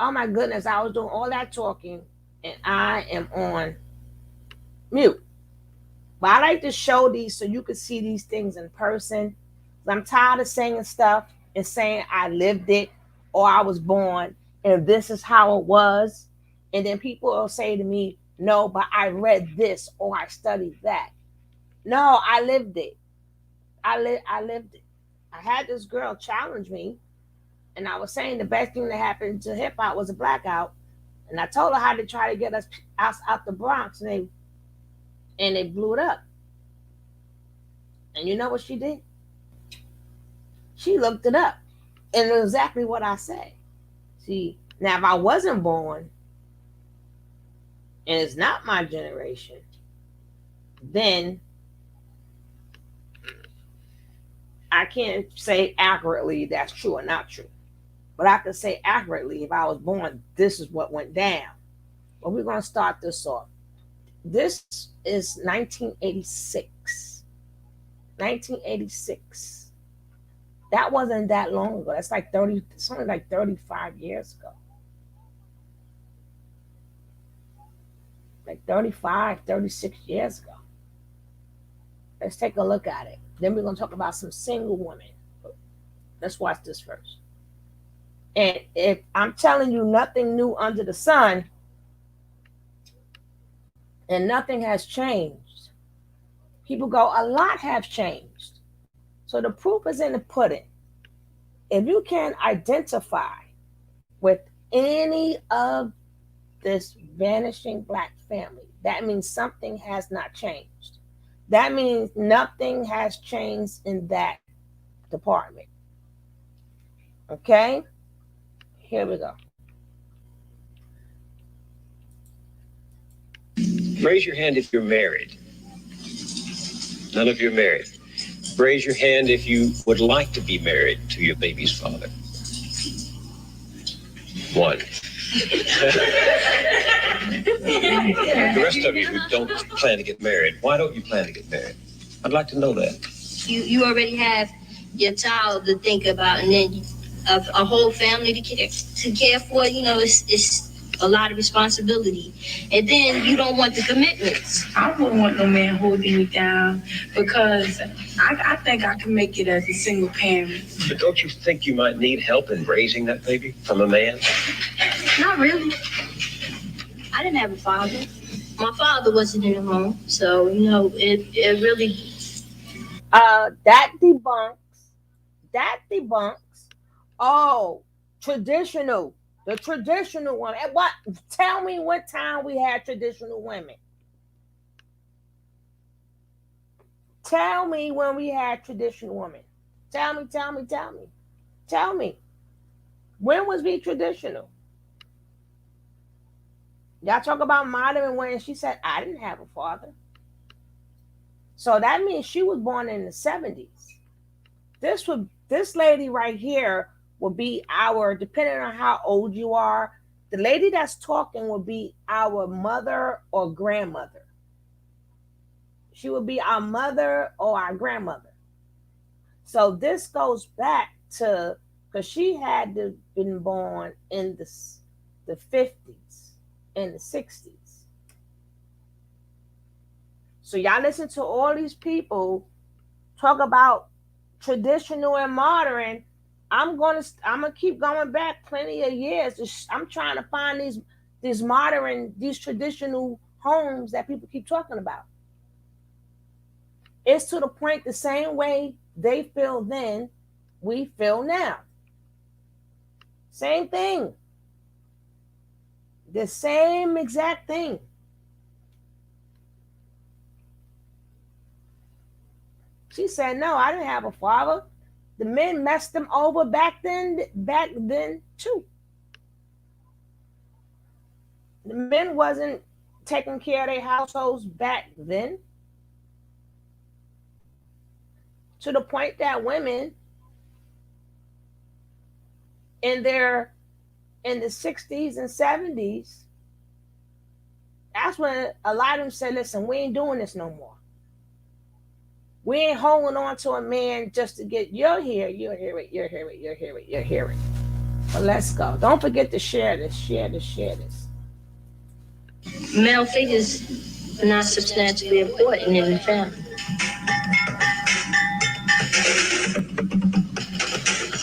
Oh my goodness, I was doing all that talking and I am on mute. But I like to show these so you can see these things in person. I'm tired of saying stuff and saying I lived it or I was born and this is how it was. And then people will say to me, no, but I read this or I studied that. No, I lived it. I lived it. I had this girl challenge me and I was saying the best thing that happened to hip hop was a blackout. And I told her how to try to get us out the Bronx and they blew it up. And you know what she did? She looked it up. And it was exactly what I said. See, now if I wasn't born and it's not my generation, then I can't say accurately that's true or not true. But I can say accurately if I was born, this is what went down. But we're going to start this off. This is 1986. 1986. That wasn't that long ago. That's like 30, something like 35 years ago. Like 35, 36 years ago. Let's take a look at it. Then we're going to talk about some single women. Let's watch this first. And if I'm telling you nothing new under the sun and nothing has changed, people go, a lot have changed. So the proof is in the pudding. If you can identify with any of this vanishing black family, that means something has not changed. That means nothing has changed in that department. Okay? Here we go. Raise your hand if you're married. None of you are married. Raise your hand if you would like to be married to your baby's father. One. The rest of you who don't plan to get married, why don't you plan to get married? I'd like to know that. You already have your child to think about, and then a whole family to care for. You know, it's a lot of responsibility, and then you don't want the commitments. I wouldn't want no man holding me down because I think I can make it as a single parent. But don't you think you might need help in raising that baby from a man? Not really. I didn't have a father. My father wasn't in the home, so you know it really. That debunks. Oh, traditional. The traditional woman. And what? Tell me what time we had traditional women. Tell me when we had traditional women. Tell me. Tell me. When was we traditional? Y'all talk about modern when she said, I didn't have a father. So that means she was born in the 70s. This lady right here will be our, depending on how old you are, the lady that's talking will be our mother or grandmother. She will be our mother or our grandmother. So this goes back to, because she had been born in the 50s and the 60s. So y'all listen to all these people talk about traditional and modern. I'm gonna keep going back plenty of years. I'm trying to find these modern, these traditional homes that people keep talking about. It's to the point the same way they feel then, we feel now. Same thing. The same exact thing. She said, no, I didn't have a father. The men messed them over back then too. The men wasn't taking care of their households back then. To the point that women in the 60s and 70s, that's when a lot of them said, listen, we ain't doing this no more. We ain't holding on to a man just to get, you'll hear it. But let's go. Don't forget to share this, share this, share this. Male figures are not substantially important in the family.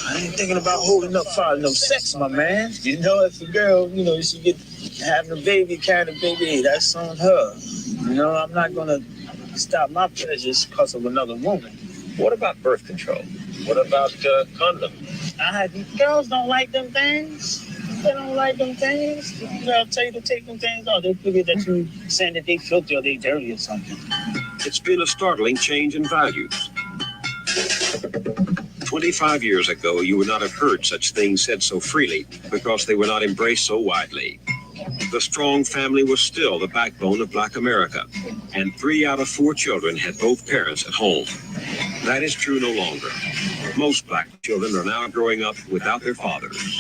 I ain't thinking about holding up for no sex, my man. You know, if a girl, she get having a baby, carrying a baby, hey, that's on her. I'm not gonna stop my pleasures because of another woman. What about birth control? What about condoms? Girls don't like them things. They don't like them things. If you gotta tell you to take them things off, they figure that you saying that they filthy or they dirty or something. It's been a startling change in values. 25 years ago, you would not have heard such things said so freely because they were not embraced so widely. The strong family was still the backbone of Black America, and 3 out of 4 children had both parents at home. That is true no longer. Most Black children are now growing up without their fathers.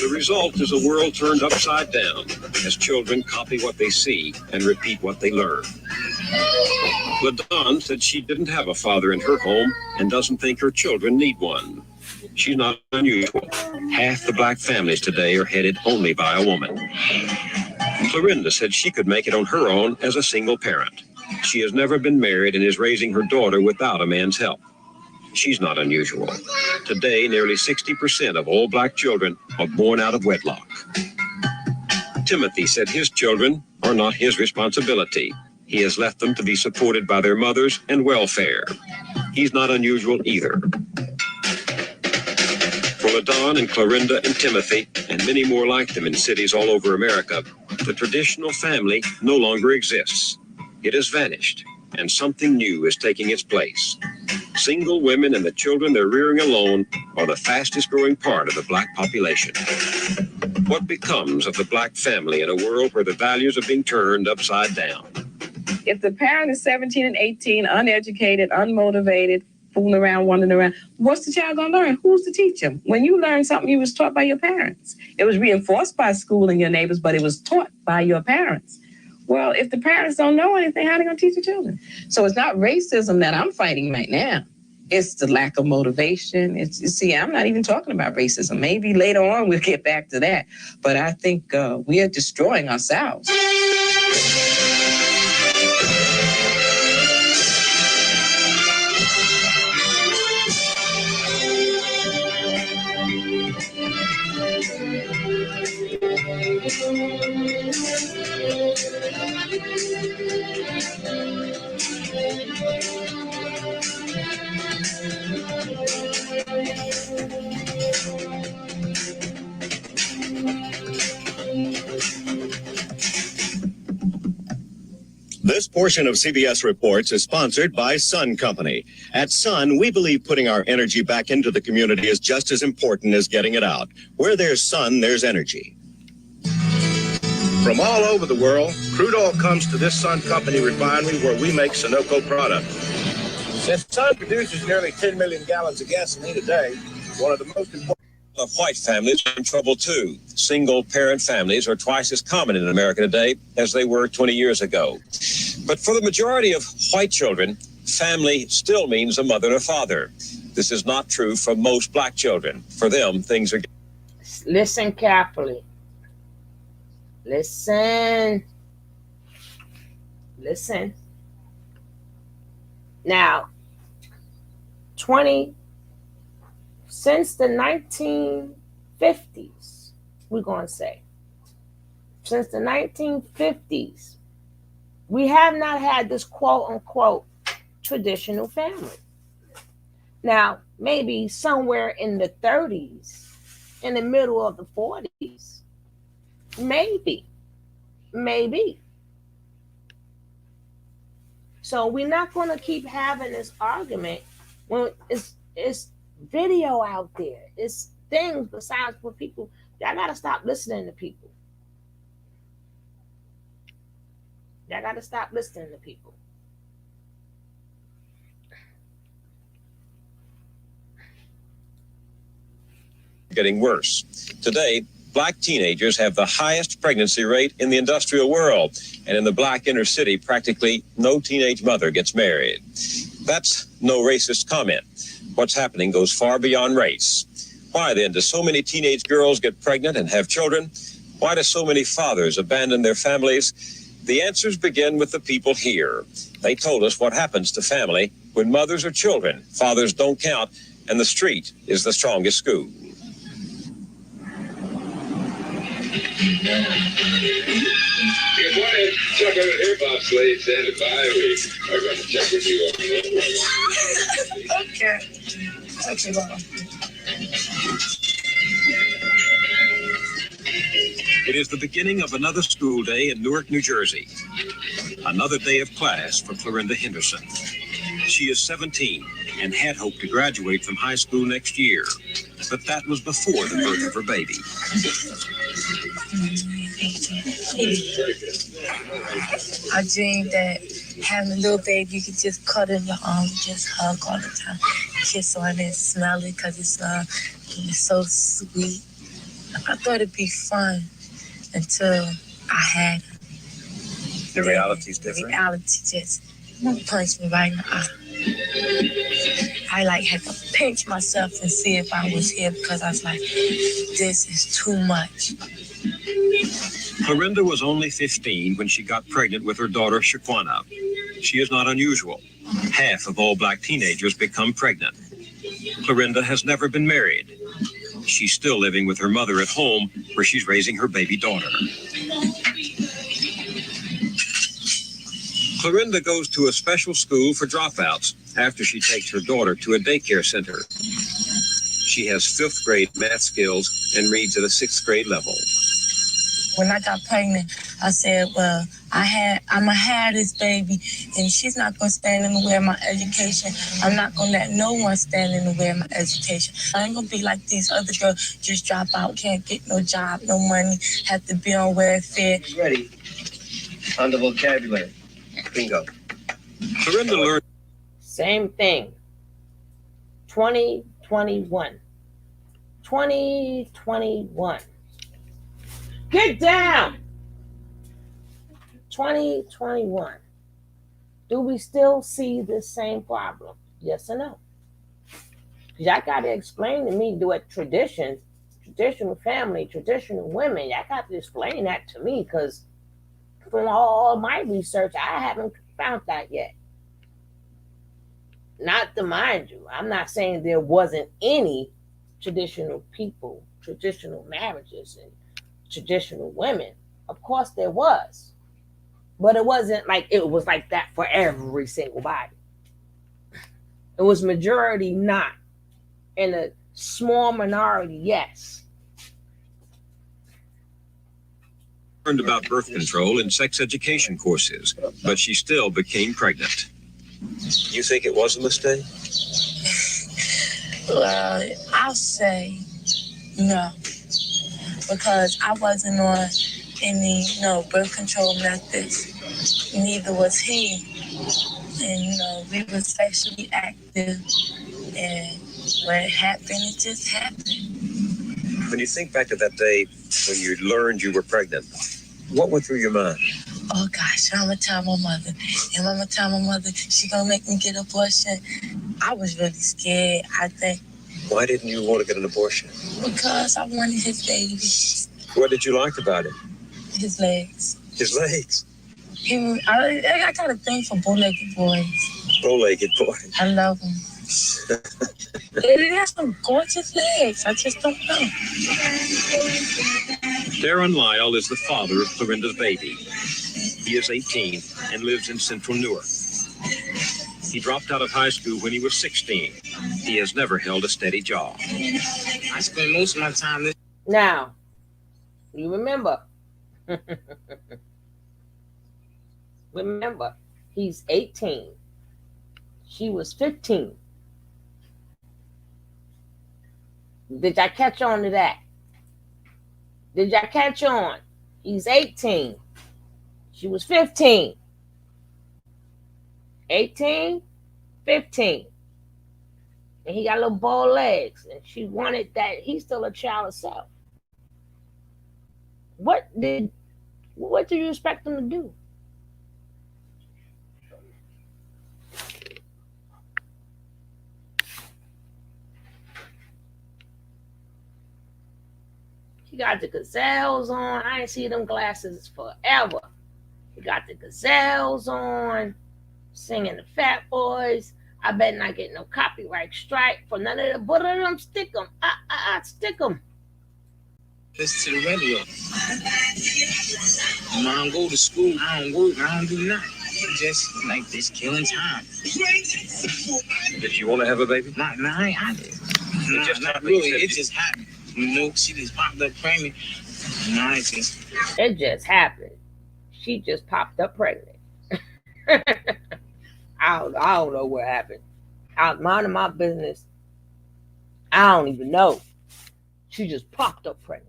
The result is a world turned upside down as children copy what they see and repeat what they learn. LaDon said she didn't have a father in her home and doesn't think her children need one. She's not unusual. Half the Black families today are headed only by a woman. Clorinda said she could make it on her own as a single parent. She has never been married and is raising her daughter without a man's help. She's not unusual. Today, nearly 60% of all Black children are born out of wedlock. Timothy said his children are not his responsibility. He has left them to be supported by their mothers and welfare. He's not unusual either. For LaDon and Clorinda and Timothy, and many more like them in cities all over America, the traditional family no longer exists. It has vanished, and something new is taking its place. Single women and the children they're rearing alone are the fastest growing part of the Black population. What becomes of the Black family in a world where the values are being turned upside down? If the parent is 17 and 18, uneducated, unmotivated, fooling around, wandering around, what's the child going to learn? Who's to teach them? When you learn something, you was taught by your parents. It was reinforced by school and your neighbors, but it was taught by your parents. Well, if the parents don't know anything, how are they going to teach the children? So it's not racism that I'm fighting right now. It's the lack of motivation. I'm not even talking about racism. Maybe later on we'll get back to that. But I think we are destroying ourselves. This portion of CBS Reports is sponsored by Sun Company. At Sun, we believe putting our energy back into the community is just as important as getting it out. Where there's sun, there's energy. From all over the world, crude oil comes to this Sun Company refinery where we make Sunoco products. Since Sun produces nearly 10 million gallons of gasoline a day, one of the most important White families are in trouble too. Single-parent families are twice as common in America today as they were 20 years ago. But for the majority of white children, family still means a mother and a father. This is not true for most Black children. For them, things are... Listen carefully. Listen. Now, since the 1950s, we're going to say, since the 1950s, we have not had this quote-unquote traditional family. Now, maybe somewhere in the 30s, in the middle of the 40s, maybe. So we're not going to keep having this argument when it's video out there. It's things besides for people. Y'all got to stop listening to people. Getting worse. Today, Black teenagers have the highest pregnancy rate in the industrial world. And in the Black inner city, practically no teenage mother gets married. That's no racist comment. What's happening goes far beyond race. Why then do so many teenage girls get pregnant and have children? Why do so many fathers abandon their families? The answers begin with the people here. They told us what happens to family when mothers or children, fathers don't count, and the street is the strongest school. Good morning. Chuck over here, Bob Slade, standing by. We are going to check with you on Okay. Okay, Mama. It is the beginning of another school day in Newark, New Jersey. Another day of class for Clorinda Henderson. She is 17 and had hoped to graduate from high school next year, but that was before the birth of her baby. I dreamed that having a little baby, you could just cuddle in your arms, just hug all the time, kiss on it, smell it, because it's so sweet. I thought it'd be fun until I had her. The reality's The different. reality just punched me right in the eye. I had to pinch myself and see if I was here because I was like, this is too much. Clorinda was only 15 when she got pregnant with her daughter, Shaquana. She is not unusual. Half of all black teenagers become pregnant. Clorinda has never been married. She's still living with her mother at home, where she's raising her baby daughter. Clorinda goes to a special school for dropouts after she takes her daughter to a daycare center. She has 5th grade math skills and reads at a 6th grade level. When I got pregnant, I said, well, I'm going to have this baby, and she's not going to stand in the way of my education. I'm not going to let no one stand in the way of my education. I ain't going to be like these other girls, just drop out, can't get no job, no money, have to be on welfare. Ready. On the vocabulary. Bingo. Clorinda learned. Same thing. 2021. 2021. Get down. 2021. Do we still see the same problem? Yes or no? Y'all got to explain to me what traditions, traditional family, traditional women, y'all got to explain that to me, because from all my research, I haven't found that yet. Not to mind you, I'm not saying there wasn't any traditional people, traditional marriages, and traditional women. Of course there was. But it wasn't like it was like that for every single body. It was majority not. And a small minority, yes. Learned about birth control in sex education courses, but she still became pregnant. You think it was a mistake? Well, I'll say no, because I wasn't on any, birth control methods. Neither was he. And, we were sexually active, and when it happened, it just happened. When you think back to that day when you learned you were pregnant, what went through your mind? Oh gosh, I'm gonna tell my mother. And I'm gonna tell my mother she gonna make me get an abortion. I was really scared, I think. Why didn't you want to get an abortion? Because I wanted his baby. What did you like about him? His legs. His legs. I got a thing for bow-legged boys. Bow-legged boy. I love them. It has some gorgeous legs. I just don't know. Darren Lyle is the father of Clorinda's baby. He is 18 and lives in central Newark. He dropped out of high school when he was 16. He has never held a steady job. I spend most of my time. Now, you remember. Remember, he's 18. She was 15. Did y'all catch on to that? Did y'all catch on? He's 18. She was 15. 18, 15. And he got little bow legs. And she wanted that. He's still a child herself. What do you expect him to do? He got the gazelles on. I ain't see them glasses forever. He got the gazelles on, singing the Fat Boys. I better not get no copyright strike for none of the but of them. Stick them. Stick them. Listen to the radio. When I don't go to school, I don't work, I don't do nothing. Just like this killing time. Did you want to have a baby? Nah, I did. Nah, just not happened. really. You said It just happened. You know, she just popped up pregnant. Nah, it just happened. She just popped up pregnant. I don't know what happened. Out minding my business. I don't even know. She just popped up pregnant.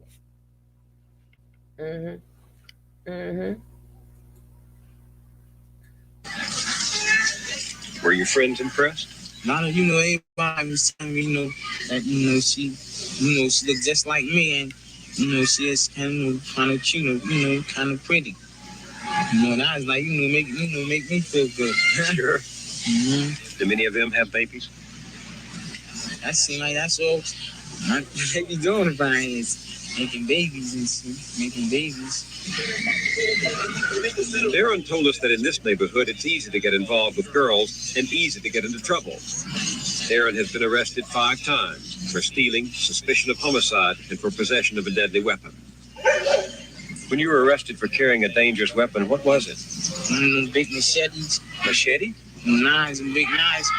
Were your friends impressed? Not you know, everybody was telling me, that she looked just like me, and she is kind of cute, kind of pretty. And I was like, make me feel good. Sure. Mm-hmm. Do many of them have babies? That seems like that's all they be doing about is making babies and shit, making babies. Darren told us that in this neighborhood, it's easy to get involved with girls and easy to get into trouble. Darren has been arrested 5 times for stealing, suspicion of homicide, and for possession of a deadly weapon. When you were arrested for carrying a dangerous weapon, what was it? One of those big machetes. Machete? Knives and big knives.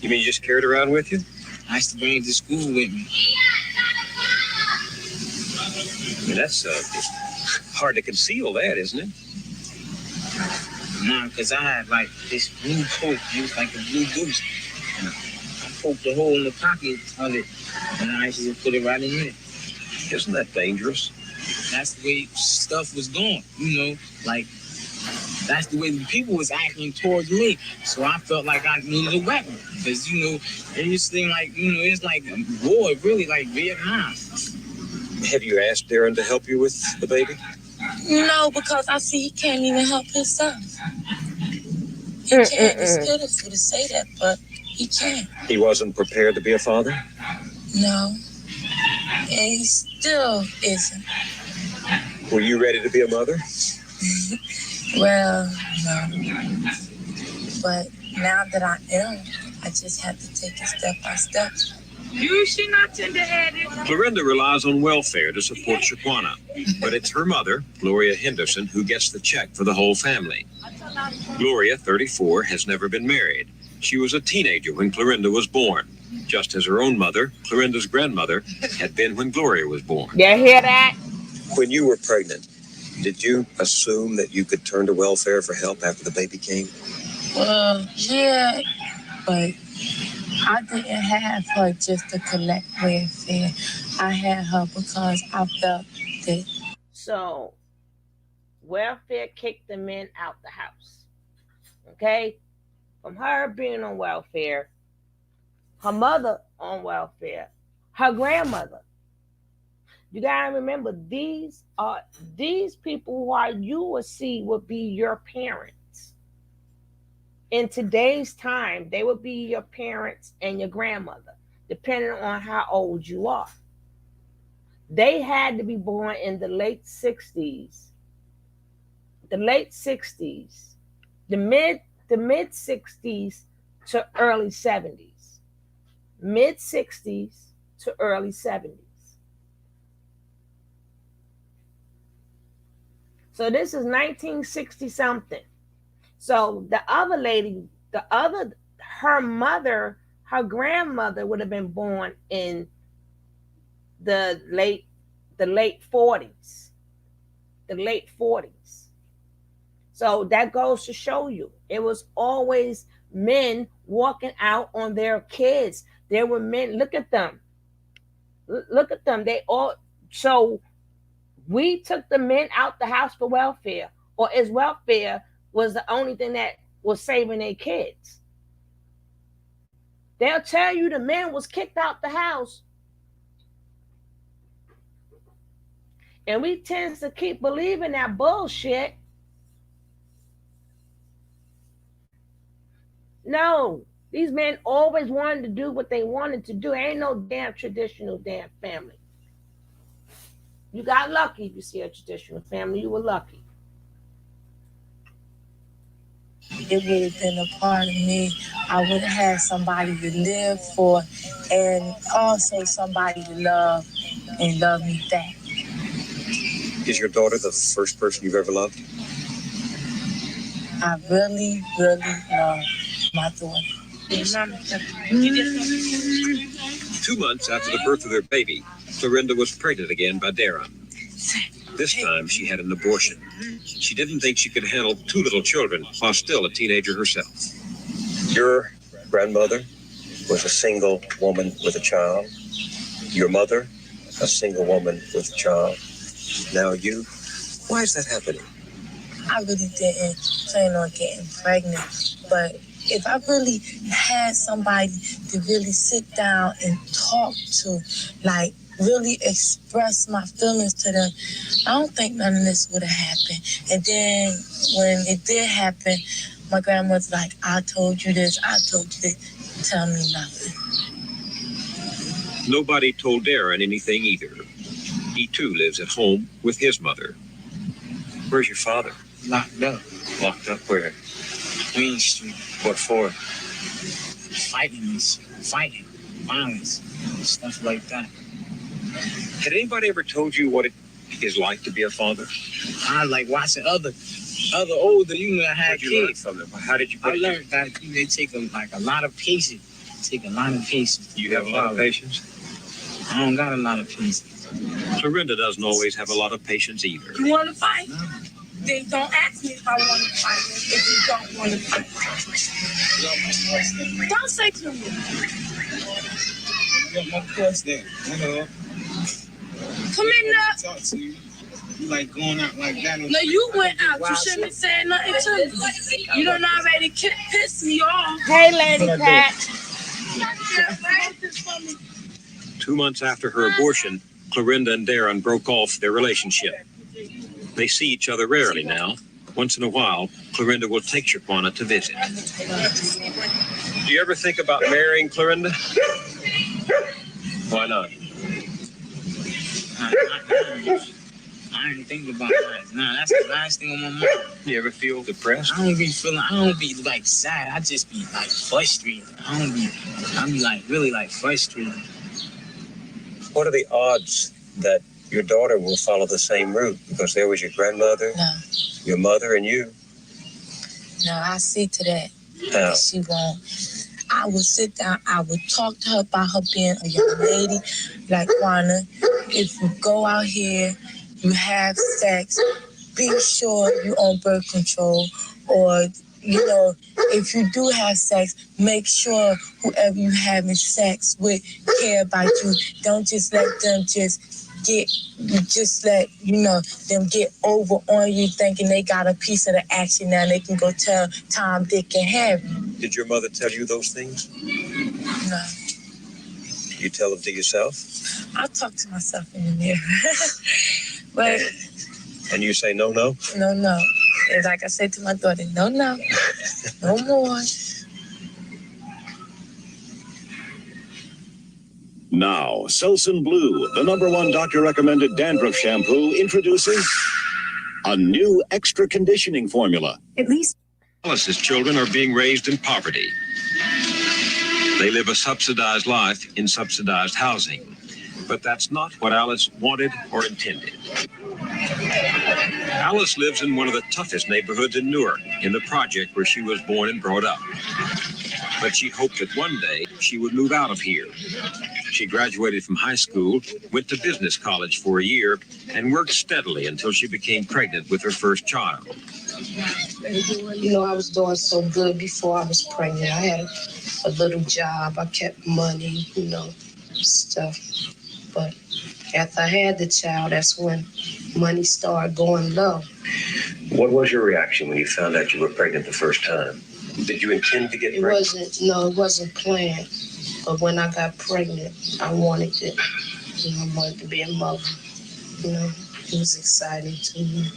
You mean you just carried it around with you? I used to bring it to school with me. I mean, that's hard to conceal that, isn't it? Nah, because I had like this blue coat. It was like a blue goose. And I poked a hole in the pocket of it, and I used to put it right in there. Isn't that dangerous? That's the way stuff was going, like that's the way the people was acting towards me. So I felt like I needed a weapon because, this thing like, it's like war, really like Vietnam. Have you asked Darren to help you with the baby? No, because I see he can't even help himself. He can't. It's pitiful to say that, but he can't. He wasn't prepared to be a father? No. And he still isn't. Were you ready to be a mother? Well, no. But now that I am, I just have to take it step by step. You should not tender-headed. Clorinda relies on welfare to support Shaquana, but it's her mother, Gloria Henderson, who gets the check for the whole family. Gloria, 34, has never been married. She was a teenager when Clorinda was born, just as her own mother, Clorinda's grandmother, had been when Gloria was born. You hear that? When you were pregnant, did you assume that you could turn to welfare for help after the baby came? Well, yeah, but I didn't have her just to collect welfare. I had her because I felt that. So, welfare kicked the men out the house. Okay? From her being on welfare, her mother on welfare, her grandmother. You gotta remember, these people who you will see would be your parents. In today's time, they would be your parents and your grandmother, depending on how old you are. They had to be born in the late 60s, the mid 60s to early 70s, mid 60s to early 70s. So this is 1960 something. So the other lady, her mother, her grandmother would have been born in the late 40s. The late 40s. So that goes to show you, it was always men walking out on their kids. There were men, look at them. Look at them. So we took the men out the house for welfare, or as welfare was the only thing that was saving their kids. They'll tell you the man was kicked out the house. And we tend to keep believing that bullshit. No, these men always wanted to do what they wanted to do. Ain't no damn traditional damn family. You got lucky if you see a traditional family. You were lucky. It would have been a part of me. I would have had somebody to live for and also somebody to love and love me back. Is your daughter the first person you've ever loved? I really, really love my daughter. 2 months after the birth of their baby, Clorinda was pregnant again by Darren. This time she had an abortion. She didn't think she could handle 2 little children while still a teenager herself. Your grandmother was a single woman with a child. Your mother, a single woman with a child. Now you. Why is that happening? I really didn't plan on getting pregnant, but if I really had somebody to really sit down and talk to, like really express my feelings to them, I don't think none of this would have happened. And then when it did happen, my grandmother's like, I told you this, I told you this. Tell me nothing. Nobody told Darren anything either. He too lives at home with his mother. Where's your father? Locked up. Locked up where? Queen Street. What for? Fighting, violence, stuff like that. Had anybody ever told you what it is like to be a father? I like watching other older, you know, I had What did you learn kids. from them? How did you I learned that they take a lot of patience. Take a lot of patience. You have a lot of patience? I don't got a lot of patience. Clorinda doesn't always have a lot of patience either. You want to fight? Then don't ask me if I want to fight. If you don't want to fight, don't say to me. You got my question, you know. Come in now. Talk to you. You like going out like that. No, you went out. You shouldn't have said nothing to me. You done already pissed me off. Hey, Lady Pat. 2 months after her abortion, Clorinda and Darren broke off their relationship. They see each other rarely now. Once in a while, Clorinda will take Shaquana to visit. Do you ever think about marrying Clorinda? Why not? I ain't thinking about that. Nah, that's the last thing on my mind. You ever feel depressed? I don't be like sad. I just be like frustrated. I be like really like frustrated. What are the odds that your daughter will follow the same route? Because there was your grandmother, No, your mother, and you. no, I see to that. How? She won't. I would sit down, I would talk to her about her being a young lady. Like, Juana, if you go out here, you have sex, be sure you on birth control. Or, you know, if you do have sex, make sure whoever you having sex with care about you. Don't just let them them get over on you thinking they got a piece of the action now. They can go tell Tom, Dick, and Harry. Did your mother tell you those things? No, You tell them to yourself? I talk to myself in the mirror. But And you say no? no. And like I said to my daughter, no more. Now, Selsun Blue, the #1 doctor-recommended dandruff shampoo, introducing a new extra conditioning formula. At least Alice's children are being raised in poverty. They live a subsidized life in subsidized housing. But that's not what Alice wanted or intended. Alice lives in one of the toughest neighborhoods in Newark, in the project where she was born and brought up. But she hoped that one day she would move out of here. She graduated from high school, went to business college for a year, and worked steadily until she became pregnant with her first child. You know, I was doing so good before I was pregnant. I had a little job. I kept money, you know, stuff. But after I had the child, that's when money started going low. What was your reaction when you found out you were pregnant the first time? Did you intend to get It wasn't planned. But when I got pregnant, I wanted it. You know, I wanted to be a mother. You know, it was exciting to me.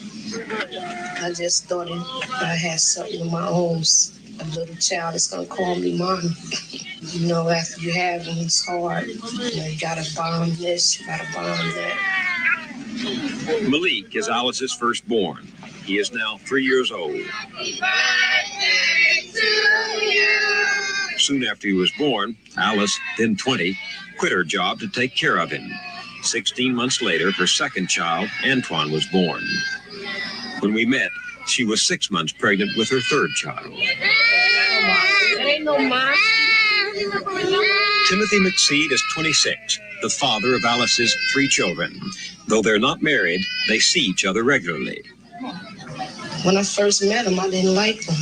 I just thought I had something of my own. A little child is gonna call me mommy. You know, after you have them, it's hard. You know, you gotta bomb this, you gotta bomb that. Malik is Alice's firstborn. He is now 3 years old. Soon after he was born, Alice, then 20, quit her job to take care of him. 16 months later, her second child, Antoine, was born. When we met, she was 6 months pregnant with her third child. There ain't no mom. Timothy McSeed is 26, the father of Alice's 3 children. Though they're not married, they see each other regularly. When I first met him, I didn't like him.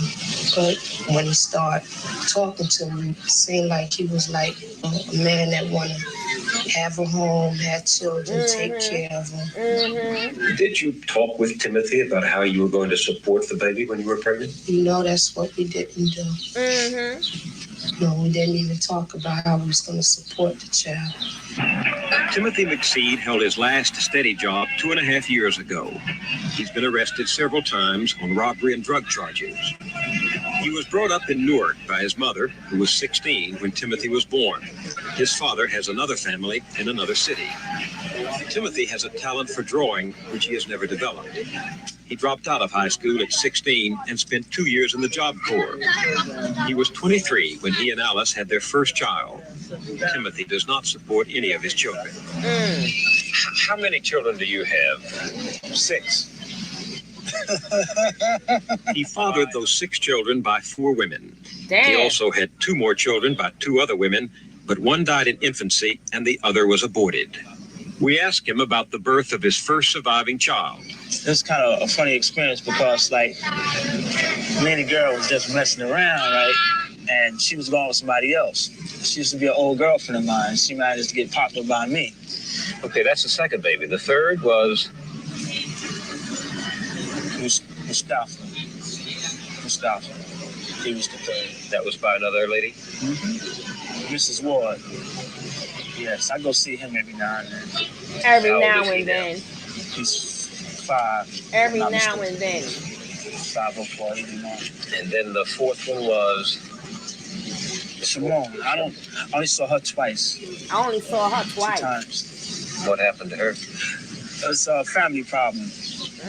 But when he started talking to me, it seemed like he was like a man that wanted to have a home, have children, take care of them. Did you talk with Timothy about how you were going to support the baby when you were pregnant? You know, that's what we didn't do. No, we didn't even talk about how we was going to support the child. Timothy McSeed held his last steady job 2.5 years ago. He's been arrested several times on robbery and drug charges. He was brought up in Newark by his mother, who was 16 when Timothy was born. His father has another family in another city. Timothy has a talent for drawing, which he has never developed. He dropped out of high school at 16 and spent 2 years in the Job Corps. He was 23 when he and Alice had their first child. Timothy does not support any of his children. How many children do you have? 6. He fathered those 6 children by 4 women. Damn. He also had 2 more children by 2 other women, but one died in infancy and the other was aborted. We asked him about the birth of his first surviving child. It was kind of a funny experience because, like, me and the girl was just messing around, right? And she was going with somebody else. She used to be an old girlfriend of mine. She managed to get popped up by me. Okay, that's the second baby. The third was... Mustafa. He was the third. That was by another lady? Mrs. Ward. Yes, I go see him every now and then. Every How now old is he and now? then. He's 5. Every Not now mistaken. and then. 504, 89. And then the fourth one was... Simone. I only saw her twice. I only saw her 2 twice. times. What happened to her? It was a family problem.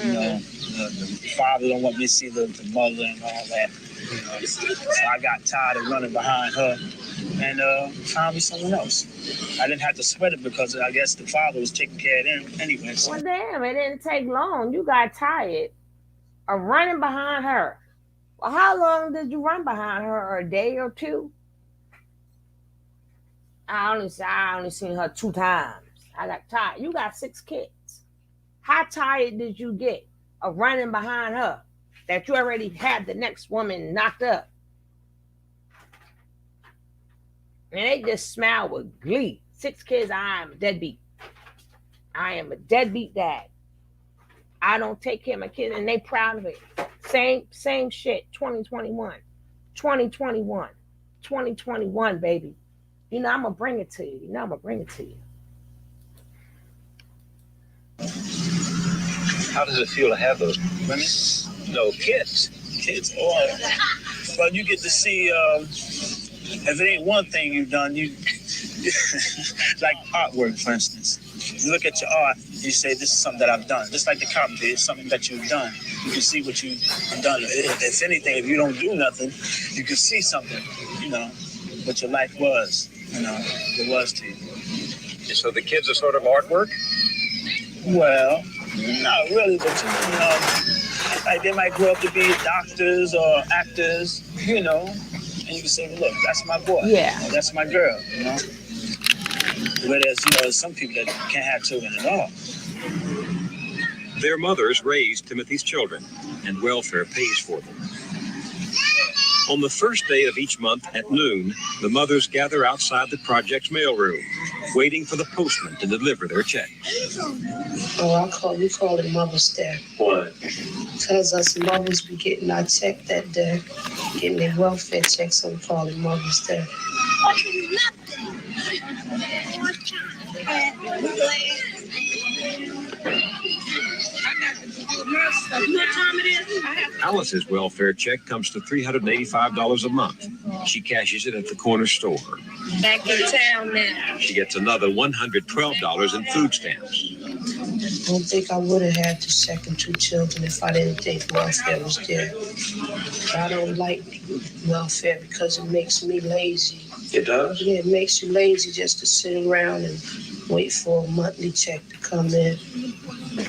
You know, the father don't want me to see the mother and all that. You know, so I got tired of running behind her and found me someone else. I didn't have to sweat it because I guess the father was taking care of them anyway. So. Well, damn, it didn't take long. You got tired of running behind her. Well, how long did you run behind her? A day or 2? I only seen her 2 times. I got tired. You got 6 kids. How tired did you get of running behind her that you already had the next woman knocked up? And they just smile with glee. 6 kids, I am a deadbeat. I am a deadbeat dad. I don't take care of my kids, and they proud of it. Same shit, 2021. 2021. 2021, baby. You know, I'm going to bring it to you. How does it feel to have those women? No, kids. Kids, well, you get to see, if it ain't one thing you've done, you like artwork, for instance. You look at your art, you say, this is something that I've done. Just like the carpentry, it's something that you've done. You can see what you've done. If anything, if you don't do nothing, you can see something, you know, what your life was, you know, it was to you. So the kids are sort of artwork? Well, not really, but you know, like they might grow up to be doctors or actors, you know, and you can say, look, that's my boy. Yeah. Or that's my girl, you know. Whereas, you know, there's some people that can't have children at all. Their mothers raised Timothy's children, and welfare pays for them. On the first day of each month at noon, the mothers gather outside the project's mailroom, waiting for the postman to deliver their check. Oh, we call it Mother's Day. Why? Because us mothers be getting our check that day, getting their welfare check, so we call it Mother's Day. Alice's welfare check comes to $385 a month. She cashes it at the corner store. Back in town now. She gets another $112 in food stamps. don't think I would have had the second two children if I didn't think welfare was there. I don't like welfare because it makes me lazy. It does? Yeah, it makes you lazy just to sit around and wait for a monthly check to come in.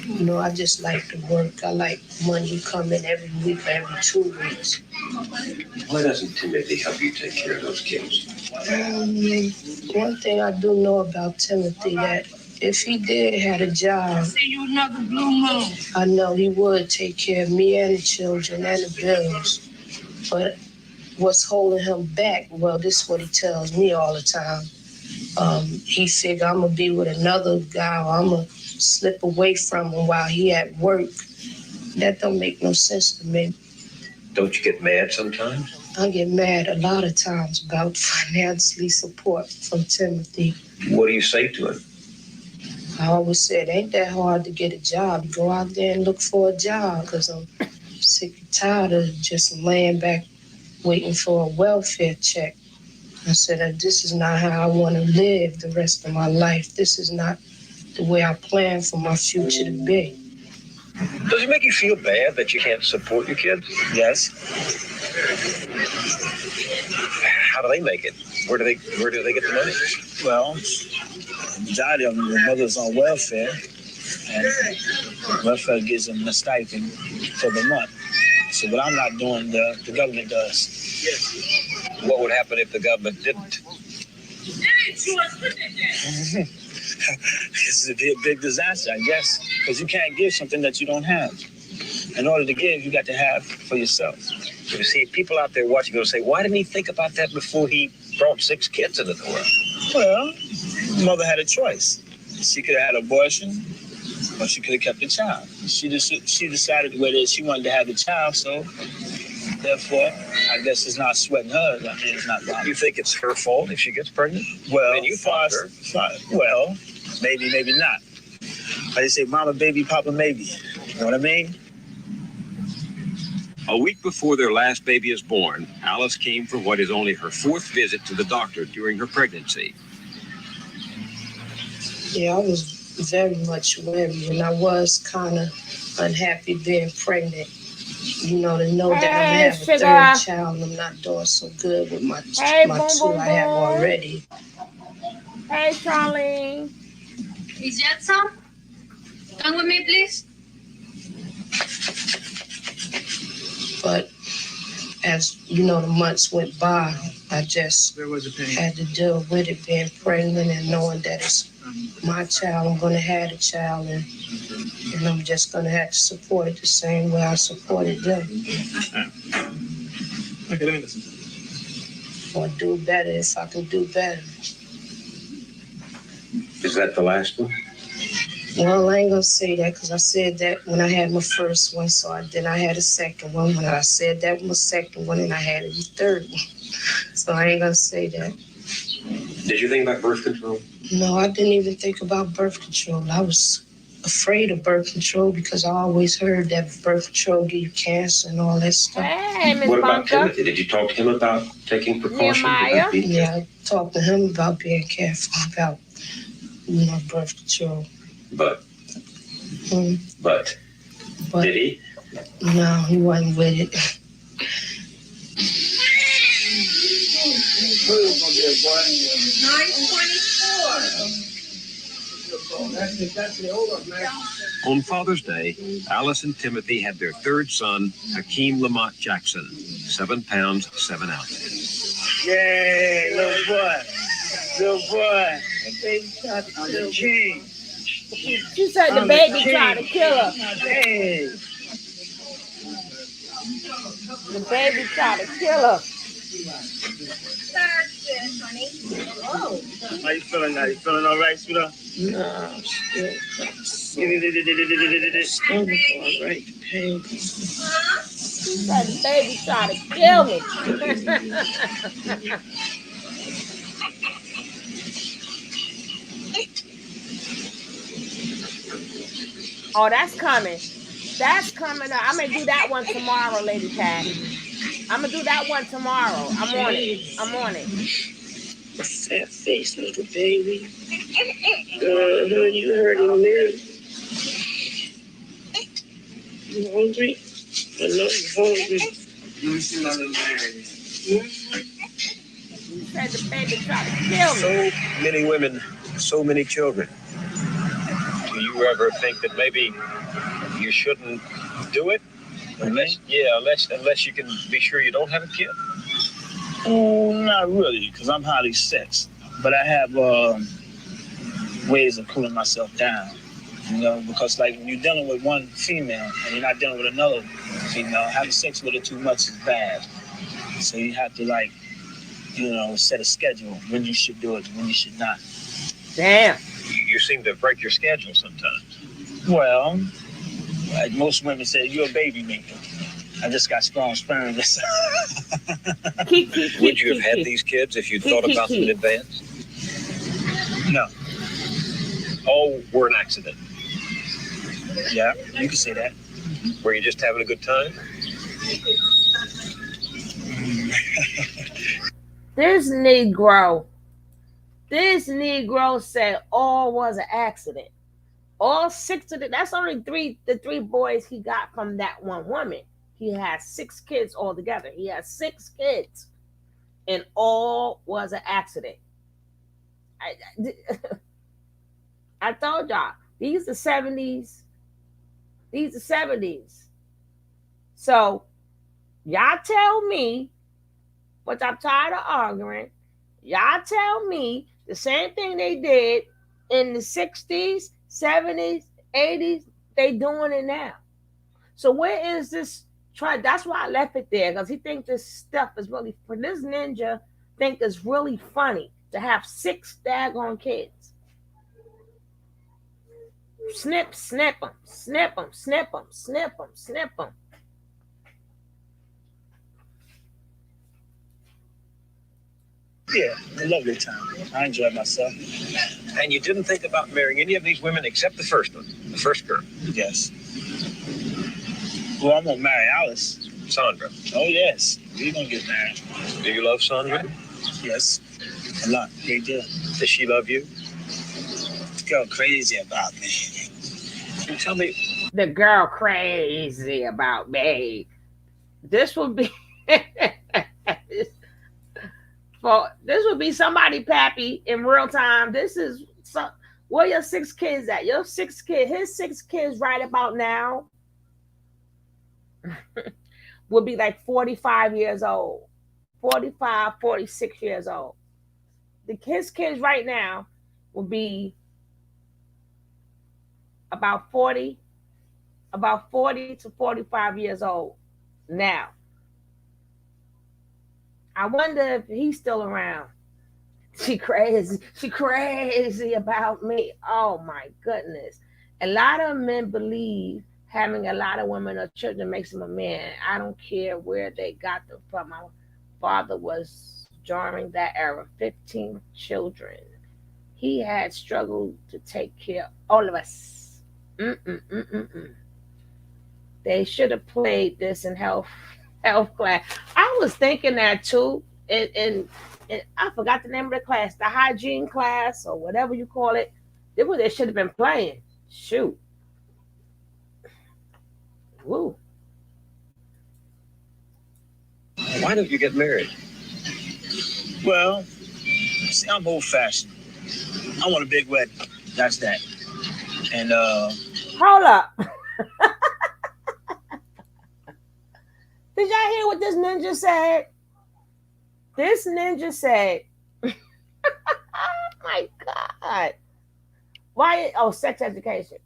You know, I just like to work. I like money to come in every week or every 2 weeks. Why doesn't Timothy help you take care of those kids? One thing I do know about Timothy, that if he did have a job, See you another blue moon. I know he would take care of me and the children and the bills. But what's holding him back, well, this is what he tells me all the time. He figure I'm going to be with another guy, or I'm going to slip away from him while he at work. That don't make no sense to me. Don't you get mad sometimes? I get mad a lot of times about financially support from Timothy. What do you say to him? I always said, ain't that hard to get a job. Go out there and look for a job, because I'm sick and tired of just laying back waiting for a welfare check. I said, this is not how I want to live the rest of my life. This is not the way I plan for my future to be. Does it make you feel bad that you can't support your kids? Yes. How do they make it? Where do they get the money? Well, the majority of them, the mother's on welfare, and welfare gives them a stipend for the month. So what I'm not doing, the government does. What would happen if the government didn't? This is a big disaster, I guess, because you can't give something that you don't have. In order to give, you got to have for yourself. You see, people out there watching going to say, why didn't he think about that before he brought 6 kids into the world? Well, the mother had a choice. She could have had an abortion, or she could have kept the child. She decided whether she wanted to have the child, so therefore, I guess it's not sweating her. I mean, it's not wrong. You think it's her fault if she gets pregnant? Well, And you fought her. Well, maybe not. Like they say, mama, baby, papa, maybe. You know what I mean? A week before their last baby is born, Alice came for what is only her 4th visit to the doctor during her pregnancy. Yeah, I was very much worried, and I was kind of unhappy being pregnant. You know, to know that I'm having a sugar. 3rd child and I'm not doing so good with my Boom, 2 boom, I have boom. already. Hey, Charlene. Is that some? Come with me, please. But as, you know, the months went by, I just had to deal with it, being pregnant and knowing that it's my child. I'm going to have a child, and I'm just going to have to support it the same way I supported them. Or do better if I can do better. Is that the last one? Well, I ain't gonna say that, because I said that when I had my first one, so then I had a second one. When I said that was my second one, and I had a third one. So I ain't gonna say that. Did you think about birth control? No, I didn't even think about birth control. I was afraid of birth control because I always heard that birth control give you cancer and all that stuff. Hey, Miss What about Bunker. Timothy? Did you talk to him about taking precautions? Nehemiah? Yeah, I talked to him about being careful about, birth control. But But did he? no, he wasn't with it. On Father's Day, Alice and Timothy had their 3rd son, Hakeem Lamont Jackson, 7 pounds, 7 ounces. Yay, little boy. Little boy. I'm the king. She said the baby tried to kill her. Hey. The baby tried to kill her. How you feeling now? You feeling all right, sweetheart? No, still all right. Pain. She said the baby tried to kill me. Oh, that's coming. That's coming up. I'm going to do that one tomorrow, Lady Pat. I'm going to do that one tomorrow. I'm on it. A fat face little baby. You heard him there. You hungry? I know you're hungry. Let me see my little man. You said the baby tried to kill me. So many women, so many children. Do you ever think that maybe you shouldn't do it? Unless you can be sure you don't have a kid? Oh, not really, because I'm highly sexed. But I have ways of cooling myself down. You know, because like when you're dealing with one female and you're not dealing with another female, having sex with her too much is bad. So you have to like, you know, set a schedule when you should do it and when you should not. Damn. You seem to break your schedule sometimes. Well, like most women say, you're a baby maker. I just got strong sperm. Would you have had these kids if you'd thought about them in advance? No. All were an accident. Yeah, you can say that. Were you just having a good time? This Negro said all was an accident. All 6 of them, that's only the three boys he got from that one woman. He has 6 kids altogether. He has 6 kids. And all was an accident. I told y'all, these are 70s. These are 70s. So, y'all tell me, which I'm tired of arguing, y'all tell me the same thing they did in the 60s, 70s, 80s, they doing it now. So where is this try? That's why I left it there, because he thinks this stuff is really, for this ninja, think it's really funny to have 6 daggone kids. Snip them, snip them, snip them, snip them, snip them. Yeah, a lovely time. I enjoyed myself. And you didn't think about marrying any of these women except the first one, the first girl? Yes. Well, I'm gonna marry Alice. Sandra? Oh, yes. We're gonna get married. Do you love Sandra? Yes. A lot. Great deal. Does she love you? This girl crazy about me. Tell me. The girl crazy about me. This would be this would be somebody, Pappy, in real time. This is where your 6 kids at? Your 6 kids, his 6 kids right about now would be like 45 years old. 45, 46 years old. His kids right now will be about 40 to 45 years old now. I wonder if he's still around. She crazy about me. Oh my goodness. A lot of men believe having a lot of women or children makes them a man. I don't care where they got them from. My father was during that era, 15 children. He had struggled to take care of all of us. They should have played this in health class. I was thinking that too. And I forgot the name of the class, the hygiene class or whatever you call it. They should have been playing. Shoot. Woo. Why don't you get married? Well, see, I'm old-fashioned. I want a big wedding. That's that. And hold up. Did y'all hear what this ninja said? This ninja said, oh my God. Why? Oh, sex education.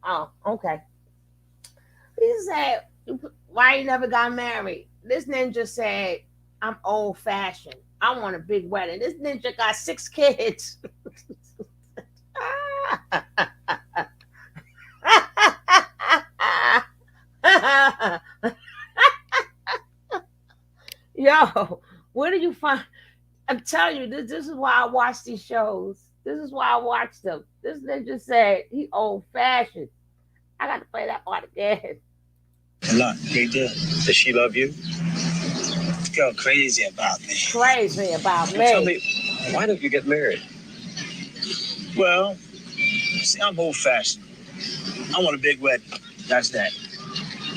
Oh, okay. He said, why you never got married? This ninja said, I'm old fashioned. I want a big wedding. This ninja got 6 kids. Yo, where do you find? I'm telling you, this is why I watch these shows. This is why I watch them. This ninja said he old fashioned. I got to play that part again. A lot. They do. Does she love you? This girl crazy about me. Crazy about me. Tell me, why don't you get married? Well, see, I'm old-fashioned. I want a big wedding. That's that.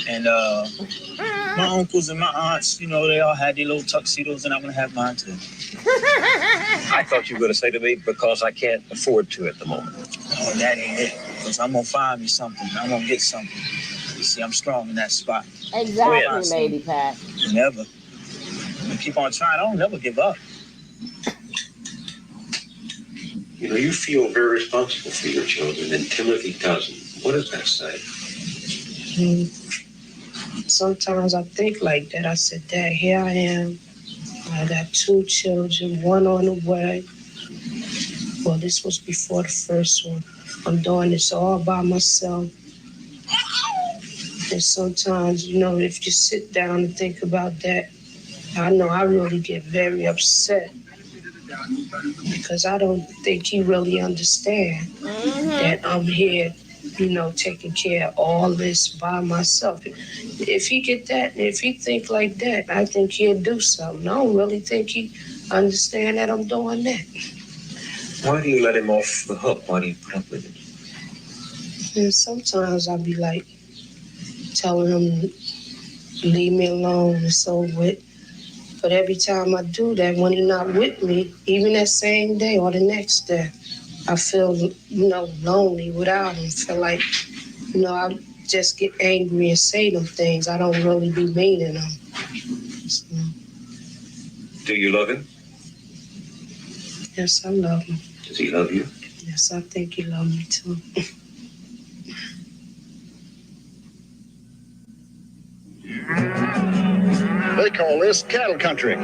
And my uncles and my aunts, you know, they all had their little tuxedos, and I'm gonna have mine too. I thought you were going to say to me, because I can't afford to at the moment. Oh, that ain't it. Because I'm gonna find me something. I'm gonna get something. You see, I'm strong in that spot. Exactly, Lady Pat. Never. I keep on trying. I don't never give up. You know, you feel very responsible for your children, and Timothy doesn't. What does that say? Sometimes I think like that. I said, Dad, here I am. I got 2 children, 1 on the way. Well, this was before the first one. I'm doing this all by myself. And sometimes, you know, if you sit down and think about that, I know I really get very upset. Because I don't think he really understands that I'm here, you know, taking care of all this by myself. If he get that, if he think like that, I think he'll do something. I don't really think he understand that I'm doing that. Why do you let him off the hook? Why do you put up with it? And sometimes I be like telling him, leave me alone and so with. But every time I do that, when he's not with me, even that same day or the next day, I feel, you know, lonely without him. Feel like, you know, I just get angry and say them things. I don't really be meaning them. So, Do you love him? yes, I love him. Does he love you? Yes, I think he loves me too. They call this cattle country.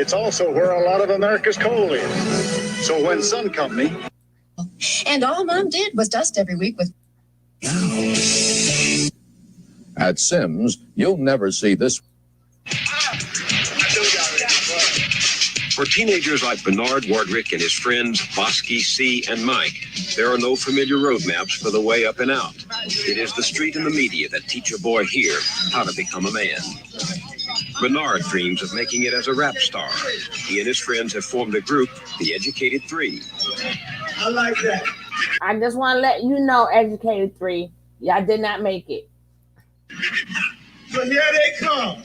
It's also where a lot of America's coal is. So when Sun Company... And all Mom did was dust every week with... At Sims, you'll never see this. For teenagers like Bernard Wardrick and his friends Bosky, C, and Mike, there are no familiar road maps for the way up and out. It is the street and the media that teach a boy here how to become a man. Bernard dreams of making it as a rap star. He and his friends have formed a group, the Educated 3. I like that. I just want to let you know, Educated 3, y'all did not make it. So here they come.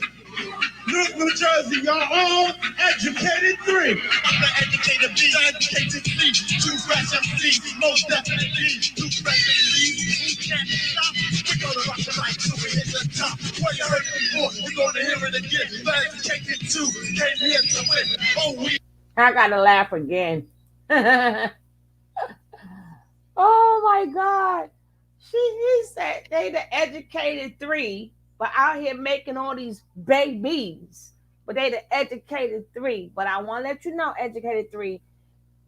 Look, New Jersey, y'all all Educated 3. The Educated B, the Educated C, 2 fresh MCs, most definitely 2 fresh MCs. We can't stop. We're gonna rock the mic till we hit the top. What you heard before, we're gonna hear it again. The Educated 2 came here to win. Oh, we. I gotta laugh again. Oh my God. He said they the Educated 3, but out here making all these babies. But they the Educated 3. But I want to let you know, Educated 3,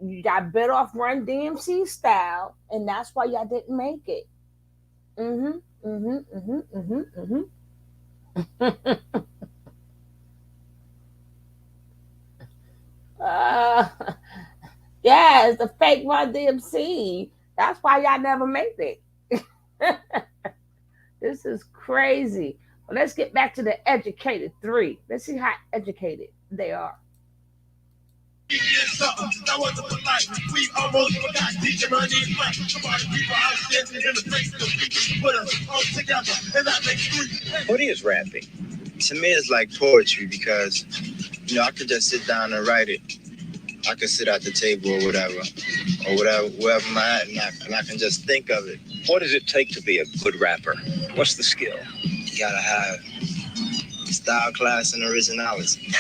you got bit off Run DMC style, and that's why y'all didn't make it. Yeah, it's the fake Run DMC. That's why y'all never made it. This is crazy. Well, let's get back to the Educated 3. Let's see how educated they are. That wasn't polite. We almost forgot DJ Money Mike. Somebody people out there in the face of people put us all together, and that makes 3. What is rapping? To me, it's like poetry because, you know, I could just sit down and write it. I could sit at the table or whatever, wherever I'm at, and I can just think of it. What does it take to be a good rapper? What's the skill? You gotta have style, class, and originality.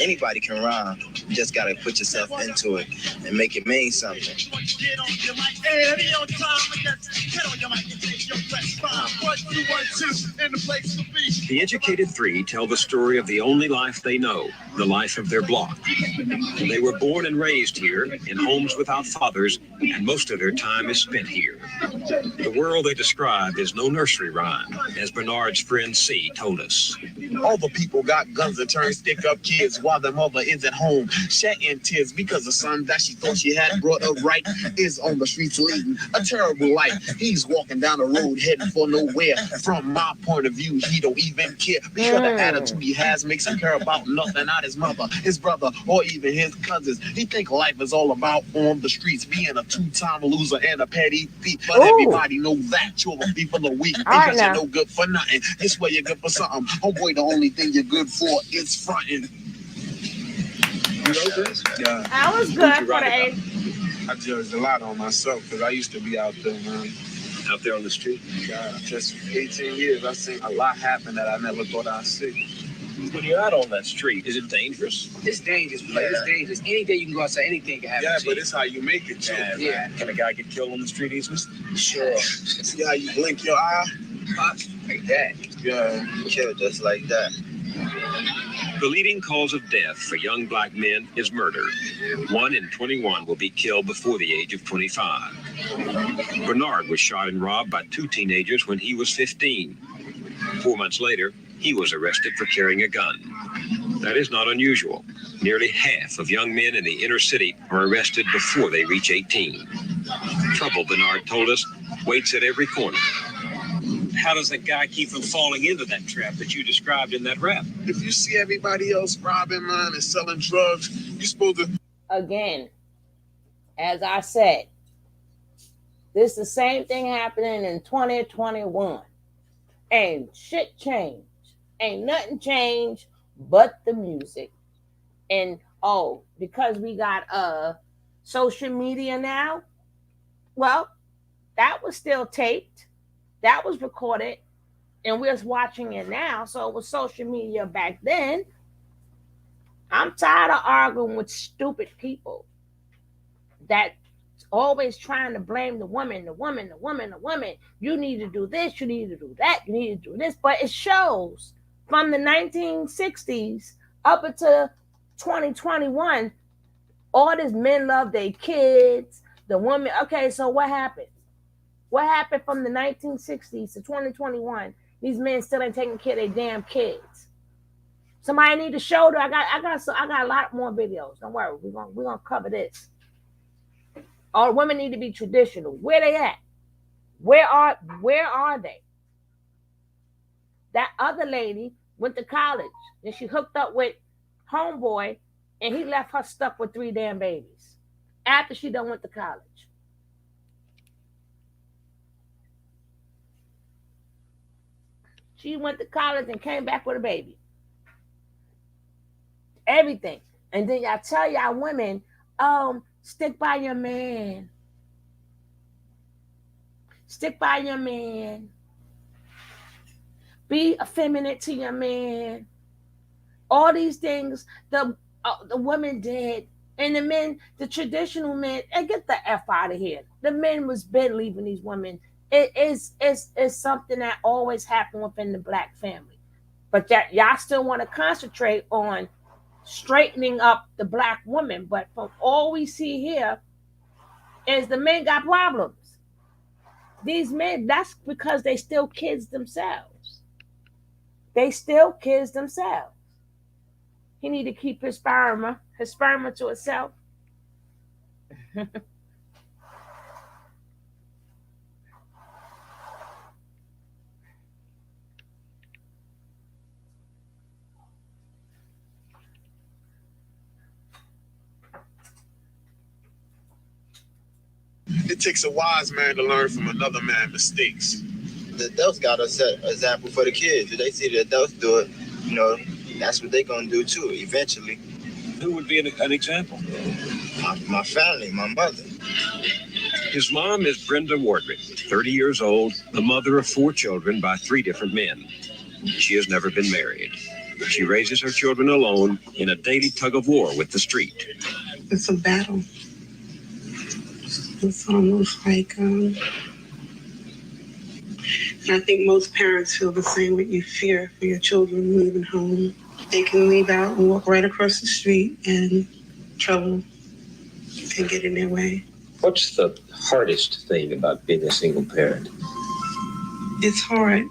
Anybody can rhyme. You just gotta put yourself into it and make it mean something. The Educated 3 tell the story of the only life they know, the life of their block. They were born and raised here in homes without fathers, and most of their time is spent here. The world they described is no nursery rhyme, as Bernard's friend C told us. Other people got guns and turn stick up kids while their mother is at home, shedding tears because the son that she thought she had brought up right is on the streets leading a terrible life. He's walking down the road heading for nowhere. From my point of view, he don't even care because the attitude he has makes him care about nothing, not his mother, his brother, or even his cousins. He think life is all about on the streets being a two-time loser and a petty thief. But everybody knows that you're a thief of the week because you're no good for nothing. This way you're good for something. Oh boy, the only thing you're good for is fronting. You know this? Yeah. I was good for the age. I judged a lot on myself because I used to be out there, man. Out there on the street? Yeah, just 18 years, I've seen a lot happen that I never thought I'd see. When you're out on that street, is it dangerous? It's dangerous, but it's dangerous. Any day you can go outside, anything can happen. Yeah, to but you. it's how you make it, too. Yeah. Can a guy get killed on the street easily? Sure. See how you blink your eye? Like that. Yeah, killed just like that. The leading cause of death for young black men is murder. 1 in 21 will be killed before the age of 25. Bernard was shot and robbed by 2 teenagers when he was 15. 4 months later, he was arrested for carrying a gun. That is not unusual. Nearly half of young men in the inner city are arrested before they reach 18. Trouble, Bernard told us, waits at every corner. How does a guy keep from falling into that trap that you described in that rap? If you see everybody else robbing, man, and selling drugs, you're supposed to... Again, as I said, this is the same thing happening in 2021. Ain't shit changed. Ain't nothing changed but the music. And because we got social media now, well, that was still taped. That was recorded, and we're watching it now. So it was social media back then. I'm tired of arguing with stupid people that always trying to blame the woman. You need to do this, you need to do that, you need to do this. But it shows from the 1960s up until 2021, all these men love their kids, the woman. Okay, so what happened? What happened from the 1960s to 2021? These men still ain't taking care of their damn kids. Somebody need to show them. I got a lot more videos. Don't worry, we're gonna cover this. All women need to be traditional. Where they at? Where are they? That other lady went to college and she hooked up with homeboy, and he left her stuck with 3 damn babies after she done went to college. She went to college and came back with a baby. Everything. And then y'all tell y'all women, stick by your man. Stick by your man. Be effeminate to your man. All these things the women did. And the men, the traditional men, and get the F out of here. The men was been leaving these women. It's something that always happened within the black family. But y'all still want to concentrate on straightening up the black woman. But from all we see here is the men got problems. These men, that's because they still kids themselves. They still kids themselves. He need to keep his sperma to itself. It takes a wise man to learn from another man's mistakes. The adults got to set an example for the kids. If they see the adults do it, that's what they're going to do too, eventually. Who would be an example? My family, my mother. His mom is Brenda Wardrick, 30 years old, the mother of 4 children by 3 different men. She has never been married. She raises her children alone in a daily tug of war with the street. It's a battle. It's almost like, and I think most parents feel the same way. You fear for your children leaving home. They can leave out and walk right across the street and trouble can get in their way. What's the hardest thing about being a single parent? It's hard,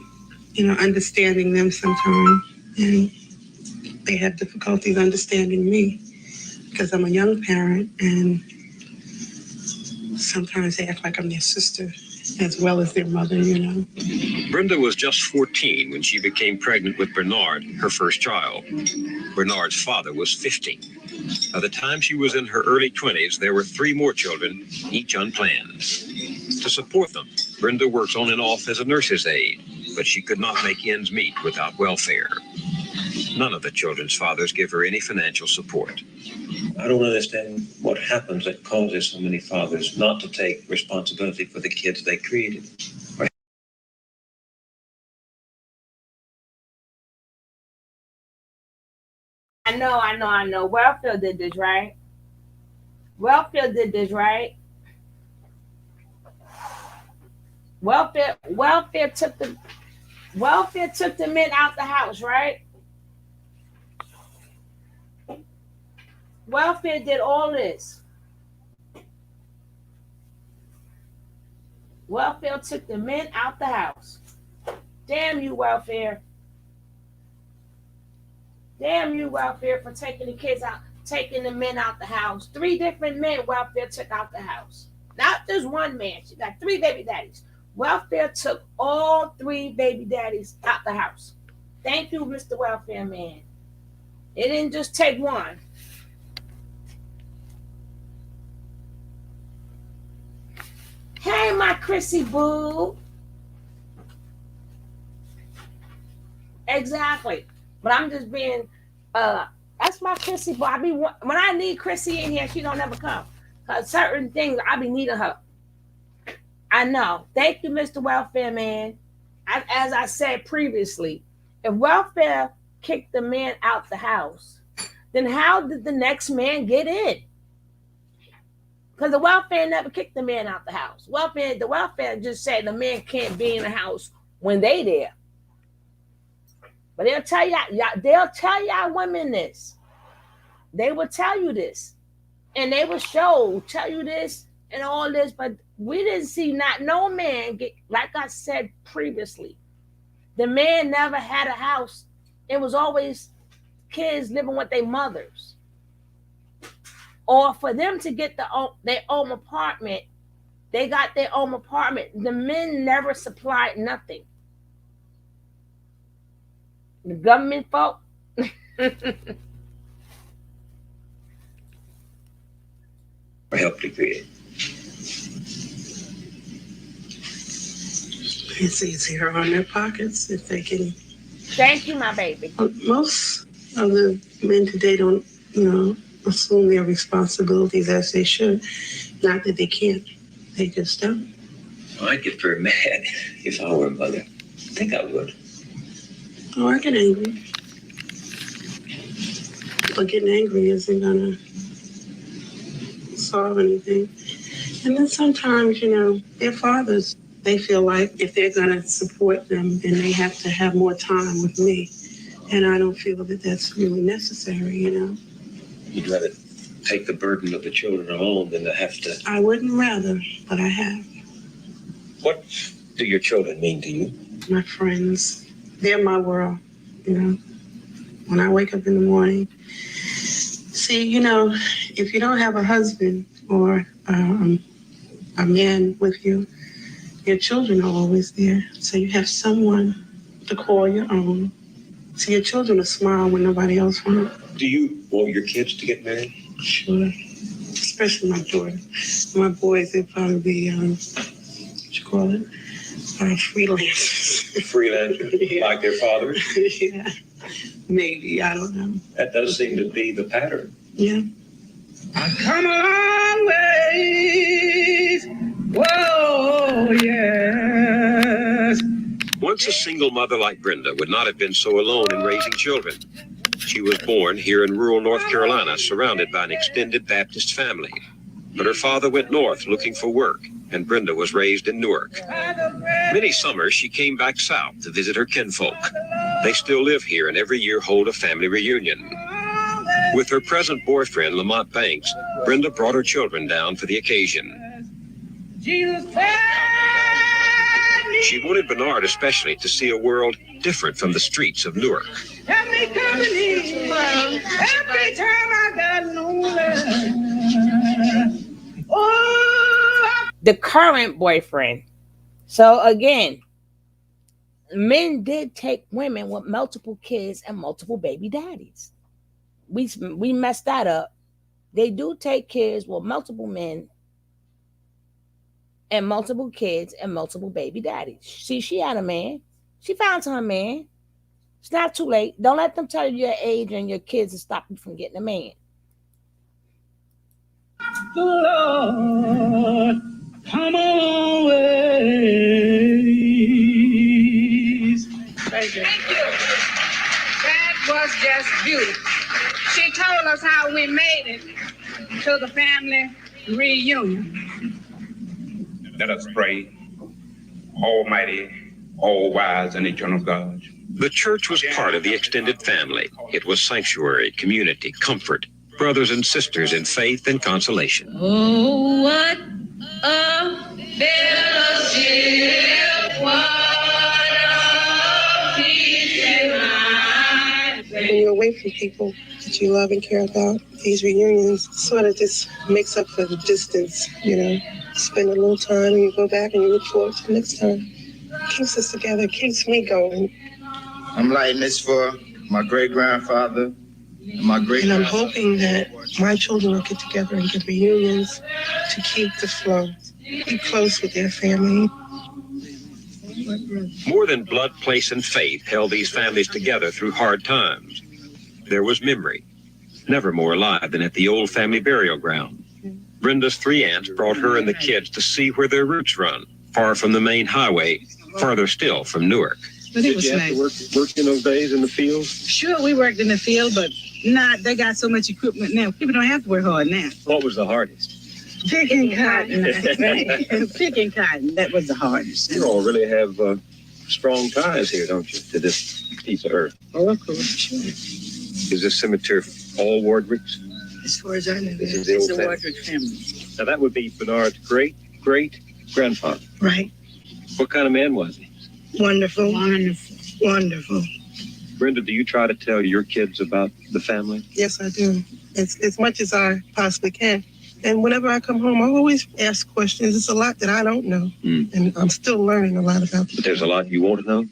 understanding them sometimes. and they have difficulties understanding me because I'm a young parent, and sometimes they act like I'm their sister as well as their mother, you know. Brenda was just 14 when she became pregnant with Bernard, her first child. Bernard's father was 50. By the time she was in her early 20s, there were 3 more children, each unplanned. To support them, Brenda works on and off as a nurse's aide, but she could not make ends meet without welfare. None of the children's fathers give her any financial support. I don't understand what happens that causes so many fathers not to take responsibility for the kids they created. I know. Welfare did this, right? Welfare did this, right? Welfare took the men out the house, right? Welfare did all this. Welfare took the men out the house. Damn you, welfare. Damn you, welfare, for taking the kids out, taking the men out the house. 3 different men welfare took out the house. Not just one man. She got 3 baby daddies. Welfare took all 3 baby daddies out the house. Thank you, Mr. Welfare Man. It didn't just take one. Hey, my Chrissy boo. Exactly. But I'm just being, that's my Chrissy boo. When I need Chrissy in here, she don't ever come. Because certain things, I be needing her. I know. Thank you, Mr. Welfare Man. As I said previously, if welfare kicked the man out the house, then how did the next man get in? Because the welfare never kicked the man out the house. The welfare just said the man can't be in the house when they there. But they'll tell y'all women this. They will tell you this. And they will tell you this and all this, but we didn't see no man get, like I said previously, the man never had a house. It was always kids living with their mothers. Or for them to get their own apartment, they got their own apartment. The men never supplied nothing. The government folk. Help to create. It's easier on their pockets if they can. Thank you, my baby. Most of the men today don't, assume their responsibilities as they should. Not that they can't, they just don't. I'd get very mad if I were a mother. I think I would. Oh, I get angry. But getting angry isn't gonna solve anything. And then sometimes, their fathers, they feel like if they're gonna support them, then they have to have more time with me. And I don't feel that that's really necessary, You'd rather take the burden of the children alone than to have to. I wouldn't rather, but I have. What do your children mean to you? My friends, they're my world, When I wake up in the morning, see, if you don't have a husband or a man with you, your children are always there. So you have someone to call your own. So your children will smile when nobody else won't. Do you want your kids to get married? Sure. Especially my daughter. My boys, they'll probably be, freelancers. Freelancers, Yeah. like their fathers? Yeah. Maybe, I don't know. That does seem to be the pattern. Yeah. I've come a long ways. Whoa, yes. Once a single mother like Brenda would not have been so alone in raising children. She was born here in rural North Carolina, surrounded by an extended Baptist family. But her father went north looking for work, and Brenda was raised in Newark. Many summers, she came back south to visit her kinfolk. They still live here and every year hold a family reunion. With her present boyfriend, Lamont Banks, Brenda brought her children down for the occasion. Jesus, She wanted Bernard especially to see a world different from the streets of Newark. Have me coming in every time I got no love. Oh, The current boyfriend. So again, men did take women with multiple kids and multiple baby daddies. We messed that up. They do take kids with multiple men and multiple kids and multiple baby daddies. See, she had a man. She found her man. It's not too late. Don't let them tell you your age and your kids to stop you from getting a man. Lord, come on ways. Thank you. That was just beautiful. She told us how we made it to the family reunion. Let us pray. Almighty, all-wise, and eternal God. The church was part of the extended family. It was sanctuary, community, comfort, brothers and sisters in faith and consolation. Oh, what a fellowship, what a peace divine. When you're away from people that you love and care about, these reunions sort of just makes up for the distance, you know. Spend a little time and you go back and you look forward to the next time. Keeps us together, keeps me going. I'm lighting this for my great-grandfather and my great. And I'm hoping that my children will get together and get reunions to keep the flow, be close with their family. More than blood, place, and faith held these families together through hard times. There was memory, never more alive than at the old family burial ground. Brenda's 3 aunts brought her and the kids to see where their roots run, far from the main highway, farther still from Newark. But it was nice. Work in those days in the field? Sure, we worked in the field, but they got so much equipment now. People don't have to work hard now. What was the hardest? Picking cotton. Picking cotton, that was the hardest. You all really have strong ties here, don't you, to this piece of earth? Oh, of course, sure. Is this cemetery all Wardricks? As far as I know, This is It's the the old family. Wardrick family. Now that would be Bernard's great-great-grandfather. Right. What kind of man was he? Wonderful. Wonderful. Wonderful. Brenda, do you try to tell your kids about the family? Yes, I do. As much as I possibly can. And whenever I come home, I always ask questions. It's a lot that I don't know. And I'm still learning a lot about But there's a lot you want to know?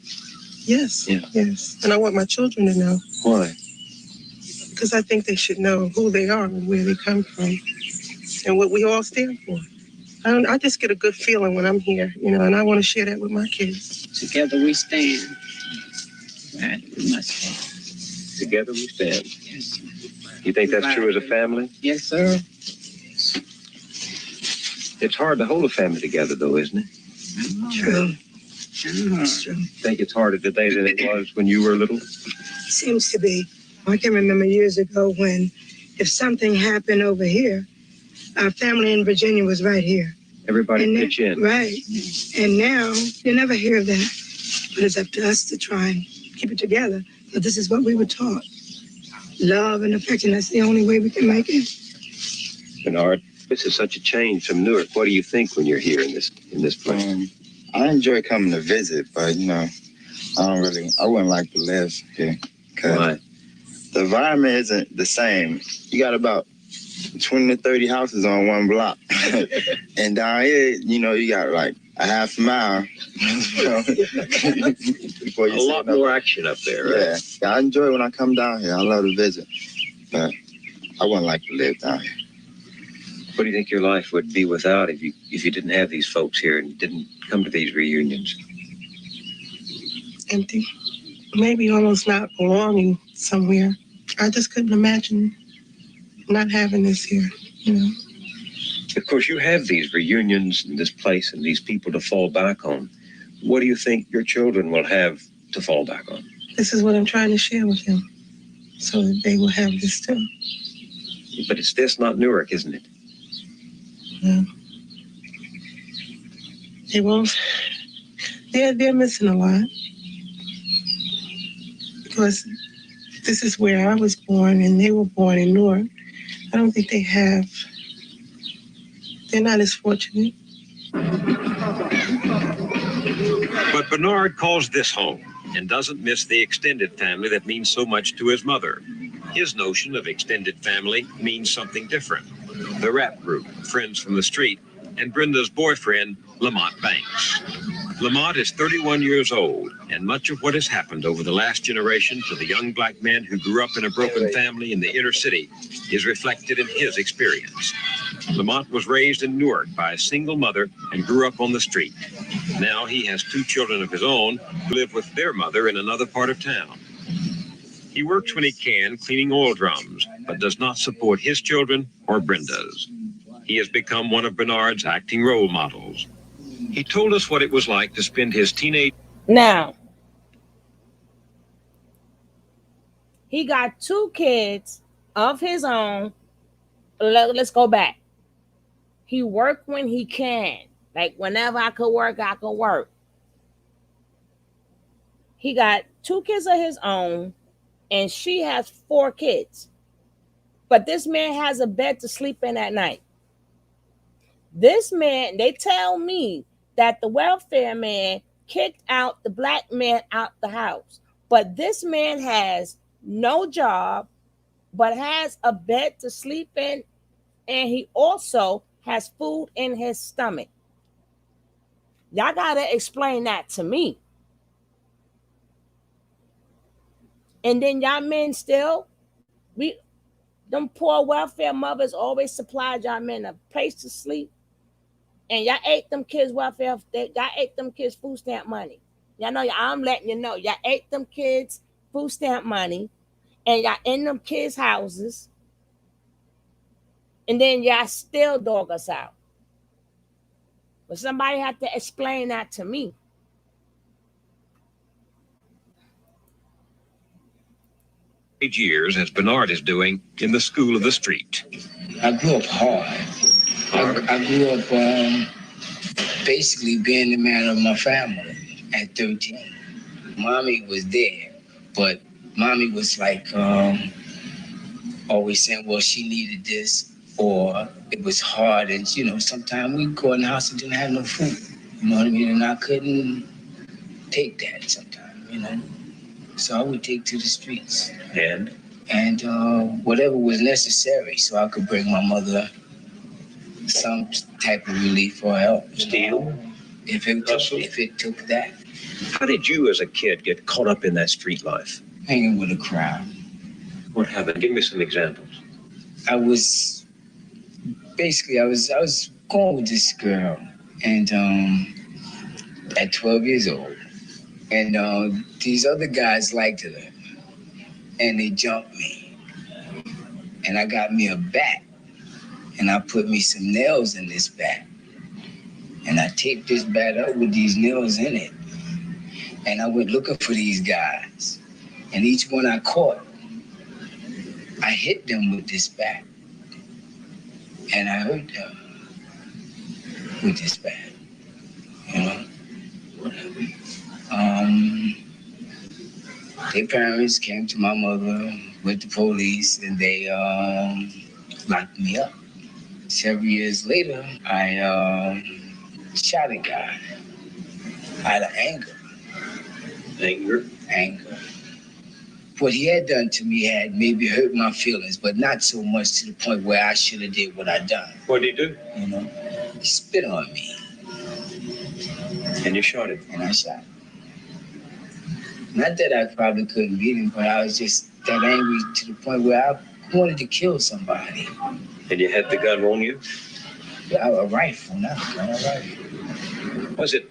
Yes. Yeah. Yes. And I want my children to know. Why? Because I think they should know who they are and where they come from and what we all stand for. I just get a good feeling when I'm here, you know, and I want to share that with my kids. Together we stand. Right, we must stand. Together we stand. Yes. You think that's true as a family? Yes, sir. It's hard to hold a family together, though, isn't it? True. It's true. Think it's harder today than it was when you were little? Seems to be. I can remember years ago when if something happened over here, our family in Virginia was right here. Everybody pitch in. Right. And now you never hear of that. But it's up to us to try and keep it together. But this is what we were taught. Love and affection, that's the only way we can make it. Bernard, this is such a change from Newark. What do you think when you're here in this place? I enjoy coming to visit, but you know, I wouldn't like to live here. Why? The environment isn't the same. You got about 20 to 30 houses on one block. And down here, you know, you got like a half mile. Before you a lot more action up there, right? Yeah, I enjoy when I come down here. I love to visit, but I wouldn't like to live down here. What do you think your life would be without if you didn't have these folks here and didn't come to these reunions? Empty. Maybe almost not belonging somewhere. I just couldn't imagine not having this here, you know. Of course, you have these reunions in this place and these people to fall back on. What do you think your children will have to fall back on? This is what I'm trying to share with them, so that they will have this too. But it's this, not Newark, isn't it? Yeah. They won't. They're missing a lot. Because this is where I was born and they were born in Newark. I don't think they're not as fortunate. But Bernard calls this home. and doesn't miss the extended family that means so much to his mother. His notion of extended family means something different. The rap group, Friends from the Street, and Brenda's boyfriend, Lamont Banks. Lamont is 31 years old, and much of what has happened over the last generation to the young black man who grew up in a broken family in the inner city is reflected in his experience. Lamont was raised in Newark by a single mother and grew up on the street. Now he has 2 children of his own who live with their mother in another part of town. He works when he can cleaning oil drums, but does not support his children or Brenda's. He has become one of Bernard's acting role models. He told us what it was like to spend his teenage... Now, he got 2 kids of his own. Let's go back. He worked when he can. Like, whenever I could work, I could work. He got 2 kids of his own, and she has 4 kids. But this man has a bed to sleep in at night. This man, they tell me that the welfare man kicked out the black man out the house. But this man has no job, but has a bed to sleep in, and he also has food in his stomach. Y'all gotta explain that to me. And then y'all men still, them poor welfare mothers always supplied y'all men a place to sleep. And y'all ate them kids welfare, y'all ate them kids food stamp money. Y'all know, I'm letting you know, y'all ate them kids food stamp money, and y'all in them kids' houses, and then y'all still dog us out. But somebody had to explain that to me. Years, as Bernard is doing, in the school of the street. I grew up hard. I grew up basically being the man of my family at 13. Mommy was there, but mommy was like always saying, well, she needed this, or it was hard. And, you know, sometimes we'd go in the house and didn't have no food. You know what I mean? And I couldn't take that sometimes, you know. So I would take to the streets. And whatever was necessary so I could bring my mother some type of relief or help. Steal? If it took that. How did you as a kid get caught up in that street life? Hanging with a crowd. What happened? Give me some examples. I was going with this girl, and at 12 years old. And these other guys liked her, and they jumped me. And I got me a bat, and I put me some nails in this bat. And I taped this bat up with these nails in it. And I went looking for these guys. And each one I caught, I hit them with this bat. And I hurt them with this bat, you know? Their parents came to my mother with the police, and they locked me up. Several years later, I shot a guy out of anger. Anger. What he had done to me had maybe hurt my feelings, but not so much to the point where I should have did what I done. What did he do? You know, he spit on me. And you shot him? And I shot him. Not that I probably couldn't beat him, but I was just that angry to the point where I wanted to kill somebody. And you had the gun on you? Yeah, a rifle, not a gun, a rifle. Was it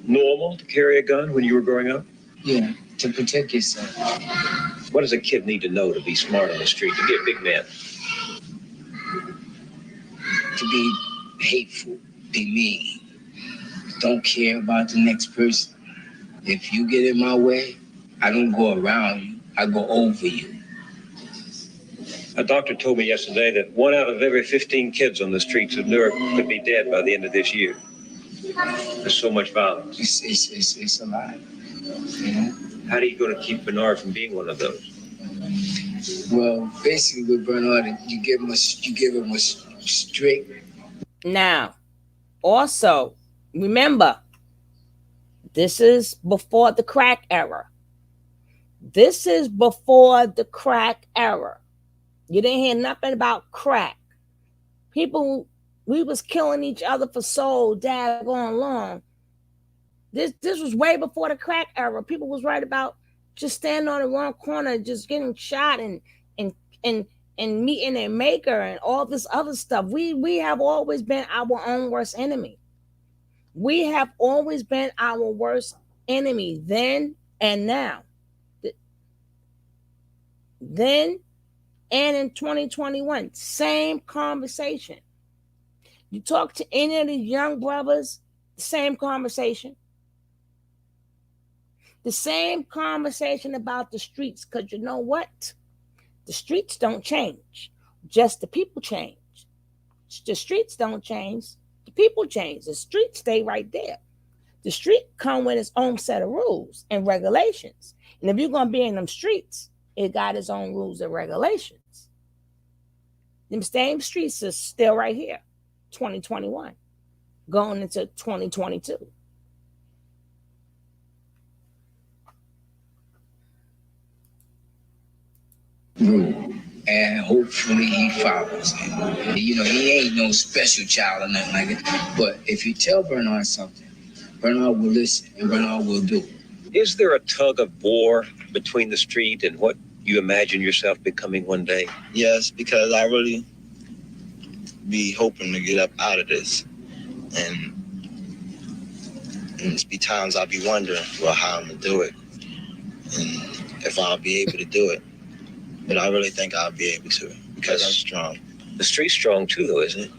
normal to carry a gun when you were growing up? Yeah, to protect yourself. What does a kid need to know to be smart on the street, to be a big man? To be hateful, be mean. Don't care about the next person. If you get in my way, I don't go around you, I go over you. A doctor told me yesterday that 1 out of every 15 kids on the streets of Newark could be dead by the end of this year. There's so much violence. It's a lot. You know? How are you going to keep Bernard from being one of those? Well, basically with Bernard, you give him a strict. Now, also, remember, this is before the crack era. This is before the crack era. You didn't hear nothing about crack. People, we was killing each other for so daggone long. This was way before the crack era. People was right about just standing on the wrong corner, just getting shot and meeting their maker and all this other stuff. We have always been our own worst enemy. We have always been our worst enemy then and now. Then and in 2021, same conversation. You talk to any of these young brothers, same conversation. The same conversation about the streets, because you know what? The streets don't change. Just the people change. The streets don't change. The people change. The streets stay right there. The street come with its own set of rules and regulations. And if you're going to be in them streets, it got its own rules and regulations. Them same streets are still right here, 2021, going into 2022. Rule, and hopefully he follows it. You know, he ain't no special child or nothing like that. But if you tell Bernard something, Bernard will listen and Bernard will do. Is there a tug of war between the street and what you imagine yourself becoming one day? Yes, because I really be hoping to get up out of this. And it's be times I'll be wondering, well, how I'm going to do it. And if I'll be able to do it. But I really think I'll be able to because I'm strong. The street's strong too, though, isn't it?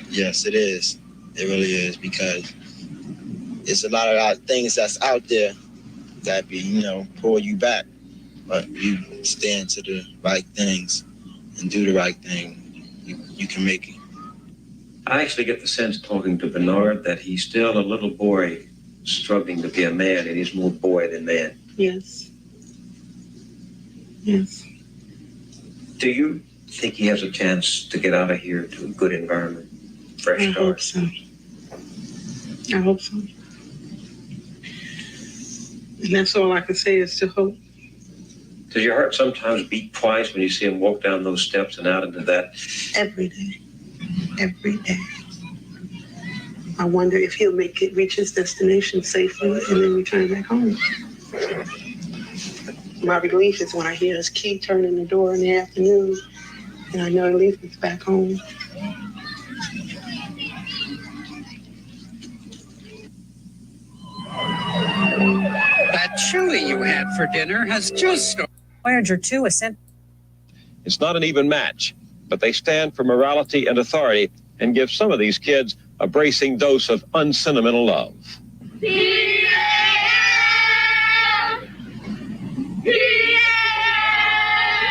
Yes, it is. It really is, because it's a lot of things that's out there that be, pull you back. But you stand to the right things and do the right thing, you can make it. I actually get the sense, talking to Bernard, that he's still a little boy struggling to be a man, and he's more boy than man. Yes. Yes. Do you think he has a chance to get out of here to a good environment, fresh start? I hope so. I hope so. And that's all I can say is to hope. Does your heart sometimes beat twice when you see him walk down those steps and out into that? Every day. Every day. I wonder if he'll reach his destination safely and then return back home. My relief is when I hear his key turn in the door in the afternoon, and I know at least it's back home. That chili you had for dinner has just started. Voyager 2 is sent. It's not an even match, but they stand for morality and authority and give some of these kids a bracing dose of unsentimental love.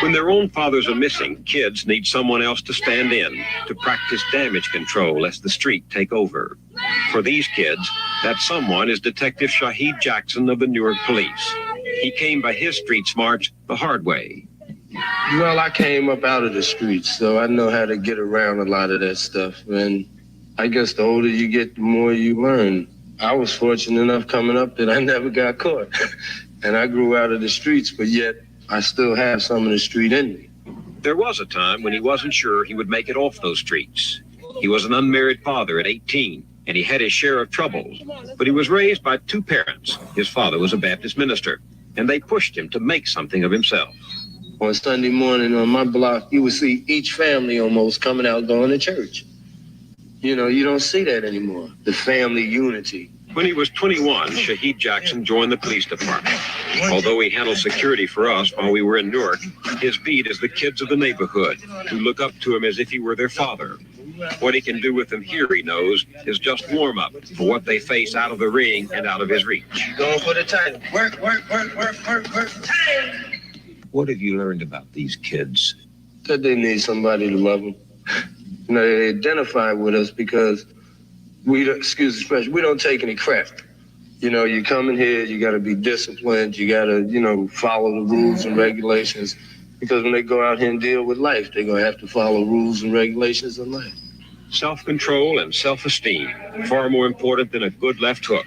When their own fathers are missing, kids need someone else to stand in, to practice damage control lest the street take over. For these kids, that someone is Detective Shahid Jackson of the Newark Police. He came by his street smarts the hard way. Well, I came up out of the streets, so I know how to get around a lot of that stuff. And I guess the older you get, the more you learn. I was fortunate enough coming up that I never got caught. And I grew out of the streets, but yet I still have some of the street in me. There was a time when he wasn't sure he would make it off those streets. He was an unmarried father at 18, and he had his share of troubles. But he was raised by two parents. His father was a Baptist minister, and they pushed him to make something of himself. On Sunday morning on my block, you would see each family almost coming out going to church. You know, you don't see that anymore, the family unity. When he was 21, Shahid Jackson joined the police department. Although he handled security for us while we were in Newark, his beat is the kids of the neighborhood who look up to him as if he were their father. What he can do with them here, he knows, is just warm up for what they face out of the ring and out of his reach. Going for the title. Work, time. What have you learned about these kids? That they need somebody to love them. You know, they identify with us because we don't, excuse the expression, we don't take any crap. You know, you come in here, you got to be disciplined. You got to, follow the rules and regulations. Because when they go out here and deal with life, they're going to have to follow rules and regulations of life. Self-control and self-esteem, far more important than a good left hook.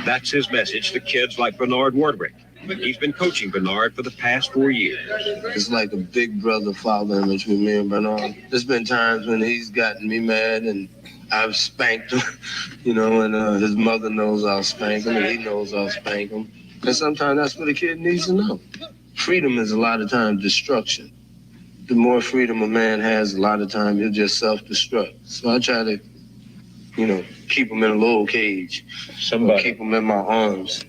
That's his message to kids like Bernard Wardwick. He's been coaching Bernard for the past 4 years. It's like a big brother-father image with me and Bernard. There's been times when he's gotten me mad and I've spanked him, and his mother knows I'll spank him and he knows I'll spank him. And sometimes that's what a kid needs to know. Freedom is a lot of times destruction. The more freedom a man has, a lot of times he'll just self-destruct. So I try to, keep him in a little cage. Keep him in my arms.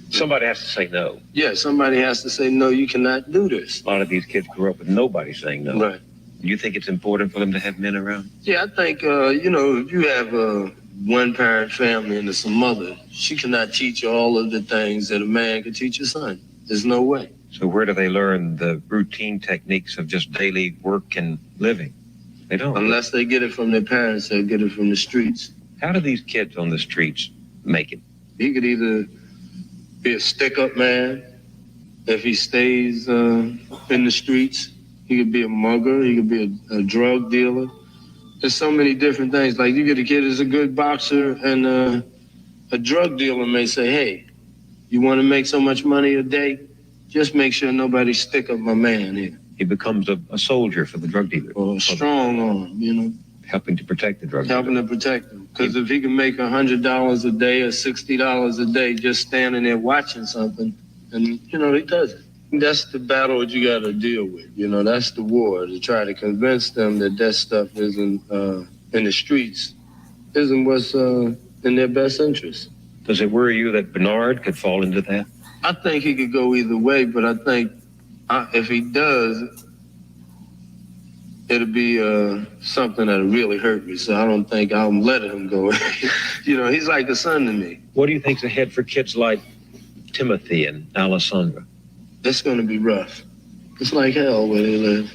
Somebody has to say no. Yeah, somebody has to say, no, you cannot do this. A lot of these kids grew up with nobody saying no. Right. Do you think it's important for them to have men around? Yeah, I think, if you have a one-parent family and there's a mother, she cannot teach you all of the things that a man can teach a son. There's no way. So where do they learn the routine techniques of just daily work and living? They don't. Unless they get it from their parents, they'll get it from the streets. How do these kids on the streets make it? He could either be a stick-up man if he stays in the streets. He could be a mugger. He could be a drug dealer. There's so many different things. Like you get a kid who's a good boxer, and a drug dealer may say, hey, you want to make so much money a day? Just make sure nobody stick up my man here. He becomes a soldier for the drug dealer. Or a strong arm, Helping to protect the drug dealer. Helping to protect him. Because if he can make $100 a day or $60 a day just standing there watching something, and, he does it. That's the battle that you got to deal with. That's the war, to try to convince them that stuff isn't in the streets, isn't what's in their best interest. Does it worry you that Bernard could fall into that? I think he could go either way, but I think if he does, it'll be something that'll really hurt me. So I don't think I'll let him go. He's like a son to me. What do you think's ahead for kids like Timothy and Alessandra? It's going to be rough. It's like hell where they live.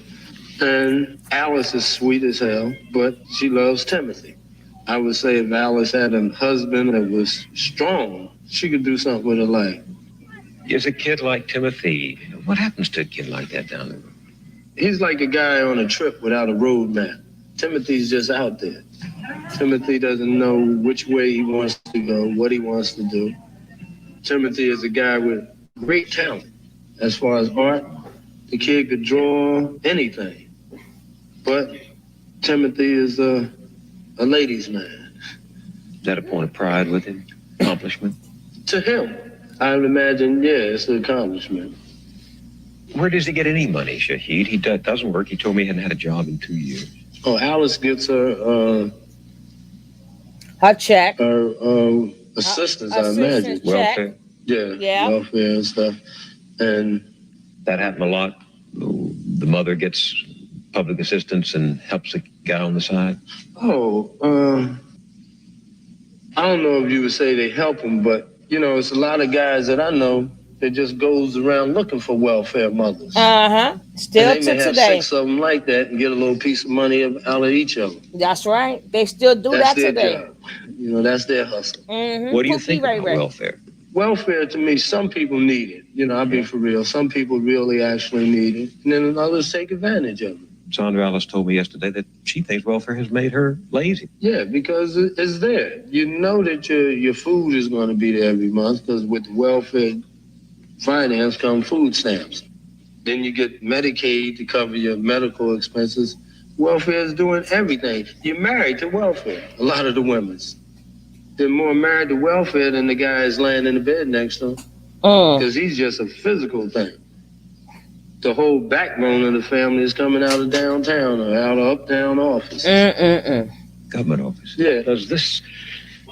And Alice is sweet as hell, but she loves Timothy. I would say if Alice had a husband that was strong, she could do something with her life. Is a kid like Timothy, what happens to a kid like that down there? He's like a guy on a trip without a road map. Timothy's just out there. Timothy doesn't know which way he wants to go, what he wants to do. Timothy is a guy with great talent. As far as art, the kid could draw anything. But Timothy is a ladies' man. Is that a point of pride with him? Accomplishment? To him, I would imagine, yeah, it's an accomplishment. Where does he get any money, Shahid? He doesn't work. He told me he hadn't had a job in 2 years. Oh, Alice gets her her check. Her assistance, I imagine. Welfare. Yeah, welfare and stuff. And that happened a lot. The mother gets public assistance and helps the guy on the side. Oh, I don't know if you would say they help him, but it's a lot of guys that I know that just goes around looking for welfare mothers. Still and they to may have today. 6 of them like that and get a little piece of money out of each of them. That's right. They still do That's that their today. Job. That's their hustle. What do you think about welfare? Welfare, to me, some people need it. I'll be for real. Some people really actually need it. And then others take advantage of it. Sandra Alice told me yesterday that she thinks welfare has made her lazy. Yeah, because it's there. You know that your food is going to be there every month because with welfare finance come food stamps. Then you get Medicaid to cover your medical expenses. Welfare is doing everything. You're married to welfare, a lot of the women's. They're more married to welfare than the guys laying in the bed next to them. Because he's just a physical thing. The whole backbone of the family is coming out of downtown or out of uptown office. Government office. Yeah. Does this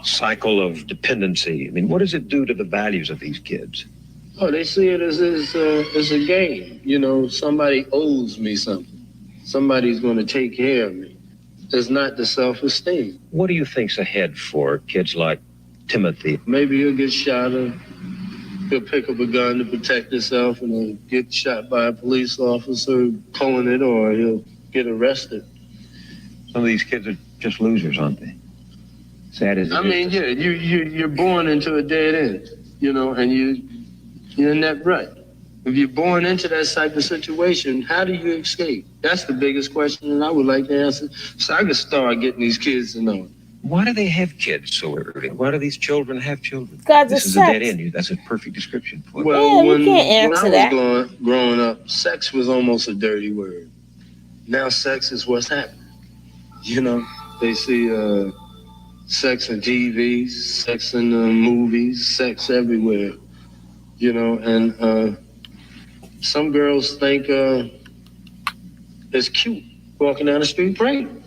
cycle of dependency, what does it do to the values of these kids? Oh, they see it as a game. Somebody owes me something. Somebody's going to take care of me. It's not the self-esteem. What do you think's ahead for kids like Timothy? Maybe he'll get shot or he'll pick up a gun to protect himself and he'll get shot by a police officer pulling it, or he'll get arrested. Some of these kids are just losers, aren't they? Sad as it is. Yeah, you're born into a dead end, and you're in that rut. If you're born into that type of situation, how do you escape? That's the biggest question that I would like to answer. So I can start getting these kids to know. Why do they have kids so early? Why do these children have children? Because This it's is a dead sex. end. That's a perfect description for it. Well, Yeah, when, you can't when answer I that. was growing up, sex was almost a dirty word. Now sex is what's happening. You know, they see sex in TV, sex in movies, sex everywhere. You know, and some girls think it's cute walking down the street praying.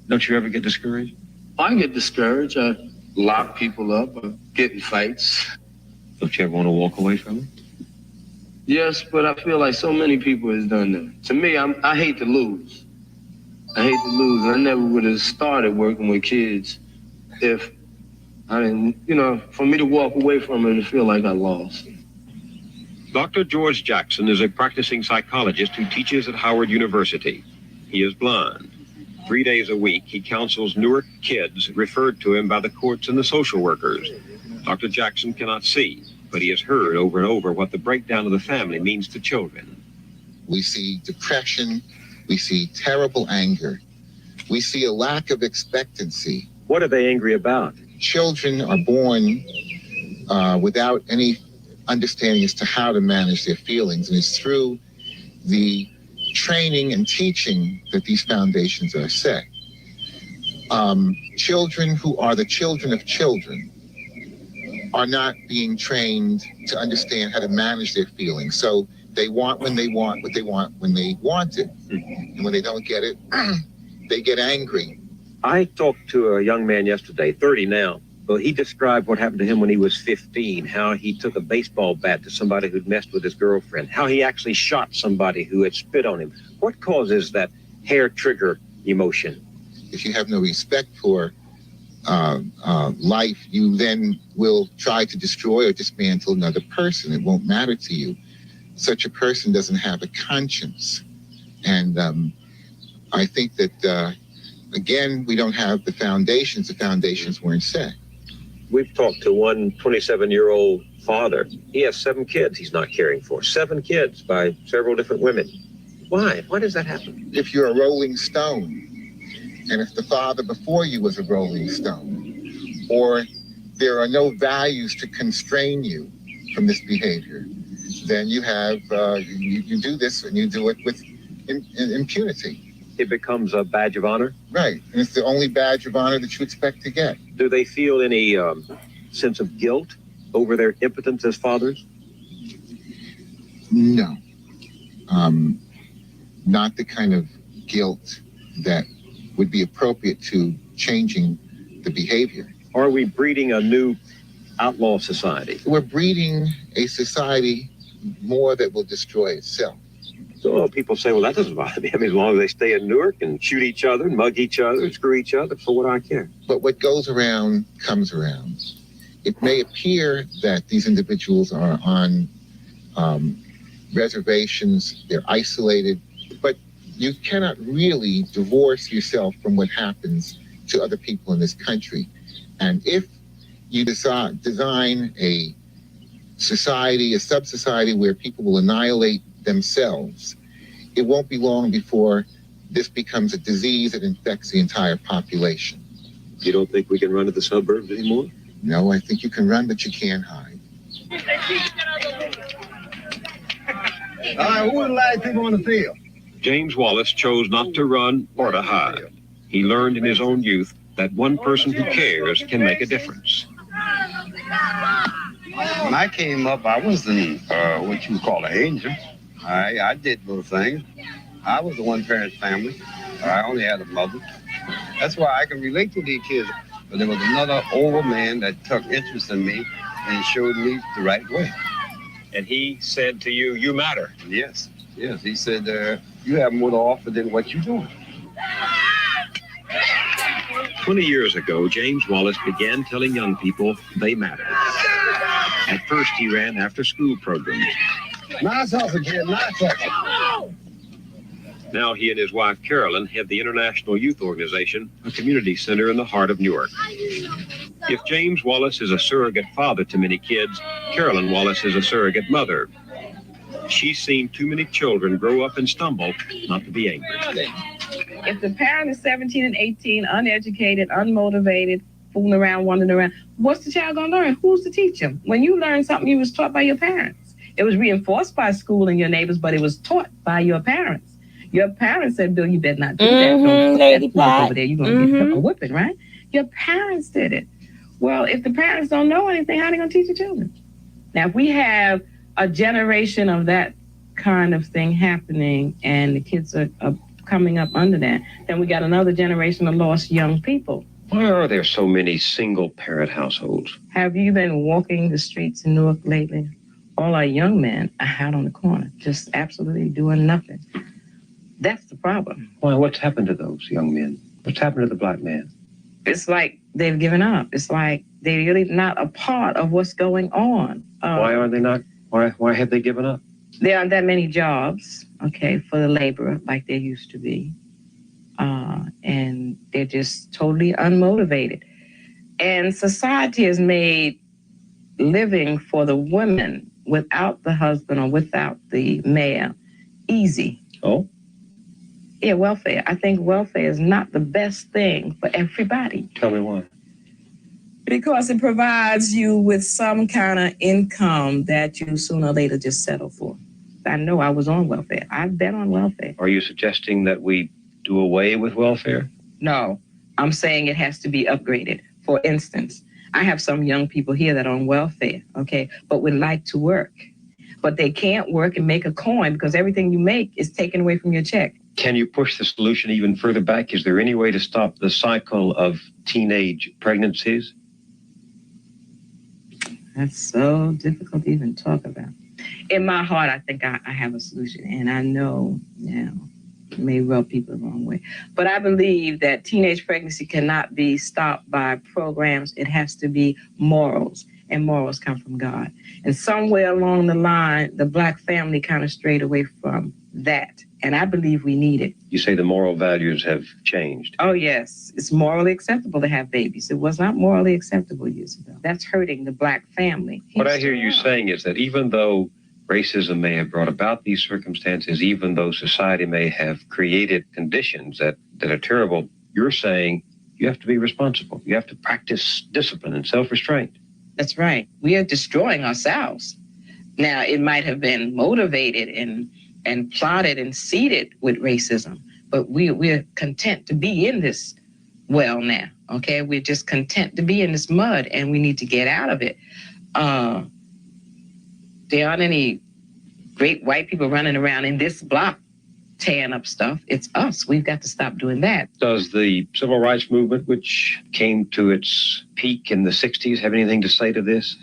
Don't you ever get discouraged? I get discouraged. I lock people up or get in fights. Don't you ever want to walk away from it? Yes, but I feel like so many people has done that. To me, I hate to lose. I hate to lose. I never would have started working with kids if I didn't, you know, for me to walk away from it and feel like I lost. Dr. George Jackson is a practicing psychologist who teaches at Howard University. He is blind. 3 days a week, he counsels Newark kids referred to him by the courts and the social workers. Dr. Jackson cannot see, but he has heard over and over what the breakdown of the family means to children. We see depression. We see terrible anger. We see a lack of expectancy. What are they angry about? Children are born without any understanding as to how to manage their feelings, and it's through the training and teaching that these foundations are set. Children who are the children of children are not being trained to understand how to manage their feelings. So they want when they want what they want when they want it. And when they don't get it, they get angry. I talked to a young man yesterday, 30 now, but he described what happened to him when he was 15, how he took a baseball bat to somebody who'd messed with his girlfriend, how he actually shot somebody who had spit on him. What causes that hair trigger emotion? If you have no respect for life, you then will try to destroy or dismantle another person. It won't matter to you. Such a person doesn't have a conscience. And I think that, again, we don't have the foundations. The foundations weren't set. We've talked to one 27-year-old father. He has 7 kids he's not caring for. 7 kids by several different women. Why? Why does that happen? If you're a rolling stone, and if the father before you was a rolling stone, or there are no values to constrain you from this behavior, then you have, you do this and you do it with impunity. It becomes a badge of honor? Right, and it's the only badge of honor that you expect to get. Do they feel any sense of guilt over their impotence as fathers? No. Not the kind of guilt that would be appropriate to changing the behavior. Are we breeding a new outlaw society? We're breeding a society more that will destroy itself. So people say, well, that doesn't bother me. I mean, as long as they stay in Newark and shoot each other, and mug each other, and screw each other, so what do I care? But what goes around comes around. It may appear that these individuals are on reservations, they're isolated, but you cannot really divorce yourself from what happens to other people in this country. And if you design a society, a sub-society where people will annihilate themselves, it won't be long before this becomes a disease that infects the entire population. You don't think we can run to the suburbs anymore? No, I think you can run, but you can't hide. All right, who would like people on the field? James Wallace chose not to run or to hide. He learned in his own youth that one person who cares can make a difference. When I came up, I wasn't what you would call an angel. I did little things. I was a one-parent family. I only had a mother. That's why I can relate to these kids. But there was another older man that took interest in me and showed me the right way. And he said to you, you matter. Yes, yes. He said, you have more to offer than what you're doing. 20 years ago, James Wallace began telling young people they matter. At first, he ran after-school programs. Nice hustle, kid. Nice hustle. Now he and his wife, Carolyn, head the International Youth Organization, a community center in the heart of Newark. If James Wallace is a surrogate father to many kids, Carolyn Wallace is a surrogate mother. She's seen too many children grow up and stumble not to be angry. If the parent is 17 and 18, uneducated, unmotivated, fooling around, wandering around, what's the child gonna learn? Who's to teach them? When you learn something, you was taught by your parents. It was reinforced by school and your neighbors, but it was taught by your parents. Your parents said, Bill, you better not do that. Don't put Lady that food Pat. over there. You're going to get a whipping, right? Your parents did it. Well, if the parents don't know anything, how are they going to teach the children? Now, if we have a generation of that kind of thing happening and the kids are coming up under that, then we got another generation of lost young people. Why are there so many single-parent households? Have you been walking the streets in Newark lately? All our young men are out on the corner, just absolutely doing nothing. That's the problem. Why? What's happened to those young men? What's happened to the black man? It's like they've given up. It's like they're really not a part of what's going on. Why are they not? Why have they given up? There aren't that many jobs, okay, for the laborer like there used to be. And they're just totally unmotivated. And society has made living for the women without the husband or without the male easy. Oh? Yeah, welfare. I think welfare is not the best thing for everybody. Tell me why. Because it provides you with some kind of income that you sooner or later just settle for. I know I was on welfare. I've been on welfare. Are you suggesting that we do away with welfare? No, I'm saying it has to be upgraded. For instance, I have some young people here that are on welfare, okay, but would like to work. But they can't work and make a coin because everything you make is taken away from your check. Can you push the solution even further back? Is there any way to stop the cycle of teenage pregnancies? That's so difficult to even talk about. In my heart, I think I have a solution, and I know, it may rub people the wrong way. But I believe that teenage pregnancy cannot be stopped by programs. It has to be morals, and morals come from God. And somewhere along the line, the black family kind of strayed away from that. And I believe we need it. You say the moral values have changed. Oh, yes. It's morally acceptable to have babies. It was not morally acceptable years ago. That's hurting the black family. What I hear you saying is that even though racism may have brought about these circumstances, even though society may have created conditions that are terrible, you're saying you have to be responsible. You have to practice discipline and self-restraint. That's right. We are destroying ourselves. Now, it might have been motivated and plotted and seeded with racism, but we're content to be in this well now, okay? We're just content to be in this mud, and we need to get out of it. There aren't any great white people running around in this block tearing up stuff. It's us. We've got to stop doing that. Does the civil rights movement, which came to its peak in the 60s, have anything to say to this?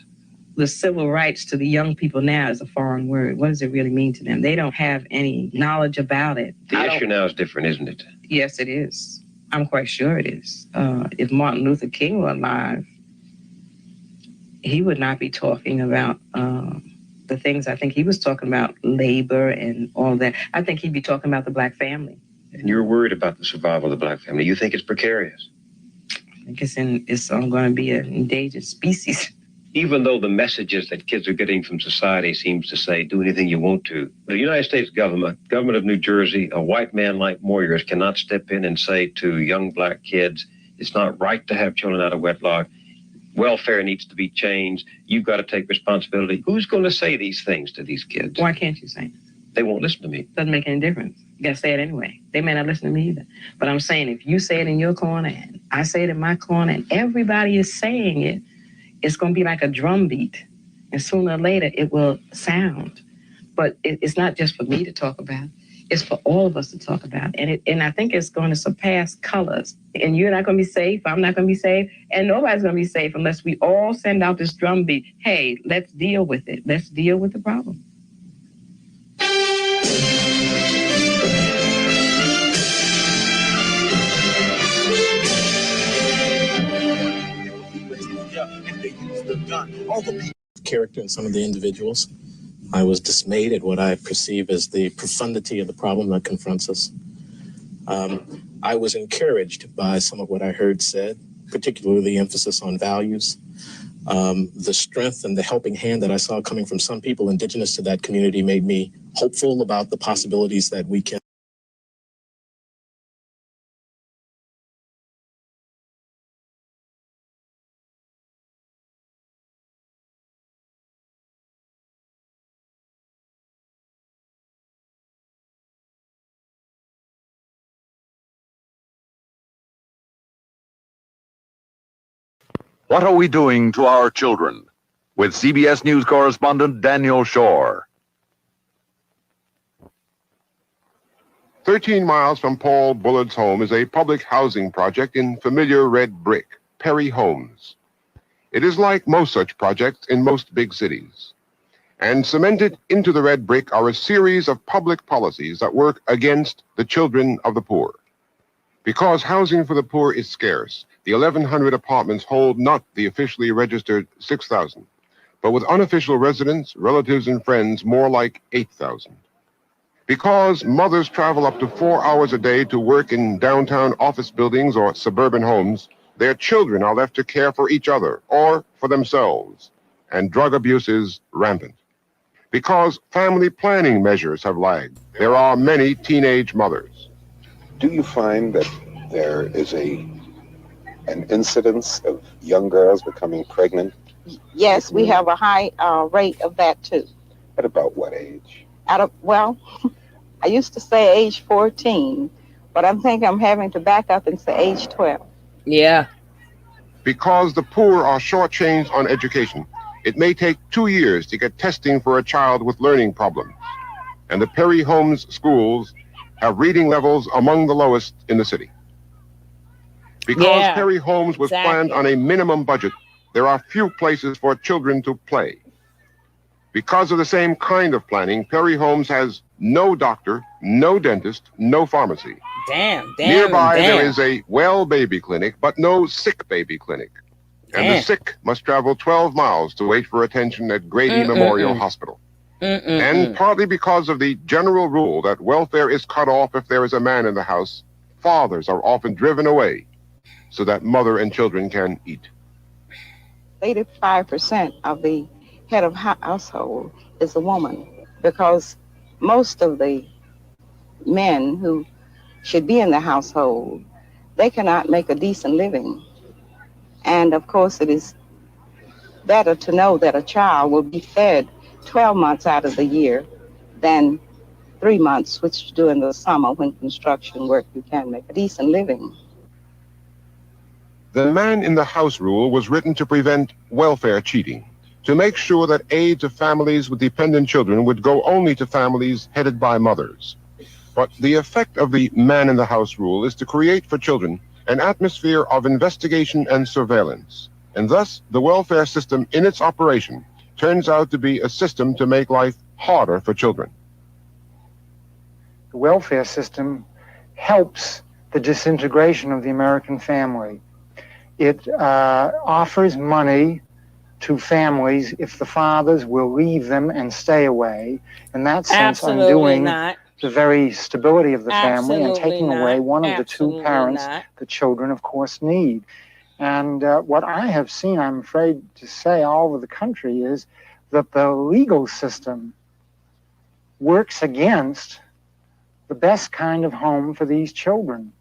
The civil rights to the young people now is a foreign word. What does it really mean to them? They don't have any knowledge about it. The issue now is different, isn't it? Yes, it is. I'm quite sure it is. If Martin Luther King were alive, he would not be talking about the things I think he was talking about, labor and all that. I think he'd be talking about the black family. And you're worried about the survival of the black family. You think it's precarious? I think it's going to be an endangered species. Even though the messages that kids are getting from society seems to say, do anything you want to. The United States government of New Jersey, a white man like Moyers cannot step in and say to young black kids, it's not right to have children out of wedlock. Welfare needs to be changed. You've got to take responsibility. Who's going to say these things to these kids? Why can't you say it? They won't listen to me. Doesn't make any difference. You got to say it anyway. They may not listen to me either. But I'm saying if you say it in your corner and I say it in my corner and everybody is saying it, it's going to be like a drum beat. And sooner or later, it will sound. But it's not just for me to talk about. It's for all of us to talk about. And I think it's going to surpass colors. And you're not going to be safe. I'm not going to be safe. And nobody's going to be safe unless we all send out this drum beat. Hey, let's deal with it. Let's deal with the problem. Character in some of the individuals. I was dismayed at what I perceive as the profundity of the problem that confronts us. I was encouraged by some of what I heard said, particularly the emphasis on values, the strength and the helping hand that I saw coming from some people indigenous to that community made me hopeful about the possibilities that we can What are we doing to our children? With CBS News correspondent Daniel Shore. 13 miles from Paul Bullard's home is a public housing project in familiar red brick, Perry Homes. It is like most such projects in most big cities. And cemented into the red brick are a series of public policies that work against the children of the poor. Because housing for the poor is scarce, the 1,100 apartments hold not the officially registered 6,000, but with unofficial residents, relatives, and friends, more like 8,000. Because mothers travel up to 4 hours a day to work in downtown office buildings or suburban homes, their children are left to care for each other or for themselves, and drug abuse is rampant. Because family planning measures have lagged, there are many teenage mothers. Do you find that there is an incidence of young girls becoming pregnant? Yes, we have a high rate of that too. At about what age? Well, I used to say age 14, but I'm having to back up and say age 12. Yeah. Because the poor are shortchanged on education, it may take 2 years to get testing for a child with learning problems. And the Perry Homes schools have reading levels among the lowest in the city. Because Perry Homes was planned on a minimum budget, there are few places for children to play. Because of the same kind of planning, Perry Homes has no doctor, no dentist, no pharmacy. Damn. Nearby, there is a well baby clinic, but no sick baby clinic. And the sick must travel 12 miles to wait for attention at Grady Memorial Hospital. And partly because of the general rule that welfare is cut off if there is a man in the house, fathers are often driven away so that mother and children can eat. 85% of the head of household is a woman, because most of the men who should be in the household, they cannot make a decent living. And of course, it is better to know that a child will be fed 12 months out of the year than 3 months, which during the summer when construction work, you can make a decent living. The man in the house rule was written to prevent welfare cheating, to make sure that aid to families with dependent children would go only to families headed by mothers. But the effect of the man in the house rule is to create for children an atmosphere of investigation and surveillance. And thus, the welfare system in its operation turns out to be a system to make life harder for children. The welfare system helps the disintegration of the American family. It offers money to families if the fathers will leave them and stay away. In that sense, undoing the very stability of the family and taking away one of the two parents the children, of course, need. And what I have seen, I'm afraid to say, all over the country is that the legal system works against the best kind of home for these children.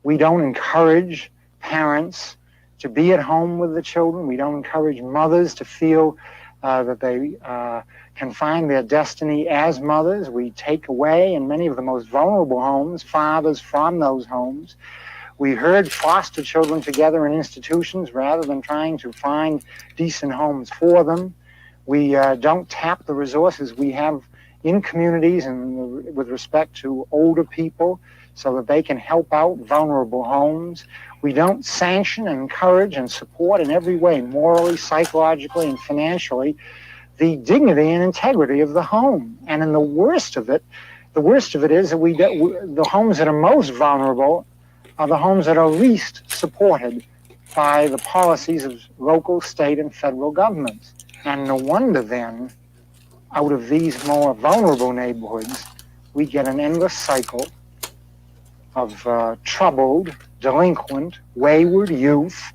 We don't encourage parents to be at home with the children. We don't encourage mothers to feel that they can find their destiny as mothers. We take away, in many of the most vulnerable homes, fathers from those homes. We herd foster children together in institutions rather than trying to find decent homes for them. We don't tap the resources we have in communities and with respect to older people so that they can help out vulnerable homes. We don't sanction and encourage and support in every way, morally, psychologically, and financially, the dignity and integrity of the home. And in the worst of it is that the homes that are most vulnerable are the homes that are least supported by the policies of local, state, and federal governments. And no wonder then, out of these more vulnerable neighborhoods, we get an endless cycle of troubled, delinquent, wayward youth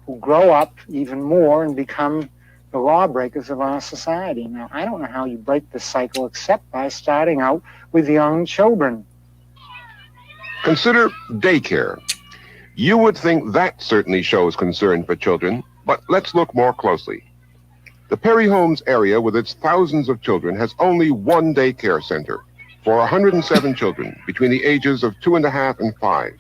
who grow up even more and become the lawbreakers of our society. Now, I don't know how you break this cycle except by starting out with young children. Consider daycare. You would think that certainly shows concern for children, but let's look more closely. The Perry Homes area, with its thousands of children, has only one daycare center for 107 children between the ages of 2.5 and 5.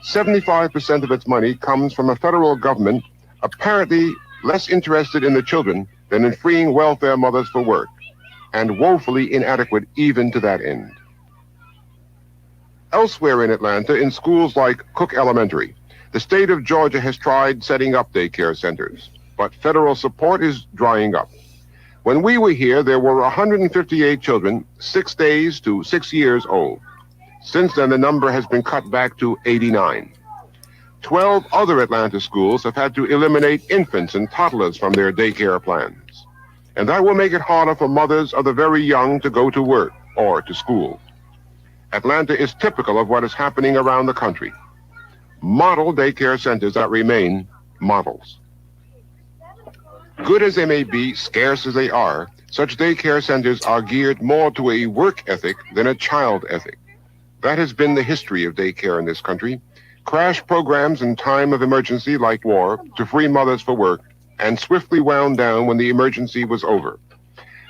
75% of its money comes from a federal government apparently less interested in the children than in freeing welfare mothers for work, and woefully inadequate even to that end. Elsewhere in Atlanta, in schools like Cook Elementary, the state of Georgia has tried setting up daycare centers, but federal support is drying up. When we were here, there were 158 children 6 days to 6 years old. Since then, the number has been cut back to 89. 12 other Atlanta schools have had to eliminate infants and toddlers from their daycare plans. And that will make it harder for mothers of the very young to go to work or to school. Atlanta is typical of what is happening around the country. Model daycare centers that remain models. Good as they may be, scarce as they are, such daycare centers are geared more to a work ethic than a child ethic. That has been the history of daycare in this country. Crash programs in time of emergency like war to free mothers for work, and swiftly wound down when the emergency was over.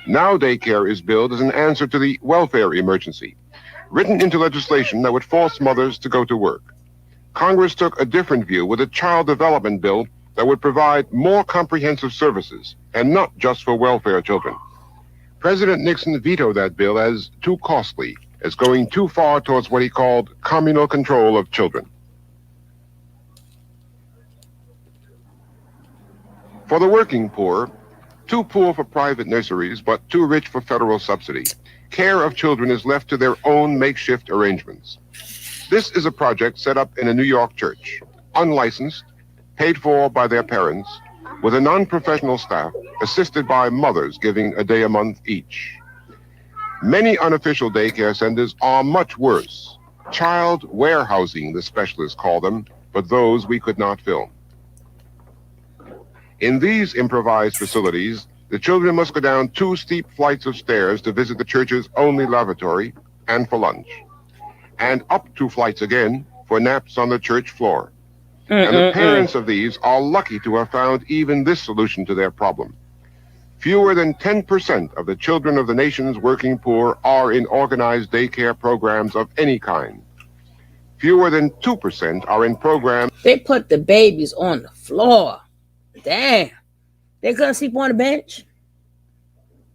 Now daycare is billed as an answer to the welfare emergency, written into legislation that would force mothers to go to work. Congress took a different view with a child development bill that would provide more comprehensive services, and not just for welfare children. President Nixon vetoed that bill as too costly, as going too far towards what he called communal control of children. For the working poor, too poor for private nurseries, but too rich for federal subsidy, care of children is left to their own makeshift arrangements. This is a project set up in a New York church, unlicensed, paid for by their parents, with a non-professional staff assisted by mothers giving a day a month each. Many unofficial daycare centers are much worse. Child warehousing, the specialists call them, but those we could not fill. In these improvised facilities, the children must go down 2 steep flights of stairs to visit the church's only lavatory and for lunch, and up 2 flights again for naps on the church floor. And the parents of these are lucky to have found even this solution to their problem. Fewer than 10% of the children of the nation's working poor are in organized daycare programs of any kind. Fewer than 2% are in programs. They put the babies on the floor. Damn. They couldn't sleep on the bench.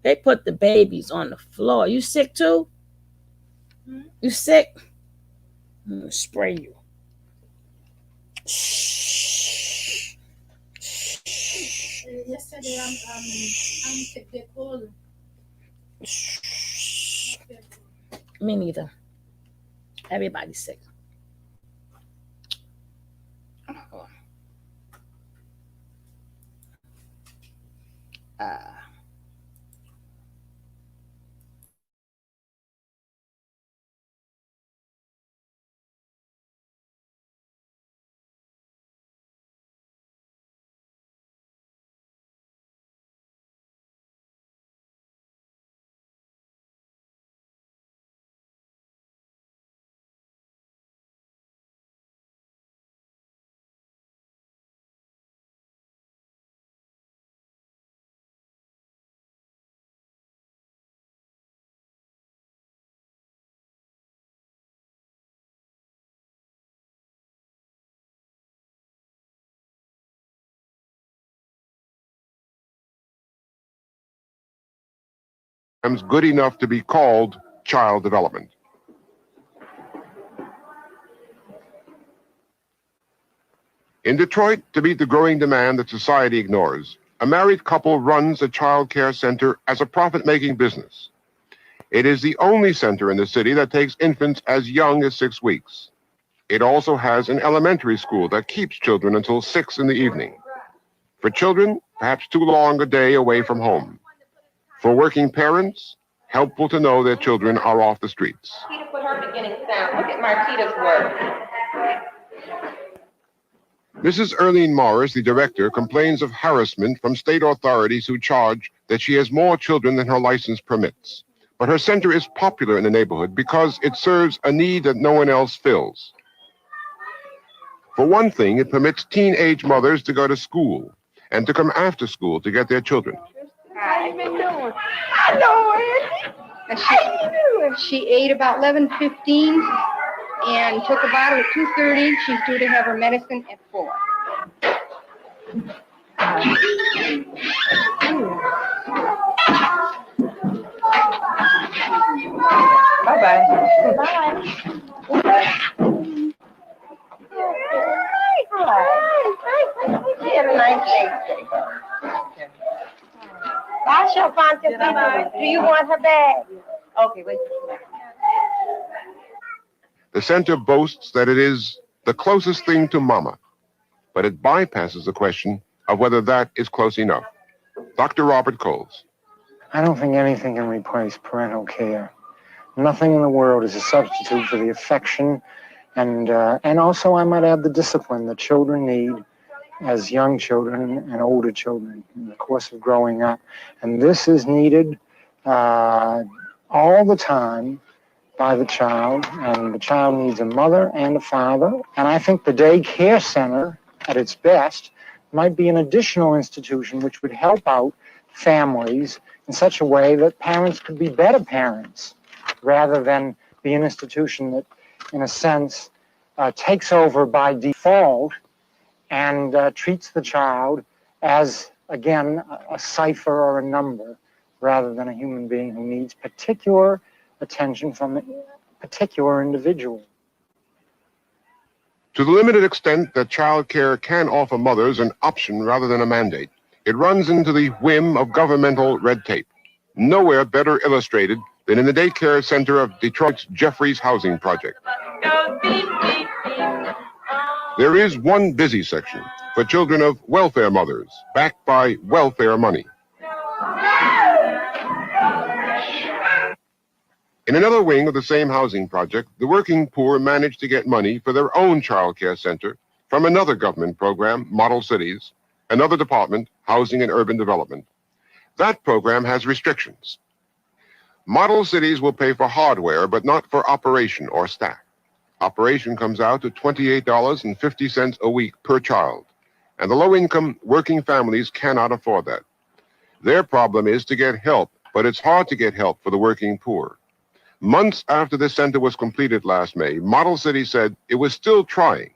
They put the babies on the floor. You sick too? You sick? I'm gonna spray you. Yesterday, I'm sick. They cold. Me neither. Everybody's sick. good enough to be called child development. In Detroit, to meet the growing demand that society ignores, a married couple runs a child care center as a profit-making business. It is the only center in the city that takes infants as young as 6 weeks. It also has an elementary school that keeps children until 6 in the evening. For children, perhaps too long a day away from home. For working parents, helpful to know their children are off the streets. Marquita put her beginning sound. Look at Marquita's work. Mrs. Erlene Morris, the director, complains of harassment from state authorities who charge that she has more children than her license permits. But her center is popular in the neighborhood because it serves a need that no one else fills. For one thing, it permits teenage mothers to go to school and to come after school to get their children. How you been doing? I know, Angie. How you doing? She ate about 11:15 and took a bottle at 2:30. She's due to have her medicine at 4. Bye-bye. You had a nice day. I shall find your people. Do you want her bag? Okay, wait. The center boasts that it is the closest thing to mama, but it bypasses the question of whether that is close enough. Dr. Robert Coles. I don't think anything can replace parental care. Nothing in the world is a substitute for the affection and also, I might add, the discipline that children need as young children and older children in the course of growing up. And this is needed all the time by the child, and the child needs a mother and a father. And I think the day care center, at its best, might be an additional institution which would help out families in such a way that parents could be better parents, rather than be an institution that, in a sense, takes over by default and treats the child as, again, a cipher or a number, rather than a human being who needs particular attention from a particular individual. To the limited extent that child care can offer mothers an option rather than a mandate, it runs into the whim of governmental red tape. Nowhere better illustrated than in the daycare center of Detroit's Jeffries Housing Project. There is one busy section for children of welfare mothers, backed by welfare money. In another wing of the same housing project, the working poor managed to get money for their own child care center from another government program, Model Cities, another department, Housing and Urban Development. That program has restrictions. Model Cities will pay for hardware, but not for operation or staff. Operation comes out to $28.50 a week per child, and the low-income working families cannot afford that. Their problem is to get help, but it's hard to get help for the working poor. Months after this center was completed last May, Model City said it was still trying.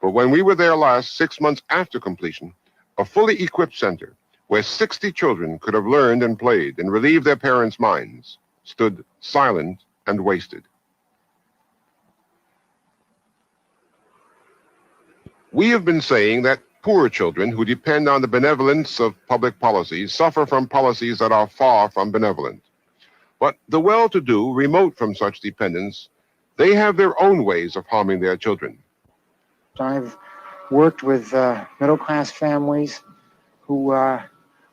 But when we were there last, 6 months after completion, a fully equipped center where 60 children could have learned and played and relieved their parents' minds stood silent and wasted. We have been saying that poor children who depend on the benevolence of public policies suffer from policies that are far from benevolent. But the well-to-do, remote from such dependence, they have their own ways of harming their children. I've worked with middle-class families who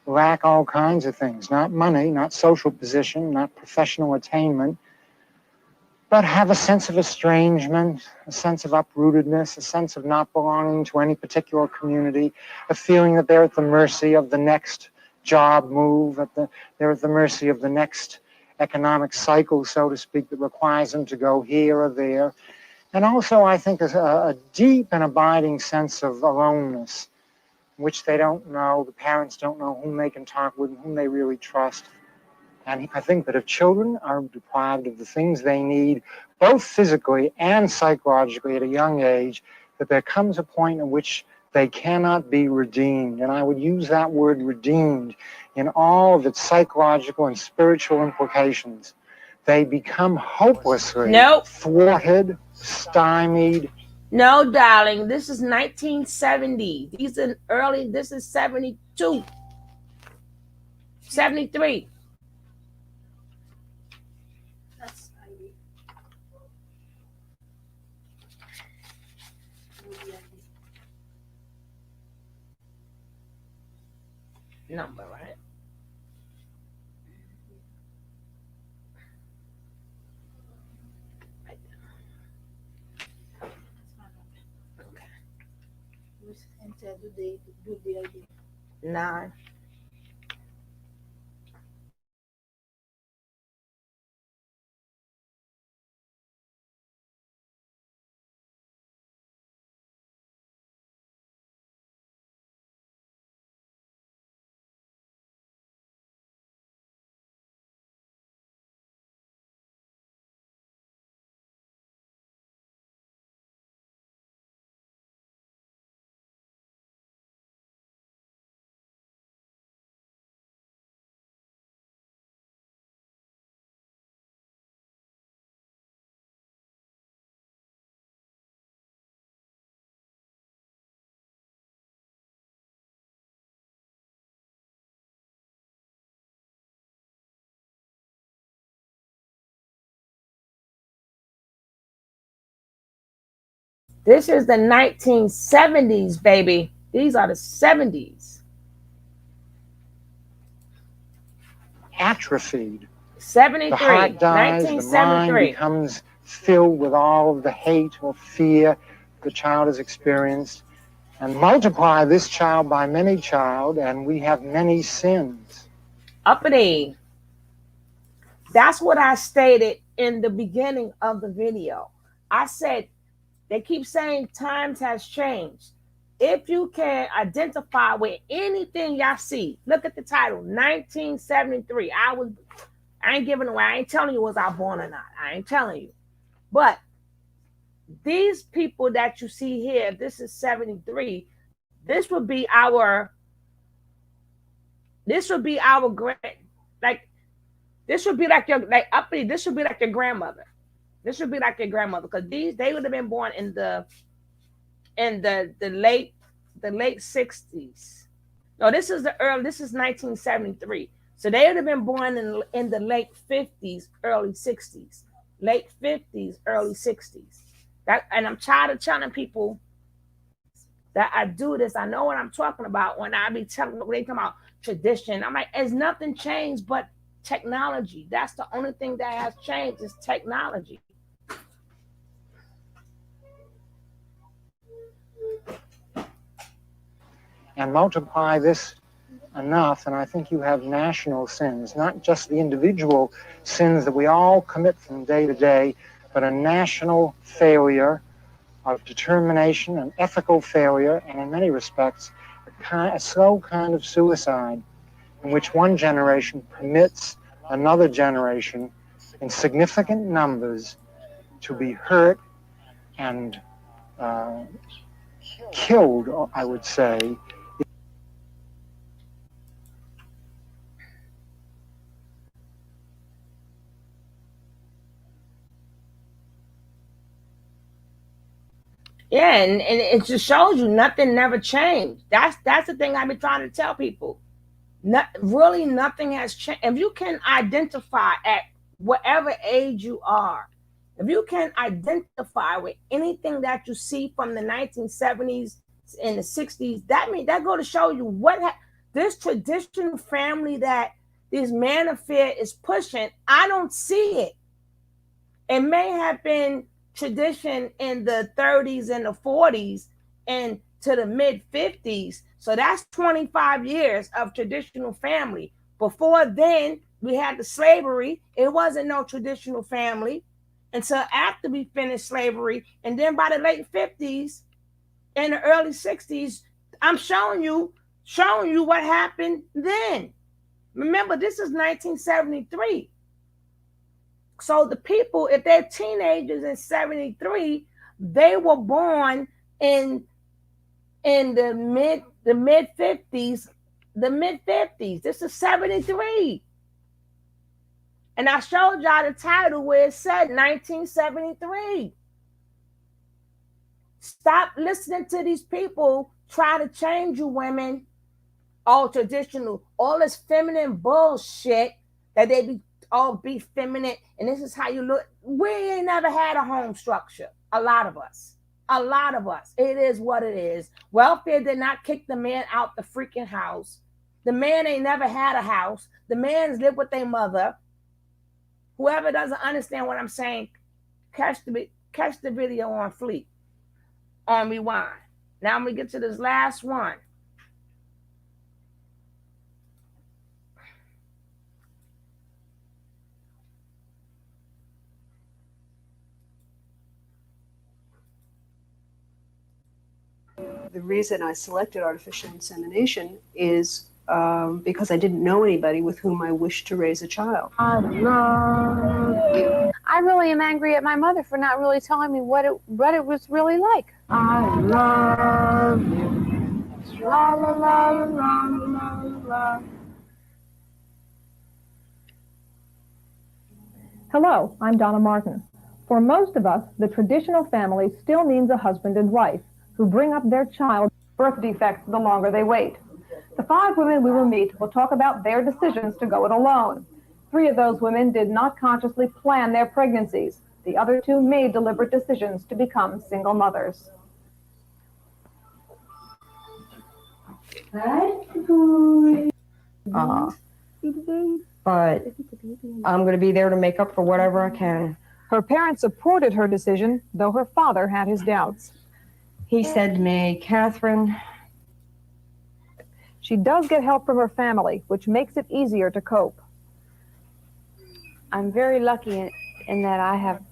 lack all kinds of things, not money, not social position, not professional attainment, but have a sense of estrangement, a sense of uprootedness, a sense of not belonging to any particular community, a feeling that they're at the mercy of the next job move, they're at the mercy of the next economic cycle, so to speak, that requires them to go here or there. And also, I think, a deep and abiding sense of aloneness, which they don't know, the parents don't know whom they can talk with, whom they really trust. And I think that if children are deprived of the things they need, both physically and psychologically at a young age, that there comes a point in which they cannot be redeemed. And I would use that word redeemed in all of its psychological and spiritual implications. They become hopelessly thwarted, stymied. No, darling, this is 1970. These are early, this is 72, 73. That's number, right? enter do the ID. 9. This is the 1970s, baby. These are the 70s. Atrophied. 73. The heart dies, the mind becomes filled with all of the hate or fear the child has experienced. And multiply this child by many child, and we have many sins. Uppity. That's what I stated in the beginning of the video. I said, they keep saying times has changed. If you can identify with anything y'all see, look at the title, 1973. I ain't giving away. I ain't telling you was I born or not. I ain't telling you. But these people that you see here, this is 73. This would be our grand, like, this would be like your, like, uppity, this should be like your grandmother. This should be like your grandmother, because they would have been born in the late 60s. No, this is this is 1973. So they would have been born in the late 50s, early 60s. Late 50s, early 60s. And I'm tired of telling people that I do this. I know what I'm talking about when I be telling them, they come about tradition. I'm like, there's nothing changed but technology. That's the only thing that has changed is technology. And multiply this enough, and I think you have national sins, not just the individual sins that we all commit from day to day, but a national failure of determination, an ethical failure, and in many respects, a slow kind of suicide in which one generation permits another generation in significant numbers to be hurt and killed, I would say. Yeah, and it just shows you nothing never changed. That's the thing I've been trying to tell people. Really, nothing has changed. If you can identify at whatever age you are, if you can identify with anything that you see from the 1970s and the 60s, that go to show you this traditional family that this man affair is pushing. I don't see it. It may have been tradition in the 30s and the 40s and to the mid 50s. So that's 25 years of traditional family. Before then, we had the slavery. It wasn't no traditional family until after we finished slavery. And then by the late 50s and the early 60s, I'm showing you what happened then. Remember, this is 1973. So the people, if they're teenagers in 73, they were born in the mid 50s, the mid 50s. This is 73. And I showed y'all the title where it said 1973. Stop listening to these people try to change you women. All traditional, all this feminine bullshit that they be be feminine, and this is how you look. We ain't never had a home structure. A lot of us. It is what it is. Welfare did not kick the man out the freaking house. The man ain't never had a house. The man's lived with their mother. Whoever doesn't understand what I'm saying, catch the video on Fleet, on Rewind. Now I'm gonna get to this last one. The reason I selected artificial insemination is because I didn't know anybody with whom I wished to raise a child. I love you. I really am angry at my mother for not really telling me what it was really like. I love you. La la la la la la. Hello, I'm Donna Martin. For most of us, the traditional family still means a husband and wife who bring up their child birth defects the longer they wait. The 5 women we will meet will talk about their decisions to go it alone. 3 of those women did not consciously plan their pregnancies. The other 2 made deliberate decisions to become single mothers. But I'm going to be there to make up for whatever I can. Her parents supported her decision, though her father had his doubts. He said to me, Catherine, she does get help from her family, which makes it easier to cope. I'm very lucky in that I have,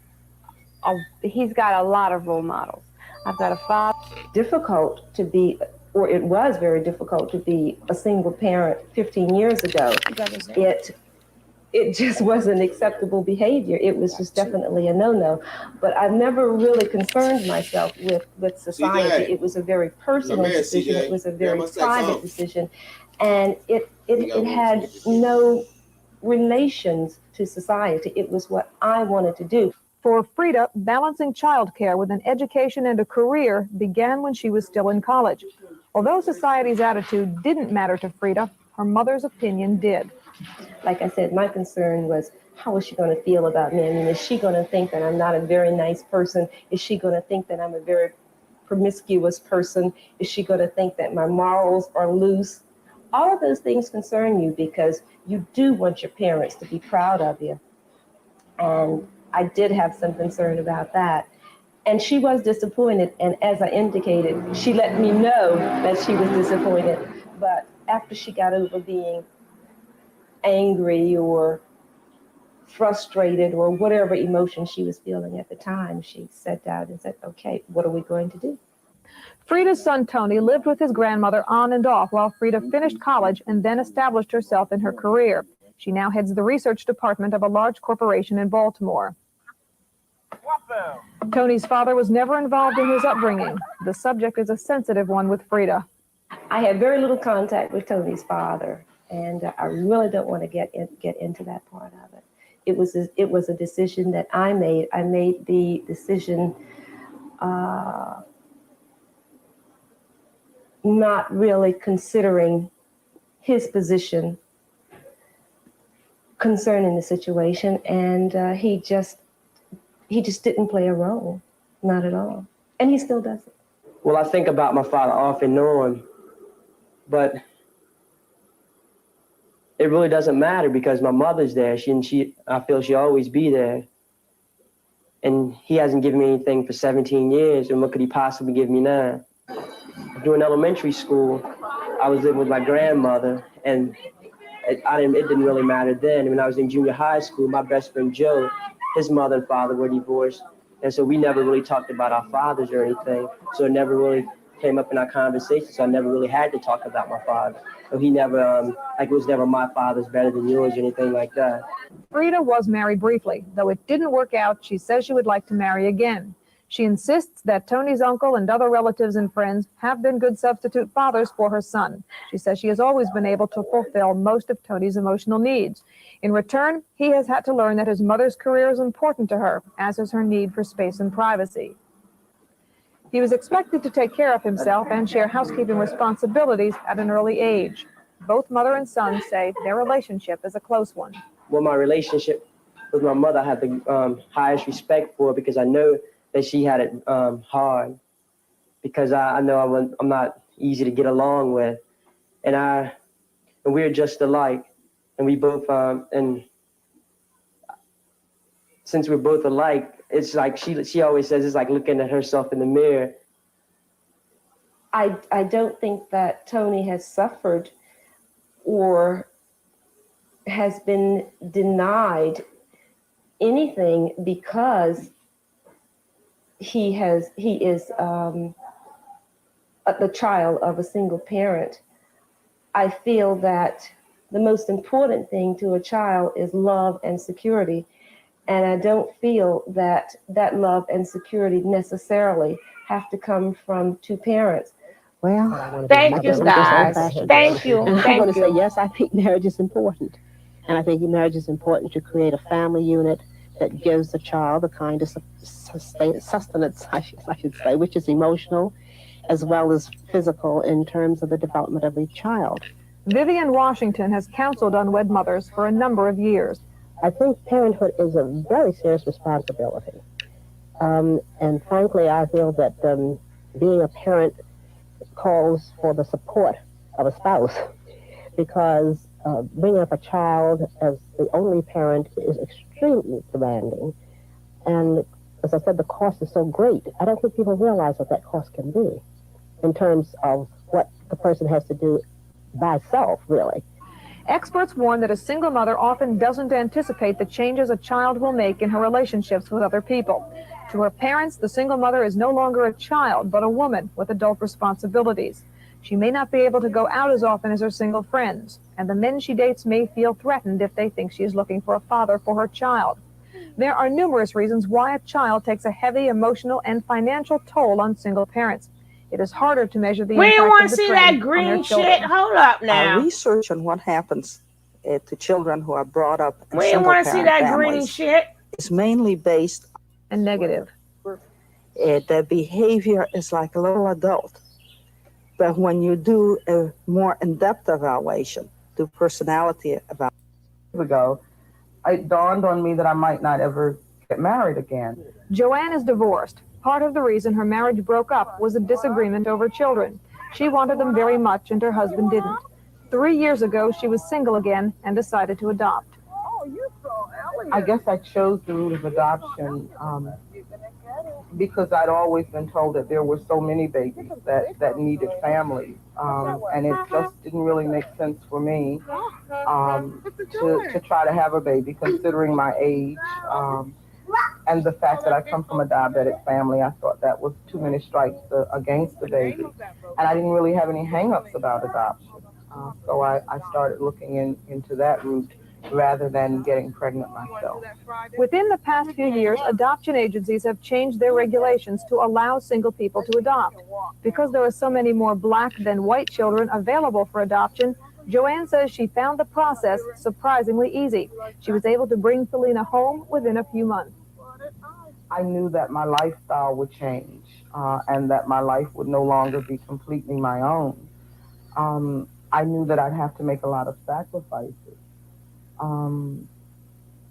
he's got a lot of role models. I've got a father. Difficult to be, or it was very difficult to be a single parent 15 years ago. It just wasn't acceptable behavior. It was just definitely a no-no. But I've never really concerned myself with society. It was a very personal decision. It was a very private decision. And it had no relations to society. It was what I wanted to do. For Frida, balancing childcare with an education and a career began when she was still in college. Although society's attitude didn't matter to Frida, her mother's opinion did. Like I said, my concern was, how is she going to feel about me? I mean, is she going to think that I'm not a very nice person? Is she going to think that I'm a very promiscuous person? Is she going to think that my morals are loose? All of those things concern you because you do want your parents to be proud of you. And I did have some concern about that. And she was disappointed. And as I indicated, she let me know that she was disappointed. But after she got over being angry or frustrated or whatever emotion she was feeling at the time, she sat down and said, okay, what are we going to do? Frida's son, Tony, lived with his grandmother on and off while Frida finished college and then established herself in her career. She now heads the research department of a large corporation in Baltimore. Tony's father was never involved in his upbringing. The subject is a sensitive one with Frida. I had very little contact with Tony's father, and I really don't want to get into that part of it. It was a decision that I made. I made the decision not really considering his position concerning the situation, and he just didn't play a role, not at all, and he still doesn't. Well, I think about my father off and on, but it really doesn't matter because my mother's there. I feel she'll always be there. And he hasn't given me anything for 17 years, and what could he possibly give me now? During elementary school, I was living with my grandmother, and it didn't really matter then. And when I was in junior high school, my best friend Joe, his mother and father were divorced, and so we never really talked about our fathers or anything. So it never really came up in our conversation. So I never really had to talk about my father. So he never, it was never my father's better than yours or anything like that. Frida was married briefly. Though it didn't work out, she says she would like to marry again. She insists that Tony's uncle and other relatives and friends have been good substitute fathers for her son. She says she has always been able to fulfill most of Tony's emotional needs. In return, he has had to learn that his mother's career is important to her, as is her need for space and privacy. He was expected to take care of himself and share housekeeping responsibilities at an early age. Both mother and son say their relationship is a close one. Well, my relationship with my mother, I have the highest respect for because I know that she had it hard, because I know I'm not easy to get along with, and we're just alike, and we both and since we're both alike, it's like she always says it's like looking at herself in the mirror. I don't think that Tony has suffered or has been denied anything because he is the child of a single parent. I feel that the most important thing to a child is love and security. And I don't feel that love and security necessarily have to come from two parents. Well, thank you, guys. Thank you. And I'm Thank going to you. say, yes, I think marriage is important. And I think marriage is important to create a family unit that gives the child the kind of sustenance, I should say, which is emotional as well as physical in terms of the development of the child. Vivian Washington has counseled unwed mothers for a number of years. I think parenthood is a very serious responsibility. And frankly, I feel that being a parent calls for the support of a spouse, because bringing up a child as the only parent is extremely demanding. And as I said, the cost is so great. I don't think people realize what that cost can be in terms of what the person has to do by self, really. Experts warn that a single mother often doesn't anticipate the changes a child will make in her relationships with other people. To her parents, the single mother is no longer a child, but a woman with adult responsibilities. She may not be able to go out as often as her single friends, and the men she dates may feel threatened if they think she is looking for a father for her child. There are numerous reasons why a child takes a heavy emotional and financial toll on single parents. It is harder to measure the We impact want of to the see trend that on their green children. shit. Hold up now. Research on what happens to children who are brought up in We single want to see parent that green families shit. is mainly based and negative. Their behavior is like a little adult. But when you do a more in-depth evaluation, do personality evaluation. Ago, it dawned on me that I might not ever get married again. Joanne is divorced. Part of the reason her marriage broke up was a disagreement over children. She wanted them very much and her husband didn't. 3 years ago, she was single again and decided to adopt. I guess I chose the route of adoption because I'd always been told that there were so many babies that needed families, and it just didn't really make sense for me to try to have a baby, considering my age and the fact that I come from a diabetic family. I thought that was too many strikes against the baby, and I didn't really have any hang-ups about adoption. So I started looking into that route rather than getting pregnant myself. Within the past few years, adoption agencies have changed their regulations to allow single people to adopt. Because there are so many more black than white children available for adoption, Joanne says she found the process surprisingly easy. She was able to bring Selena home within a few months. I knew that my lifestyle would change and that my life would no longer be completely my own. I knew that I'd have to make a lot of sacrifices.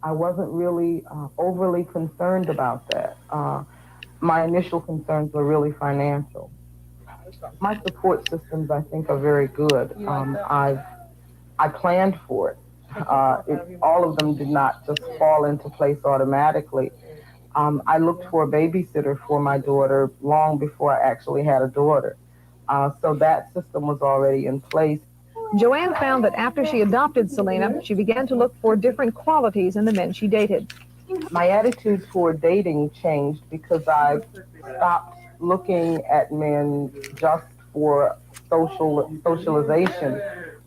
I wasn't really overly concerned about that. My initial concerns were really financial. My support systems, I think, are very good. I planned for it. All of them did not just fall into place automatically. I looked for a babysitter for my daughter long before I actually had a daughter. So that system was already in place. Joanne found that after she adopted Selena, she began to look for different qualities in the men she dated. My attitude toward dating changed because I stopped looking at men just for socialization.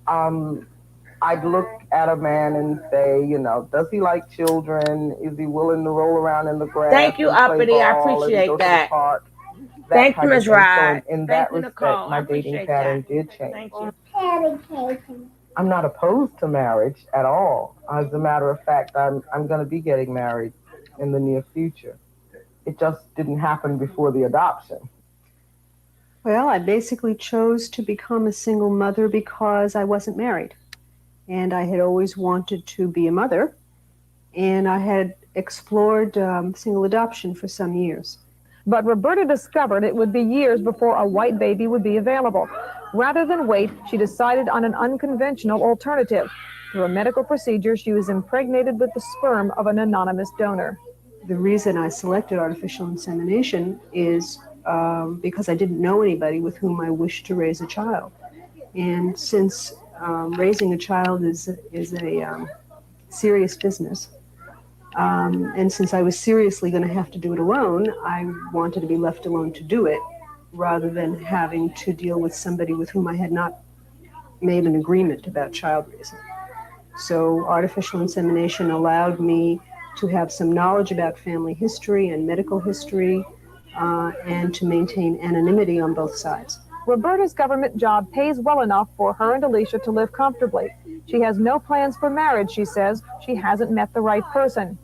I'd look at a man and say, you know, does he like children? Is he willing to roll around in the grass? Thank you, Uppity. I appreciate that. Thank you, Ms. Rod. So in that respect, my dating pattern did change. Thank you. I'm not opposed to marriage at all. As a matter of fact, I'm going to be getting married in the near future. It just didn't happen before the adoption. Well, I basically chose to become a single mother because I wasn't married. And I had always wanted to be a mother. And I had explored single adoption for some years. But Roberta discovered it would be years before a white baby would be available. Rather than wait, she decided on an unconventional alternative. Through a medical procedure, she was impregnated with the sperm of an anonymous donor. The reason I selected artificial insemination is because I didn't know anybody with whom I wished to raise a child. And since raising a child is a serious business, and since I was seriously going to have to do it alone, I wanted to be left alone to do it rather than having to deal with somebody with whom I had not made an agreement about child raising. So artificial insemination allowed me to have some knowledge about family history and medical history and to maintain anonymity on both sides. Roberta's government job pays well enough for her and Alicia to live comfortably. She has no plans for marriage, she says. She hasn't met the right person.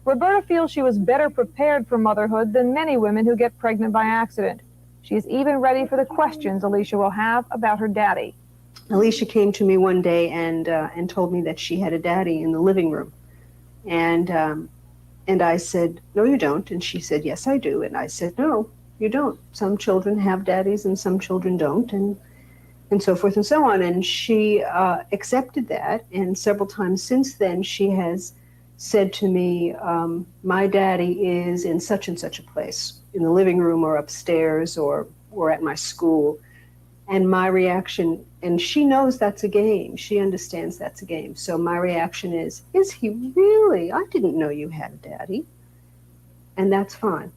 Roberta feels she was better prepared for motherhood than many women who get pregnant by accident. She is even ready for the questions Alicia will have about her daddy. Alicia came to me one day and told me that she had a daddy in the living room. And I said, no, you don't. And she said, yes, I do. And I said, no, you don't. Some children have daddies and some children don't. and so forth and so on. And she accepted that. And several times since then, she has said to me, my daddy is in such and such a place, in the living room or upstairs or at my school. And my reaction, and she knows that's a game. She understands that's a game. So my reaction is he really? I didn't know you had a daddy. And that's fine.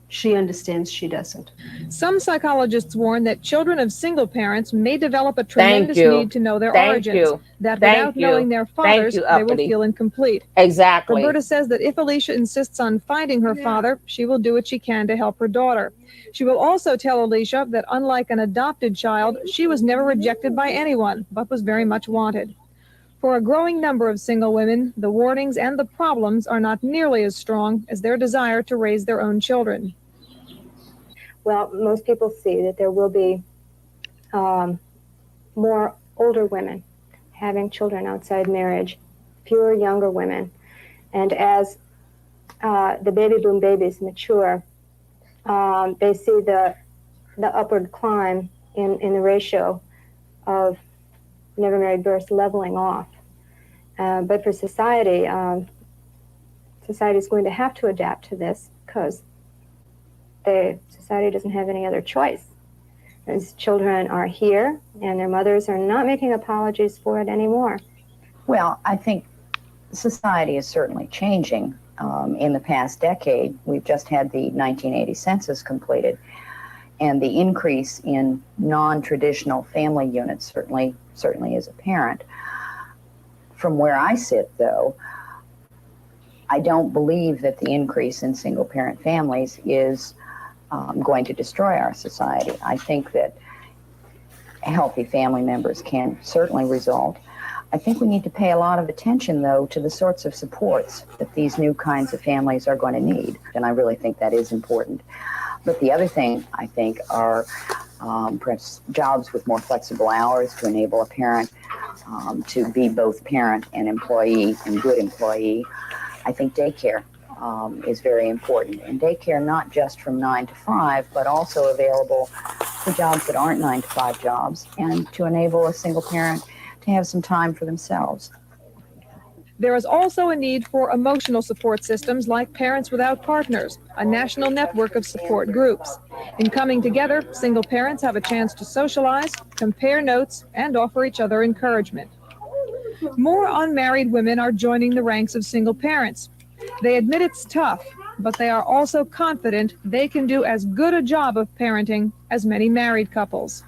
She understands she doesn't. Some psychologists warn that children of single parents may develop a tremendous you. need to know their Thank origins, you. that Thank without you. knowing their Thank fathers, you, they will Uppity. feel incomplete. Exactly. Roberta says that if Alicia insists on finding her father, she will do what she can to help her daughter. She will also tell Alicia that unlike an adopted child, she was never rejected by anyone, but was very much wanted. For a growing number of single women, the warnings and the problems are not nearly as strong as their desire to raise their own children. Well, most people see that there will be more older women having children outside marriage, fewer younger women. And as the baby boom babies mature, they see the upward climb in the ratio of never married births leveling off. But for society, society is going to have to adapt to this because society doesn't have any other choice. These children are here, and their mothers are not making apologies for it anymore. Well, I think society is certainly changing. In the past decade, we've just had the 1980 census completed, and the increase in non-traditional family units certainly is apparent. From where I sit, though, I don't believe that the increase in single-parent families is going to destroy our society. I think that healthy family members can certainly result. I think we need to pay a lot of attention, though, to the sorts of supports that these new kinds of families are going to need. And I really think that is important. But the other thing, I think, are perhaps jobs with more flexible hours to enable a parent to be both parent and employee and good employee. I think daycare is very important. And daycare not just from 9 to 5, but also available for jobs that aren't 9 to 5 jobs, and to enable a single parent to have some time for themselves. There is also a need for emotional support systems like Parents Without Partners, a national network of support groups. In coming together, single parents have a chance to socialize, compare notes, and offer each other encouragement. More unmarried women are joining the ranks of single parents. They admit it's tough, but they are also confident they can do as good a job of parenting as many married couples.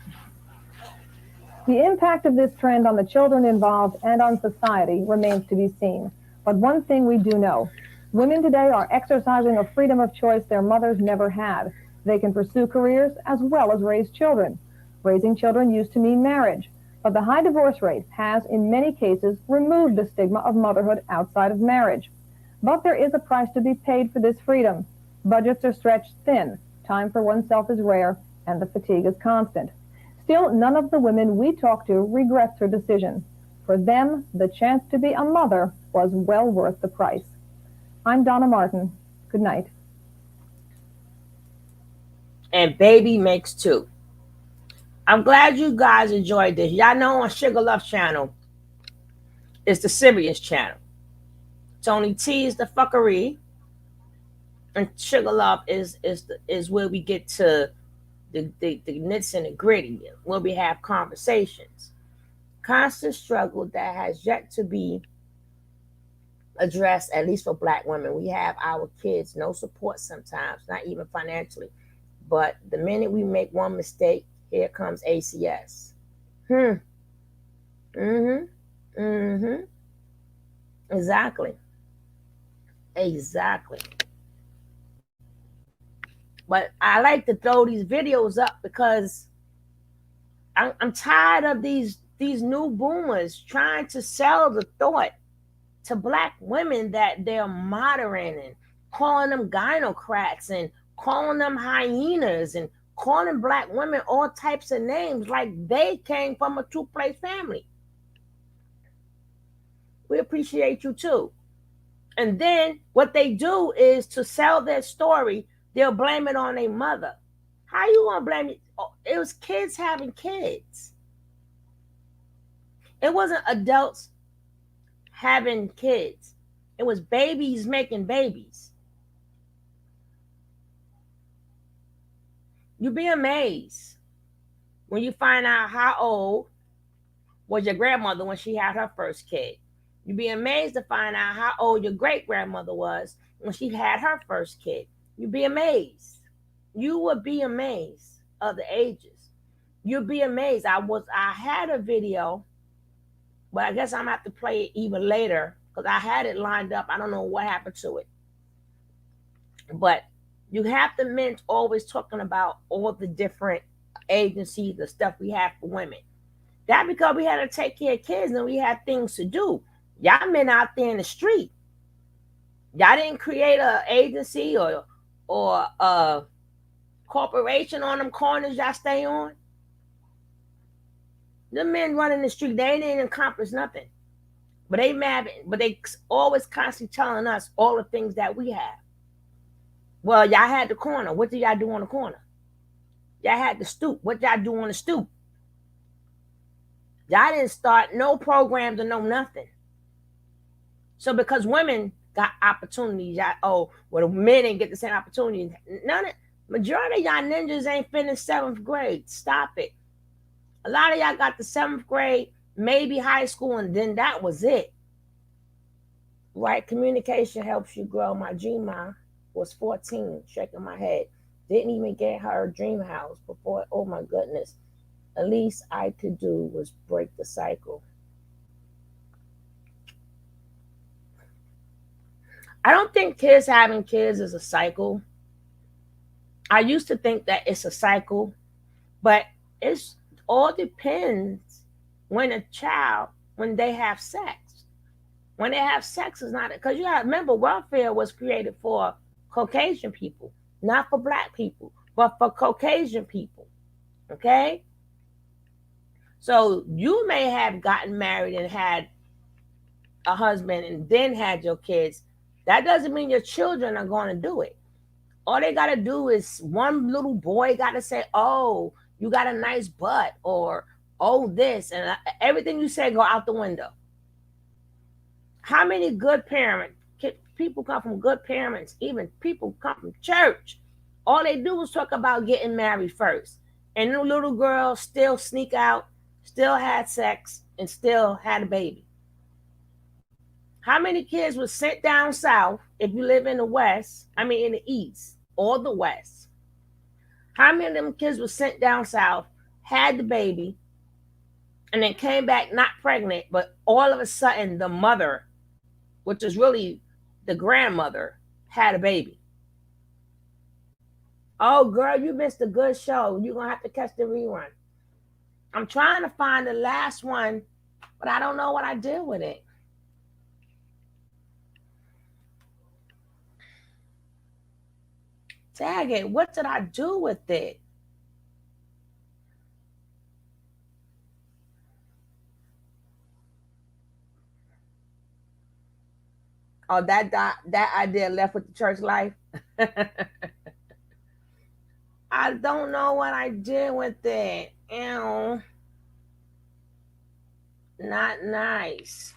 The impact of this trend on the children involved and on society remains to be seen. But one thing we do know, women today are exercising a freedom of choice their mothers never had. They can pursue careers as well as raise children. Raising children used to mean marriage, but the high divorce rate has, in many cases, removed the stigma of motherhood outside of marriage. But there is a price to be paid for this freedom. Budgets are stretched thin, time for oneself is rare, and the fatigue is constant. Still, none of the women we talk to regrets her decision. For them, the chance to be a mother was well worth the price. I'm Donna Martin. Good night. And baby makes two. I'm glad you guys enjoyed this. Y'all know on Sugar Love channel, it's the serious channel. Tony T is the fuckery, and Sugar Love is where we get to the nits and the gritty, where we have conversations. Constant struggle that has yet to be addressed, at least for Black women. We have our kids, no support sometimes, not even financially. But the minute we make one mistake, here comes ACS. Exactly. But I like to throw these videos up because I'm tired of these new boomers trying to sell the thought to Black women that they're modern, and calling them gynocrats and calling them hyenas and calling Black women all types of names like they came from a two-place family. We appreciate you too. And then what they do is, to sell their story, they'll blame it on their mother. How you gonna blame it? Oh, it was kids having kids. It wasn't adults having kids. It was babies making babies. You'd be amazed when you find out how old was your grandmother when she had her first kid. You'd be amazed to find out how old your great-grandmother was when she had her first kid. You'd be amazed. You would be amazed of the ages. You'd be amazed. I had a video, but I guess I'm gonna have to play it even later because I had it lined up. I don't know what happened to it. But you have the men always talking about all the different agencies, the stuff we have for women. That because we had to take care of kids and we had things to do. Y'all men out there in the street. Y'all didn't create an agency or a corporation on them corners y'all stay on. The men running the street, they didn't accomplish nothing. But they mad, but they always constantly telling us all the things that we have. Well, y'all had the corner. What did y'all do on the corner? Y'all had the stoop. What y'all do on the stoop? Y'all didn't start no programs or no nothing. So because women got opportunities, y'all, well, the men didn't get the same opportunity. Majority of y'all ninjas ain't finished 7th grade. Stop it. A lot of y'all got the 7th grade, maybe high school, and then that was it. Right? Communication helps you grow. My G-Ma was 14, shaking my head. Didn't even get her dream house before. Oh my goodness. The least I could do was break the cycle. I don't think kids having kids is a cycle. I used to think that it's a cycle, but it's all depends when they have sex. When they have sex is not, because you gotta remember, welfare was created for Caucasian people, not for Black people, but for Caucasian people. Okay? So you may have gotten married and had a husband and then had your kids. That doesn't mean your children are going to do it. All they got to do is one little boy got to say, oh, you got a nice butt, or oh, this, and everything you say go out the window. How many good parents, people come from good parents, even people come from church. All they do is talk about getting married first. And the little girls still sneak out, still had sex, and still had a baby. How many kids were sent down south if you live in the West, in the East or the West? How many of them kids were sent down south, had the baby, and then came back not pregnant, but all of a sudden the mother, which is really the grandmother, had a baby? Oh, girl, you missed a good show. You're going to have to catch the rerun. I'm trying to find the last one, but I don't know what I did with it. Tag it. What did I do with it? Oh, that idea left with the church life. I don't know what I did with it. Ew. Not nice.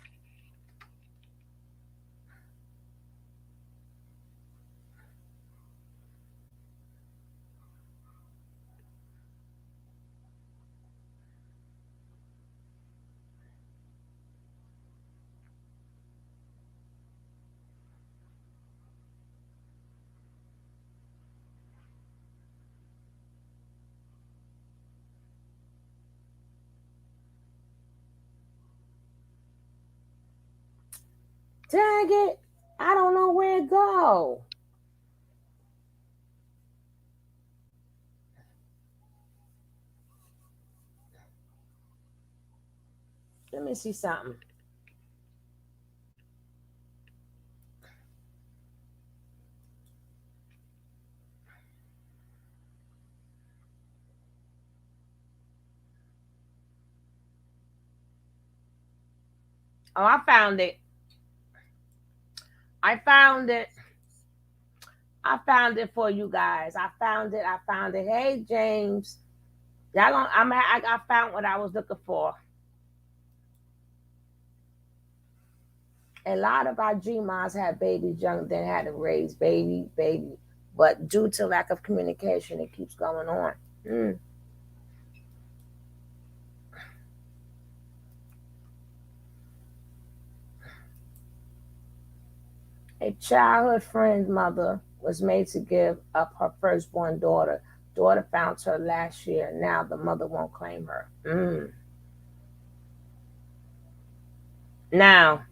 Dang it. I don't know where it go. Let me see something. Oh, I found it. I found it for you guys. I found it. Hey, James. I found what I was looking for. a lot of our GMAs had babies young, then had to raise baby. But due to lack of communication, it keeps going on. A childhood friend's mother was made to give up her firstborn daughter. Daughter found her last year. Now the mother won't claim her. Now,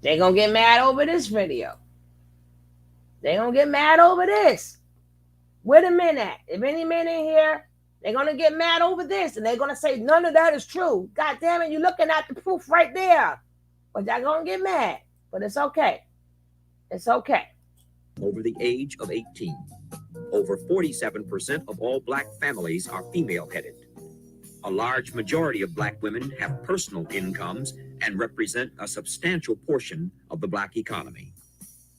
they're going to get mad over this video. They're going to get mad over this. Where the men at? If any men in here, they're going to get mad over this. And they're going to say, none of that is true. God damn it, you're looking at the proof right there. But y'all going to get mad. But it's okay. It's okay. Over the age of 18, over 47% of all Black families are female-headed. A large majority of Black women have personal incomes and represent a substantial portion of the Black economy.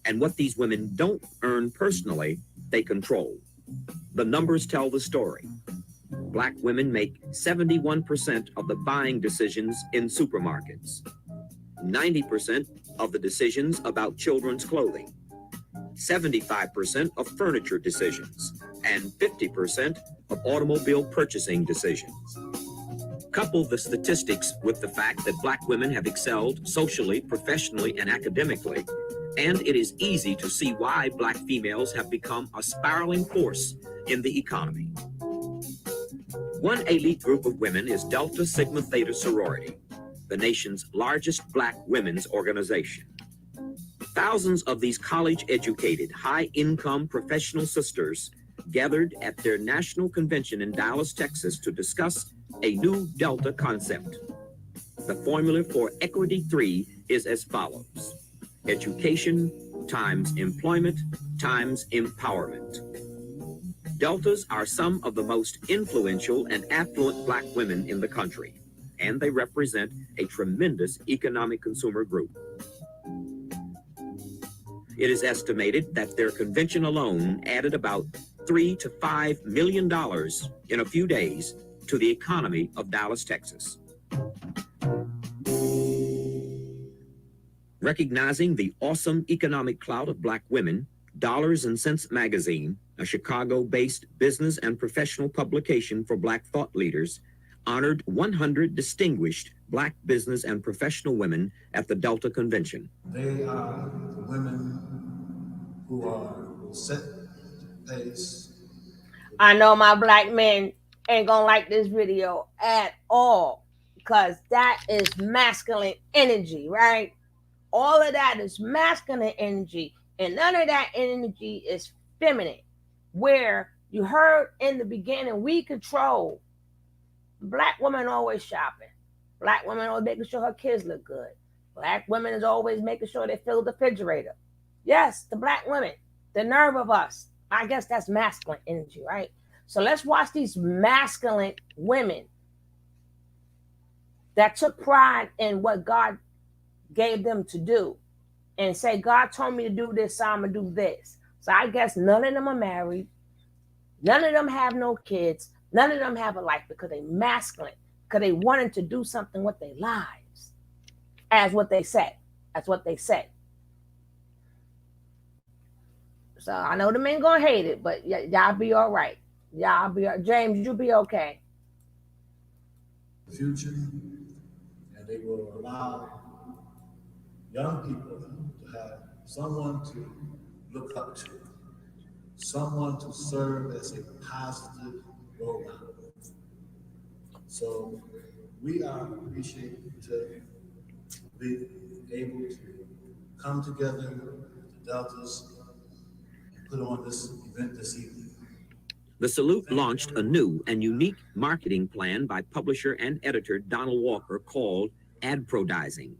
And what these women don't earn personally, they control. The numbers tell the story. Black women make 71% of the buying decisions in supermarkets, 90% of the decisions about children's clothing, 75% of furniture decisions, and 50% of automobile purchasing decisions. Couple the statistics with the fact that Black women have excelled socially, professionally, and academically, and it is easy to see why Black females have become a spiraling force in the economy. One elite group of women is Delta Sigma Theta Sorority, the nation's largest Black women's organization. Thousands of these college-educated, high-income professional sisters gathered at their national convention in Dallas, Texas to discuss a new Delta concept. The formula for Equity 3 is as follows: education times employment times empowerment. Deltas are some of the most influential and affluent Black women in the country, and they represent a tremendous economic consumer group. It is estimated that their convention alone added about $3 to $5 million in a few days to the economy of Dallas, Texas. Recognizing the awesome economic clout of Black women, Dollars and Cents magazine, a Chicago-based business and professional publication for Black thought leaders, honored 100 distinguished Black business and professional women at the Delta Convention. They are the women who are set the pace. I know my Black men ain't gonna like this video at all, because that is masculine energy, right? All of that is masculine energy, and none of that energy is feminine. Where you heard in the beginning, we control. Black women always shopping. Black women always making sure her kids look good. Black women is always making sure they fill the refrigerator. Yes, the Black women, the nerve of us. I guess that's masculine energy, right? So let's watch these masculine women that took pride in what God gave them to do and say, God told me to do this, so I'm going to do this. So I guess none of them are married. None of them have no kids. None of them have a life because they masculine, because they wanted to do something with their lives, as what they say. That's what they say. So I know the men gonna hate it, but y'all be all right. Y'all be James, you be okay. Future, and they will allow young people to have someone to look up to, someone to serve as a positive role model. So we are appreciated to be able to come together, the Deltas, and put on this event this evening. The Salute launched a new and unique marketing plan by publisher and editor Donald Walker called Adprodizing.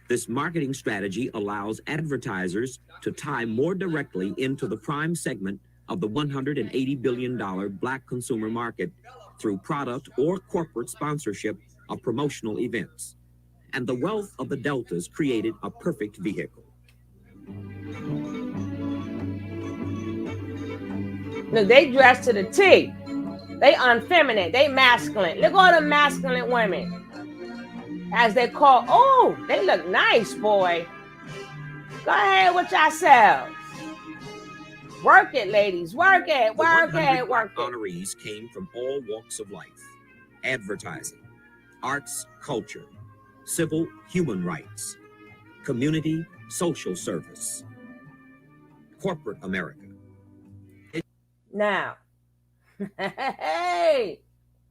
This marketing strategy allows advertisers to tie more directly into the prime segment of the $180 billion Black consumer market through product or corporate sponsorship of promotional events. And the wealth of the Deltas created a perfect vehicle. Look, they dress to the T. They unfeminine. They masculine. Look at all the masculine women. as they call, oh, they look nice, boy. Go ahead with yourselves. Work it, ladies. Work it, work it, work it. Honorees came from all walks of life: advertising, arts, culture, civil, human rights, community, social service, corporate America. Now, hey,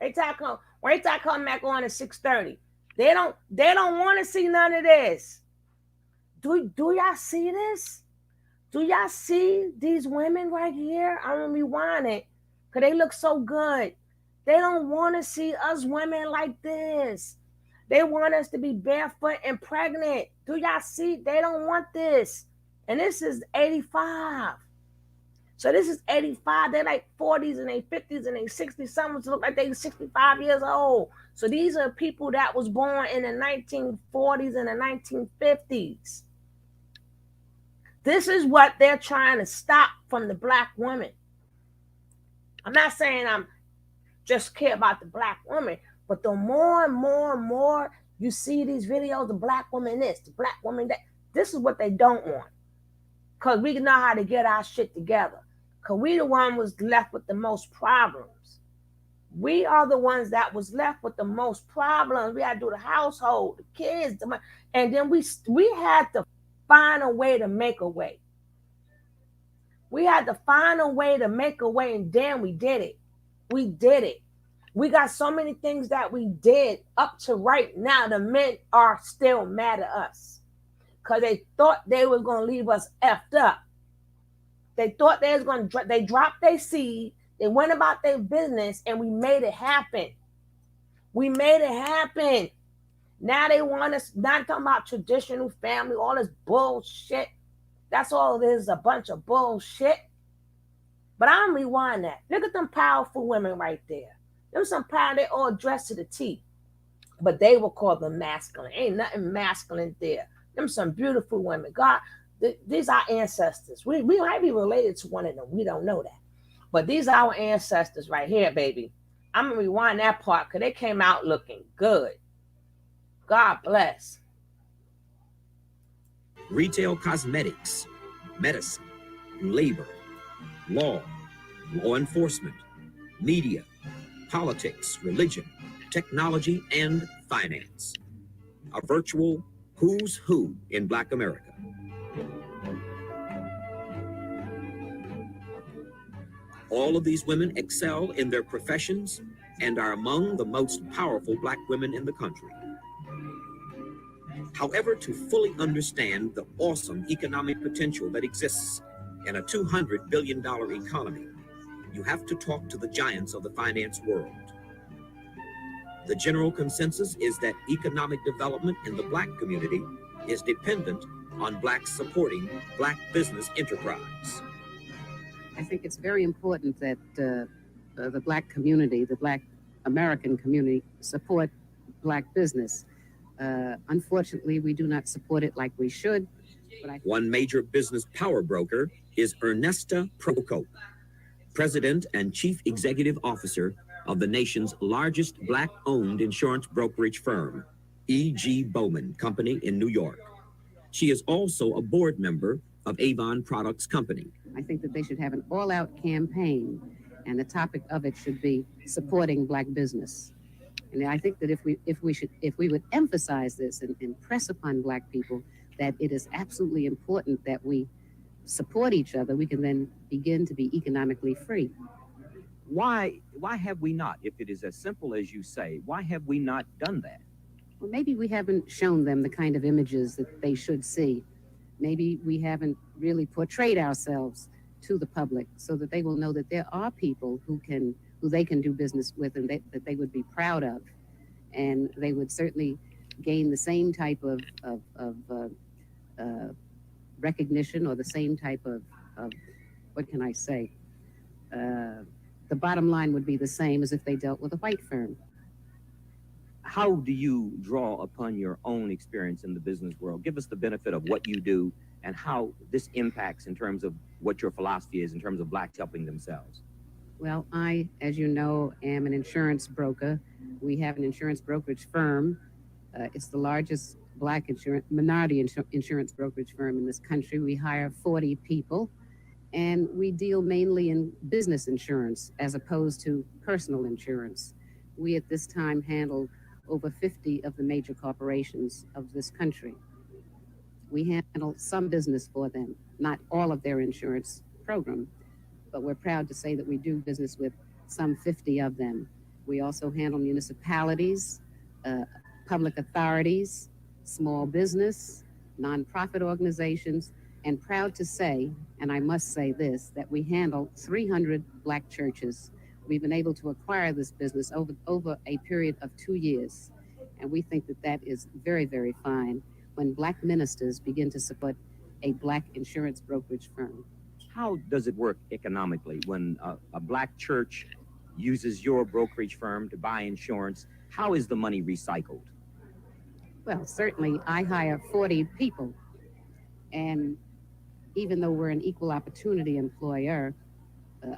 wait till I come back on at 6:30. They don't want to see none of this. Do y'all see this? Do y'all see these women right here? I'm gonna rewind it because they look so good. They don't want to see us women like this. They want us to be barefoot and pregnant. Do y'all see? They don't want this. And this is 85. So this is 85. They're like 40s and they 50s and they 60s. Some look like they're 65 years old. So these are people that was born in the 1940s and the 1950s. This is what they're trying to stop from the black women. I'm not saying I'm just care about the black woman, but the more and more and more you see these videos, the black woman this, the black woman that, this is what they don't want. Because we know how to get our shit together. Because we the one was left with the most problems. We are the ones that was left with the most problems. We had to do the household, the kids, and then we had to find a way to make a way. We had to find a way to make a way, and then we did it. We did it. We got so many things that we did up to right now. The men are still mad at us because they thought they was going to leave us effed up. They thought they was going to, they dropped their seed. They went about their business and we made it happen. We made it happen. Now they want us, not talking about traditional family, all this bullshit. That's all it is, a bunch of bullshit. But I'm rewind that. Look at them powerful women right there. Them some power, they all dressed to the T. But they will call them masculine. Ain't nothing masculine there. Them some beautiful women. God, these are ancestors. We might be related to one of them. We don't know that. But these are our ancestors right here, baby. I'm going to rewind that part because they came out looking good. God bless. Retail cosmetics, medicine, labor, law enforcement, media, politics, religion, technology, and finance. A virtual who's who in Black America. All of these women excel in their professions and are among the most powerful Black women in the country. However, to fully understand the awesome economic potential that exists in a $200 billion economy, you have to talk to the giants of the finance world. The general consensus is that economic development in the Black community is dependent on Blacks supporting Black business enterprise. I think it's very important that the Black community, the Black American community, support Black business. Unfortunately, we do not support it like we should. But One major business power broker is Ernesta Procope, President and Chief Executive Officer of the nation's largest Black-owned insurance brokerage firm, E.G. Bowman Company in New York. She is also a board member of Avon Products Company. I think that they should have an all-out campaign, and the topic of it should be supporting Black business. And I think that if we would emphasize this and impress upon Black people that it is absolutely important that we support each other, we can then begin to be economically free. Why have we not? If it is as simple as you say, why have we not done that? Well, maybe we haven't shown them the kind of images that they should see. Maybe we haven't really portrayed ourselves to the public so that they will know that there are people who they can do business with and that they would be proud of. And they would certainly gain the same type of recognition or the same type of what can I say? The bottom line would be the same as if they dealt with a white firm. How do you draw upon your own experience in the business world? Give us the benefit of what you do and how this impacts in terms of what your philosophy is in terms of Blacks helping themselves. Well, I, as you know, am an insurance broker. We have an insurance brokerage firm It's the largest black minority insurance brokerage firm in this country. We hire 40 people, and we deal mainly in business insurance as opposed to personal insurance. We at this time handle over 50 of the major corporations of this country. We handle some business for them, not all of their insurance program, but we're proud to say that we do business with some 50 of them. We also handle municipalities, public authorities, small business, nonprofit organizations, and proud to say, and I must say this, that we handle 300 black churches. We've been able to acquire this business over a period of 2 years, and we think that that is very, very fine when black ministers begin to support a black insurance brokerage firm. How does it work economically when a black church uses your brokerage firm to buy insurance? How is the money recycled? Well, certainly I hire 40 people, and even though we're an equal opportunity employer,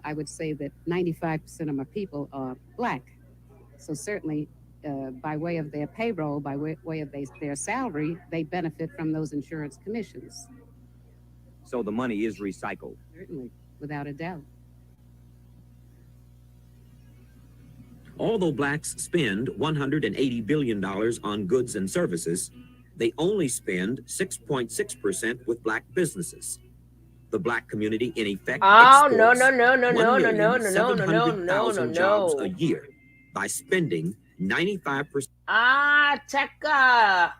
I would say that 95% of my people are black. So certainly by way of their payroll, by way of their salary, they benefit from those insurance commissions. So the money is recycled? Certainly, without a doubt. Although blacks spend $180 billion on goods and services, they only spend 6.6% with black businesses. The black community, in effect, Oh, exports no jobs a year by spending 95%. Ah, Tekka,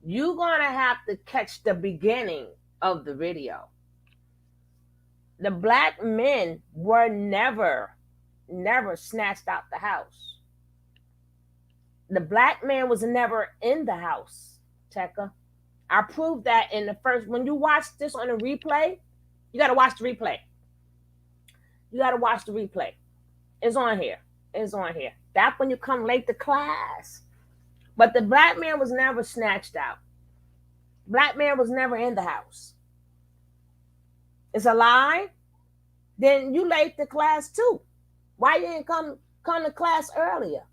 you're gonna have to catch the beginning of the video. The black men were never snatched out the house. The black man was never in the house, Tekka. I proved that in the first, when you watch this on a replay, you got to watch the replay. You got to watch the replay. It's on here. It's on here. That's when you come late to class. But the black man was never snatched out. Black man was never in the house. It's a lie? Then you late to class too. Why you didn't come to class earlier?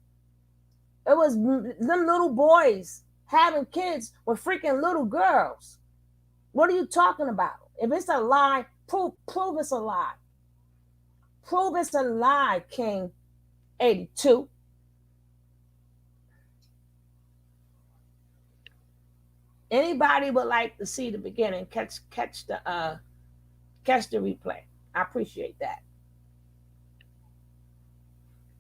It was them little boys having kids with freaking little girls. What are you talking about? If it's a lie, prove it's a lie. Prove it's a lie, King 82. Anybody would like to see the beginning, catch the replay. I appreciate that.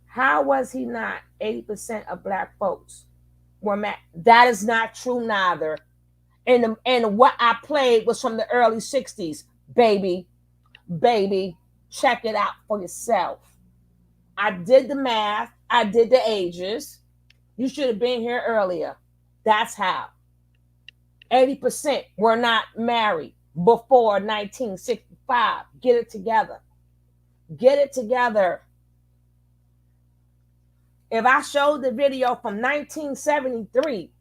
How was he not 80% of black folks were mad? That is not true neither. And what I played was from the early 60s. Baby, check it out for yourself. I did the math. I did the ages. You should have been here earlier. That's how. 80% were not married before 1965. Get it together. Get it together. If I showed the video from 1973,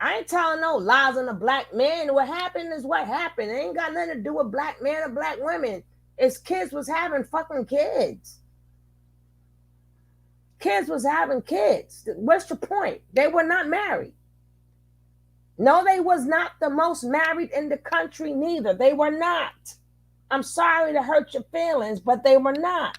I ain't telling no lies on the black man. What happened is what happened. It ain't got nothing to do with black men or black women. It's kids was having fucking kids. Kids was having kids. What's your point? They were not married. No, they was not the most married in the country neither. They were not. I'm sorry to hurt your feelings, but they were not.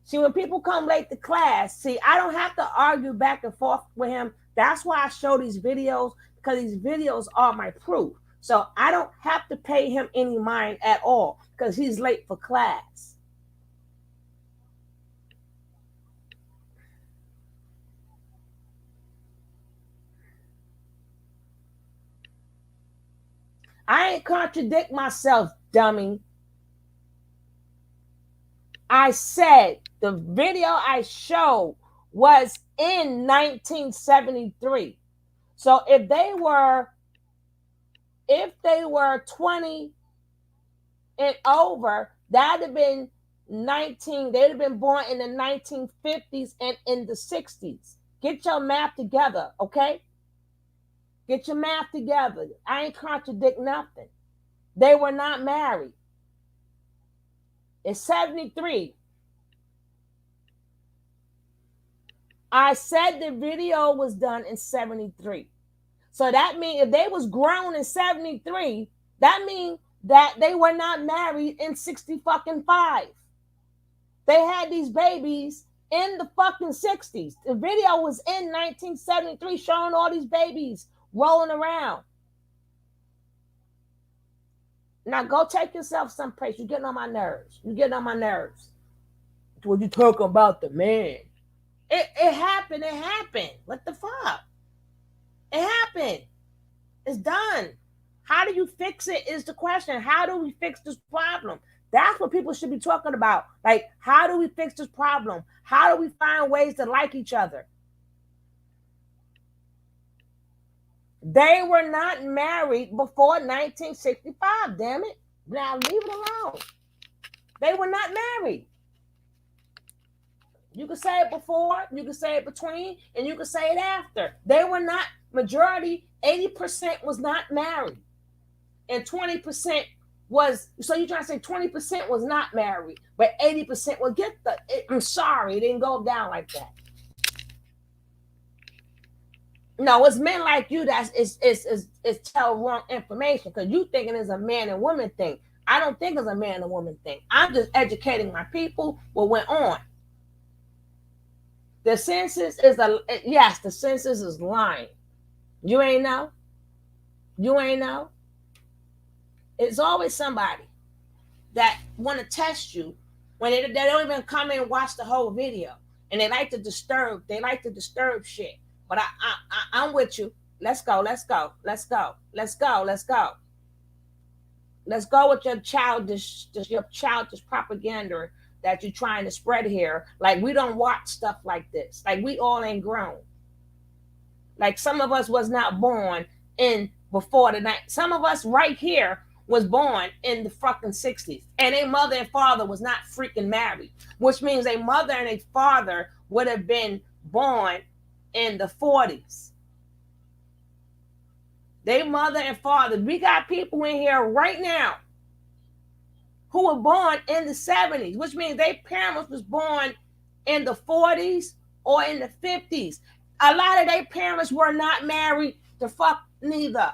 See, when people come late to class, see, I don't have to argue back and forth with him. That's why I show these videos, because these videos are my proof. So I don't have to pay him any mind at all because he's late for class. I ain't contradict myself, dummy. I said the video I showed was in 1973. So if they were 20 and over, that'd have been 19. They'd have been born in the 1950s and in the 60s. Get your math together, okay? Get your math together. I ain't contradict nothing. They were not married. It's 73. I said the video was done in 73. So that means if they was grown in 73, that means that they were not married in 65. They had these babies in the fucking 60s. The video was in 1973 showing all these babies rolling around. Now go take yourself someplace. You're getting on my nerves. You're getting on my nerves. What you talking about the man? It happened. It happened. What the fuck? It happened. It's done. How do you fix it is the question. How do we fix this problem? That's what people should be talking about. Like, how do we fix this problem? How do we find ways to like each other? They were not married before 1965, damn it. Now leave it alone. They were not married. You can say it before, you can say it between, and you can say it after. They were not, majority, 80% was not married. And 20% was, so you're trying to say 20% was not married, but 80% will get the, I'm sorry, it didn't go down like that. No, it's men like you that's it's tell wrong information because you thinking it's a man and woman thing. I don't think it's a man and woman thing. I'm just educating my people what went on. The census is yes, the census is lying. You ain't know? You ain't know? It's always somebody that want to test you when they don't even come in and watch the whole video. And they like to disturb shit. But I'm with you. Let's go. Let's go with your childish propaganda that you're trying to spread here. Like, we don't watch stuff like this. Like, we all ain't grown. Like, some of us was not born in before the night. Some of us right here was born in the fucking 60s. And a mother and father was not freaking married, which means a mother and a father would have been born in the 40s. They mother and father. We got people in here right now who were born in the 70s, which means their parents was born in the 40s or in the 50s. A lot of their parents were not married to fuck neither.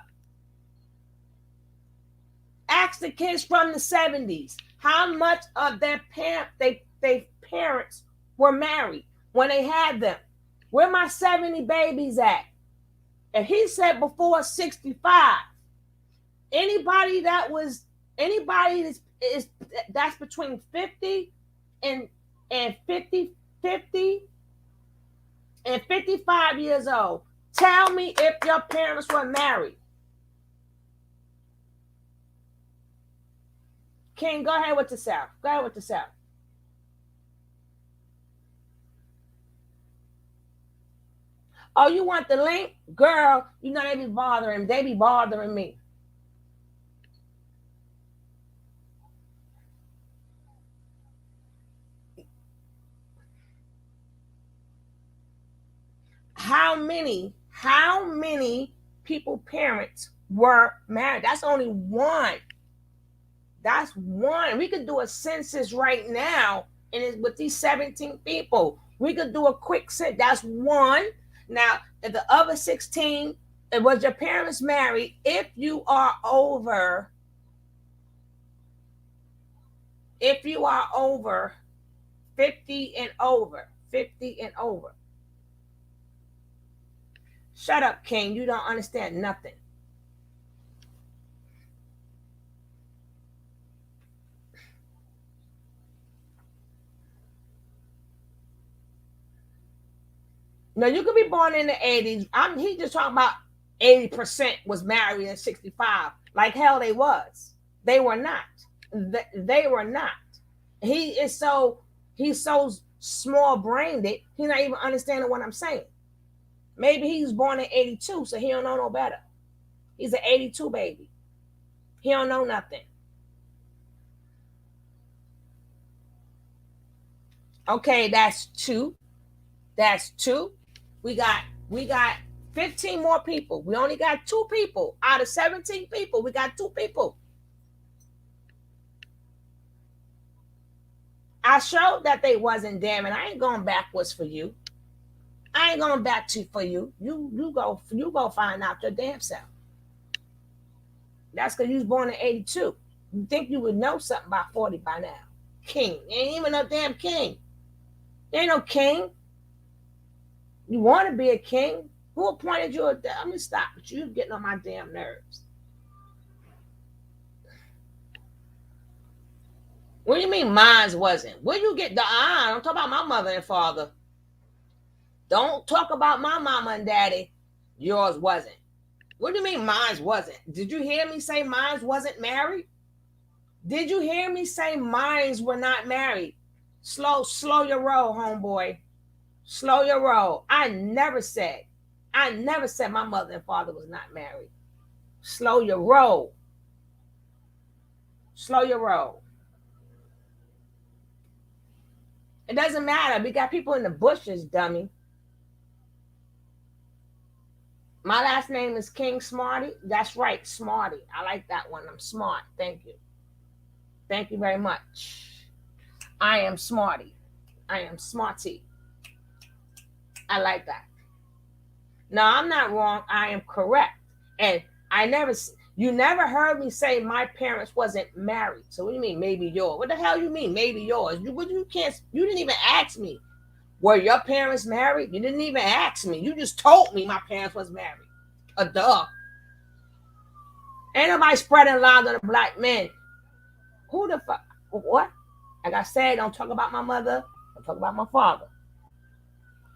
Ask the kids from the 70s how much of their parents were married when they had them. Where my 70 babies at? If he said before 65, anybody that's between 50 and 50 and 55 years old, tell me if your parents were married. King, go ahead with the South. Go ahead with the South. Oh, you want the link? Girl, you know they be bothering me. How many people parents were married? That's only one. That's one. We could do a census right now, and it's with these 17 people. We could do a quick census. That's one. Now, if the other 16, it was your parents married, if you are over 50 and over. Shut up, King. You don't understand nothing. Now, you could be born in the 80s. He just talking about 80% was married in 65. Like hell they was. They were not. They were not. He's so small-brained, he's not even understanding what I'm saying. Maybe he was born in 82, so he don't know no better. He's an 82 baby. He don't know nothing. Okay, that's two. We got 15 more people. We only got 2 people out of 17 people. We got 2 people. I showed that they wasn't damning. I ain't going backwards for you. I ain't going back to for you. You go find out your damn self. That's because you was born in 82. You think you would know something about 40 by now. King. You ain't even no damn king. You ain't no king. You want to be a king? Who appointed you? Let me stop with you. You're getting on my damn nerves. What do you mean mine wasn't? Where you get the don't talk about my mother and father. Don't talk about my mama and daddy. Yours wasn't. What do you mean mine wasn't? Did you hear me say mine wasn't married? Did you hear me say mine were not married? Slow your roll, homeboy. Slow your roll. I never said my mother and father was not married. Slow your roll. Slow your roll. It doesn't matter. We got people in the bushes, dummy. My last name is King Smarty. That's right, Smarty. I like that one. I'm smart. Thank you. Thank you very much. I am Smarty. I am Smarty. I like that. No, I'm not wrong. I am correct. And you never heard me say my parents wasn't married. So what do you mean maybe yours? What the hell you mean maybe yours? You didn't even ask me. Were your parents married? You didn't even ask me. You just told me my parents was married. Duh. Ain't nobody spreading lies on the black men. Who the fuck? What? Like I said, don't talk about my mother. Don't talk about my father.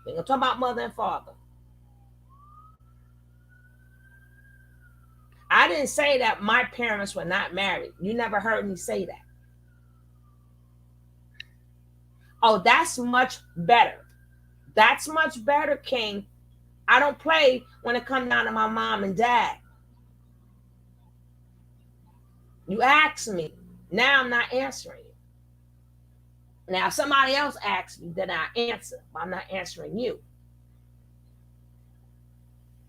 We're going to talk about mother and father. I didn't say that my parents were not married. You never heard me say that. Oh, that's much better. That's much better, King. I don't play when it comes down to my mom and dad. You asked me. Now I'm not answering you. Now, if somebody else asks me, then I answer. But I'm not answering you.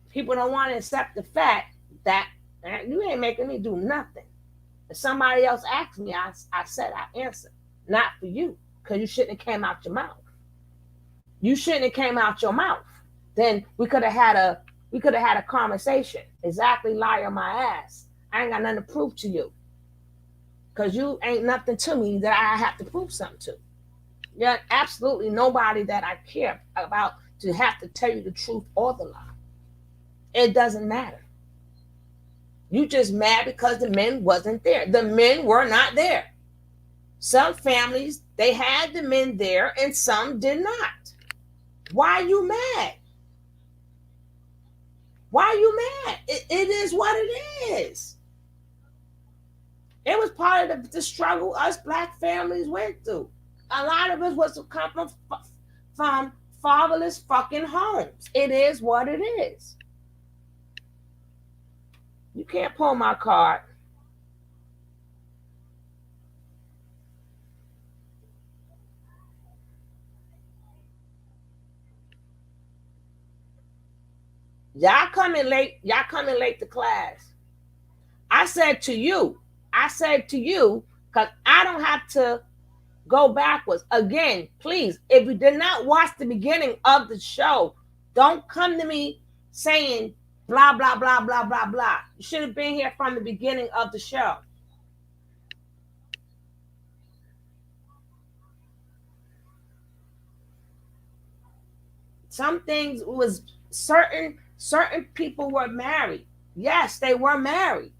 People don't want to accept the fact that you ain't making me do nothing. If somebody else asked me, I said I answer. Not for you, because you shouldn't have came out your mouth. You shouldn't have came out your mouth. Then we could have had a conversation. Exactly, lie on my ass. I ain't got nothing to prove to you. Because you ain't nothing to me that I have to prove something to. You're absolutely nobody that I care about to have to tell you the truth or the lie. It doesn't matter. You just mad because the men wasn't there. The men were not there. Some families, they had the men there and some did not. Why are you mad? Why are you mad? It is what it is. It was part of the struggle us black families went through. A lot of us was to come from fatherless fucking homes. It is what it is. You can't pull my card. Y'all coming late to class. I said to you, because I don't have to go backwards. Again, please, if you did not watch the beginning of the show, don't come to me saying blah, blah, blah, blah, blah, blah. You should have been here from the beginning of the show. Some things was certain people were married. Yes, they were married.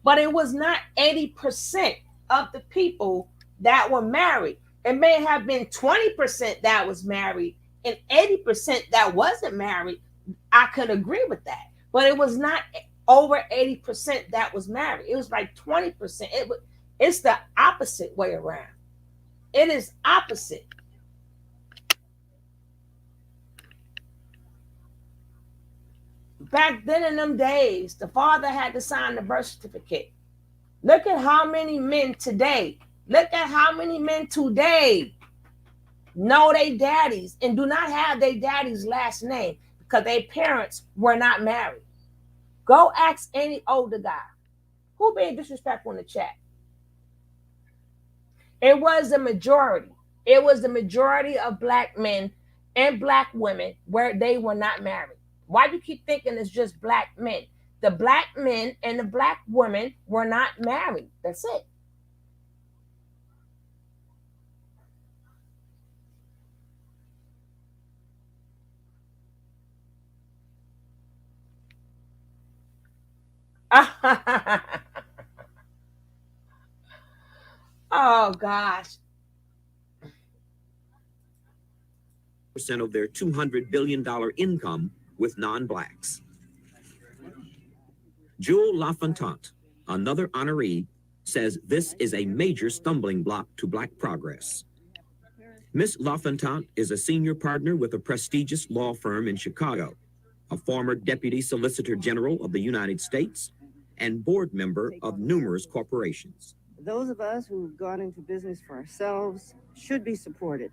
But it was not 80% of the people that were married. It may have been 20% that was married and 80% that wasn't married. I could agree with that. But it was not over 80% that was married. It was like 20%. It's the opposite way around. It is opposite. Back then in them days, the father had to sign the birth certificate. Look at how many men today. Look at how many men today know their daddies and do not have their daddy's last name because their parents were not married. Go ask any older guy. Who being disrespectful in the chat? It was the majority. It was the majority of black men and black women where they were not married. Why do you keep thinking it's just black men? The black men and the black women were not married. That's it. Oh gosh. Percent of their $200 billion income with non-blacks. Jewel LaFontant, another honoree, says this is a major stumbling block to black progress. Miss LaFontant is a senior partner with a prestigious law firm in Chicago, a former Deputy Solicitor General of the United States, and board member of numerous corporations. Those of us who've gone into business for ourselves should be supported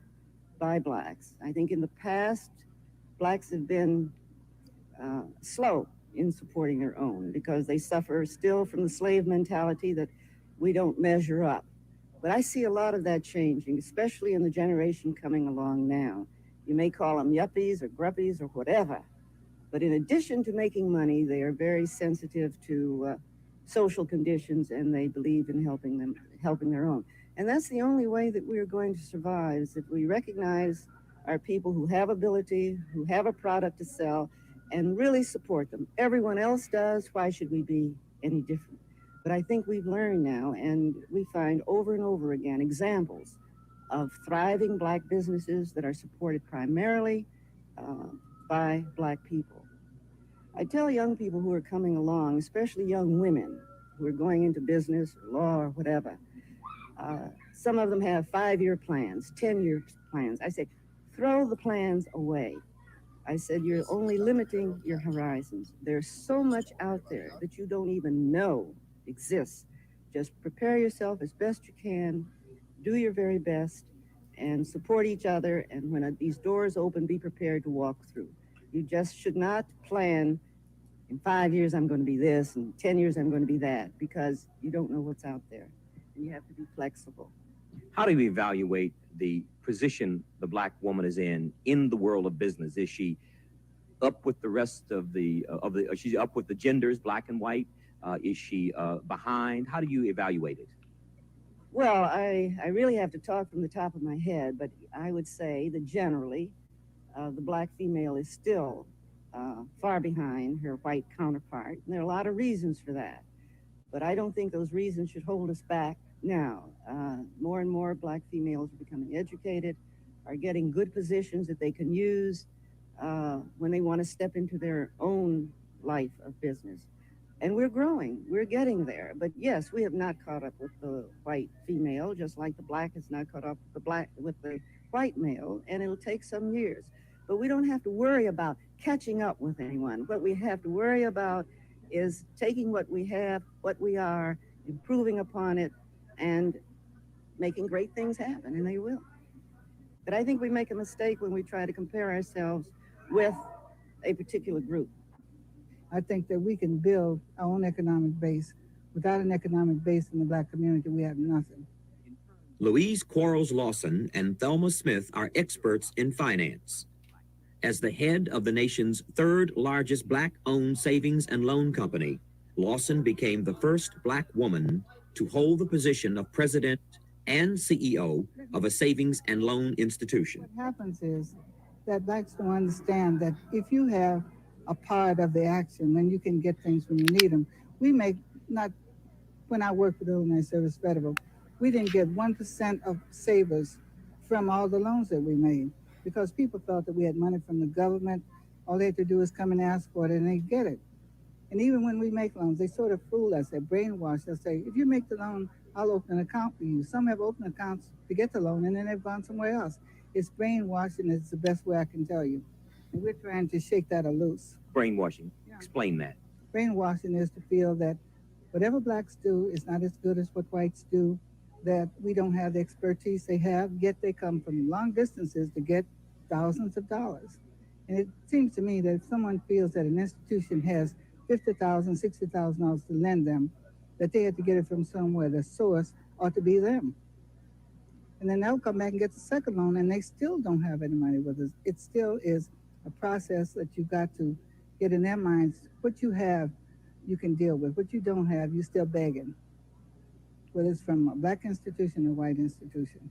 by blacks. I think in the past, blacks have been slow in supporting their own because they suffer still from the slave mentality that we don't measure up. But I see a lot of that changing, especially in the generation coming along now. You may call them yuppies or gruppies or whatever, but in addition to making money, they are very sensitive to social conditions, and they believe in helping their own. And that's the only way that we are going to survive, is if we recognize our people who have ability, who have a product to sell, and really support them. Everyone else does. Why should we be any different? But I think we've learned now, and we find over and over again examples of thriving black businesses that are supported primarily by black people. I tell young people who are coming along, especially young women who are going into business or law or whatever, some of them have 5-year plans, 10-year plans. I say, throw the plans away. I said, you're only limiting your horizons. There's so much out there that you don't even know exists. Just prepare yourself as best you can, do your very best, and support each other. And when these doors open, be prepared to walk through. You just should not plan, in 5 years I'm going to be this, and 10 years I'm going to be that, because you don't know what's out there. And you have to be flexible. How do you evaluate the position the black woman is in the world of business? Is she up with the rest of the is she up with the genders, black and white? Is she behind? How do you evaluate it? Well, I really have to talk from the top of my head, but I would say that generally the black female is still far behind her white counterpart. And there are a lot of reasons for that, but I don't think those reasons should hold us back now. More and more black females are becoming educated, are getting good positions that they can use when they want to step into their own life of business. And we're growing, we're getting there. But yes, we have not caught up with the white female, just like the black has not caught up with the white male, and it'll take some years. But we don't have to worry about catching up with anyone. What we have to worry about is taking what we have, what we are, improving upon it, and making great things happen, and they will. But I think we make a mistake when we try to compare ourselves with a particular group. I think that we can build our own economic base. Without an economic base in the black community, we have nothing. Louise Quarles Lawson and Thelma Smith are experts in finance. As the head of the nation's third largest black-owned savings and loan company, Lawson became the first black woman to hold the position of president and CEO of a savings and loan institution. What happens is that blacks don't understand that if you have a part of the action, then you can get things when you need them. We make not, when I worked with Illinois Service Federal, we didn't get 1% of savers from all the loans that we made because people felt that we had money from the government. All they had to do is come and ask for it and they get it. And even when we make loans, they sort of fool us, they brainwash us, say, if you make the loan, I'll open an account for you. Some have opened accounts to get the loan and then they've gone somewhere else. It's brainwashing, it's the best way I can tell you. And we're trying to shake that loose. Brainwashing. Explain that. Brainwashing is to feel that whatever blacks do is not as good as what whites do, that we don't have the expertise they have, yet they come from long distances to get thousands of dollars. And it seems to me that if someone feels that an institution has $50,000, $60,000 to lend them, that they have to get it from somewhere. The source ought to be them. And then they'll come back and get the second loan, and they still don't have any money with us. It still is a process that you've got to get in their minds. What you have, you can deal with. What you don't have, you're still begging. Whether it's from a black institution or white institution.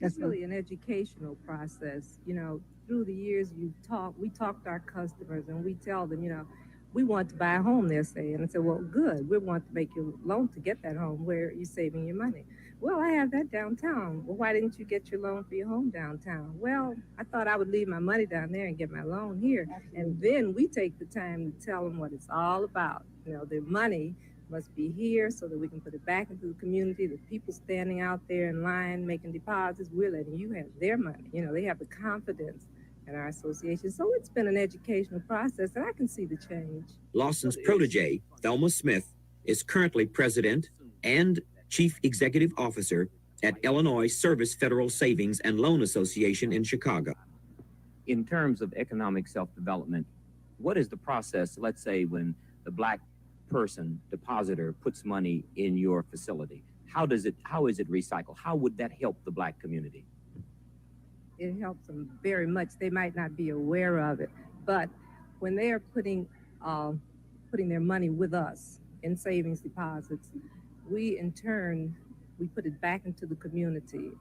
It's really an educational process. You know, through the years we talk to our customers and we tell them, you know, we want to buy a home, they're saying. And I said, well, good. We want to make you a loan to get that home. Where are you saving your money? Well, I have that downtown. Well, why didn't you get your loan for your home downtown? Well, I thought I would leave my money down there and get my loan here. And then we take the time to tell them what it's all about. You know, their money must be here so that we can put it back into the community. The people standing out there in line making deposits, we're letting you have their money. You know, they have the confidence in our association. So it's been an educational process, and I can see the change. Lawson's protege, Thelma Smith, is currently president and chief executive officer at Illinois Service Federal Savings and Loan Association in Chicago. In terms of economic self-development, what is the process, let's say, when the black person, depositor, puts money in your facility? How is it recycled? How would that help the black community? It helps them very much. They might not be aware of it, but when they are putting their money with us in savings deposits, we in turn, we put it back into the community.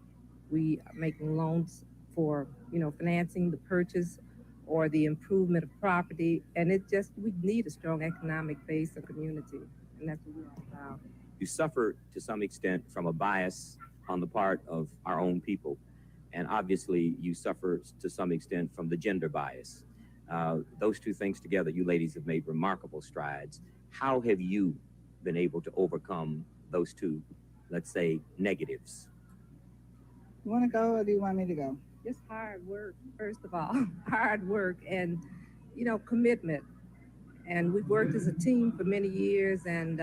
We are making loans for, you know, financing the purchase or the improvement of property, and we need a strong economic base of community, and that's what we're all about. You suffer to some extent from a bias on the part of our own people, and obviously you suffer to some extent from the gender bias. Those two things together, you ladies have made remarkable strides. How have you been able to overcome those two, let's say, negatives? You want to go, or do you want me to go? Just hard work, first of all, hard work and, you know, commitment. And we've worked as a team for many years, and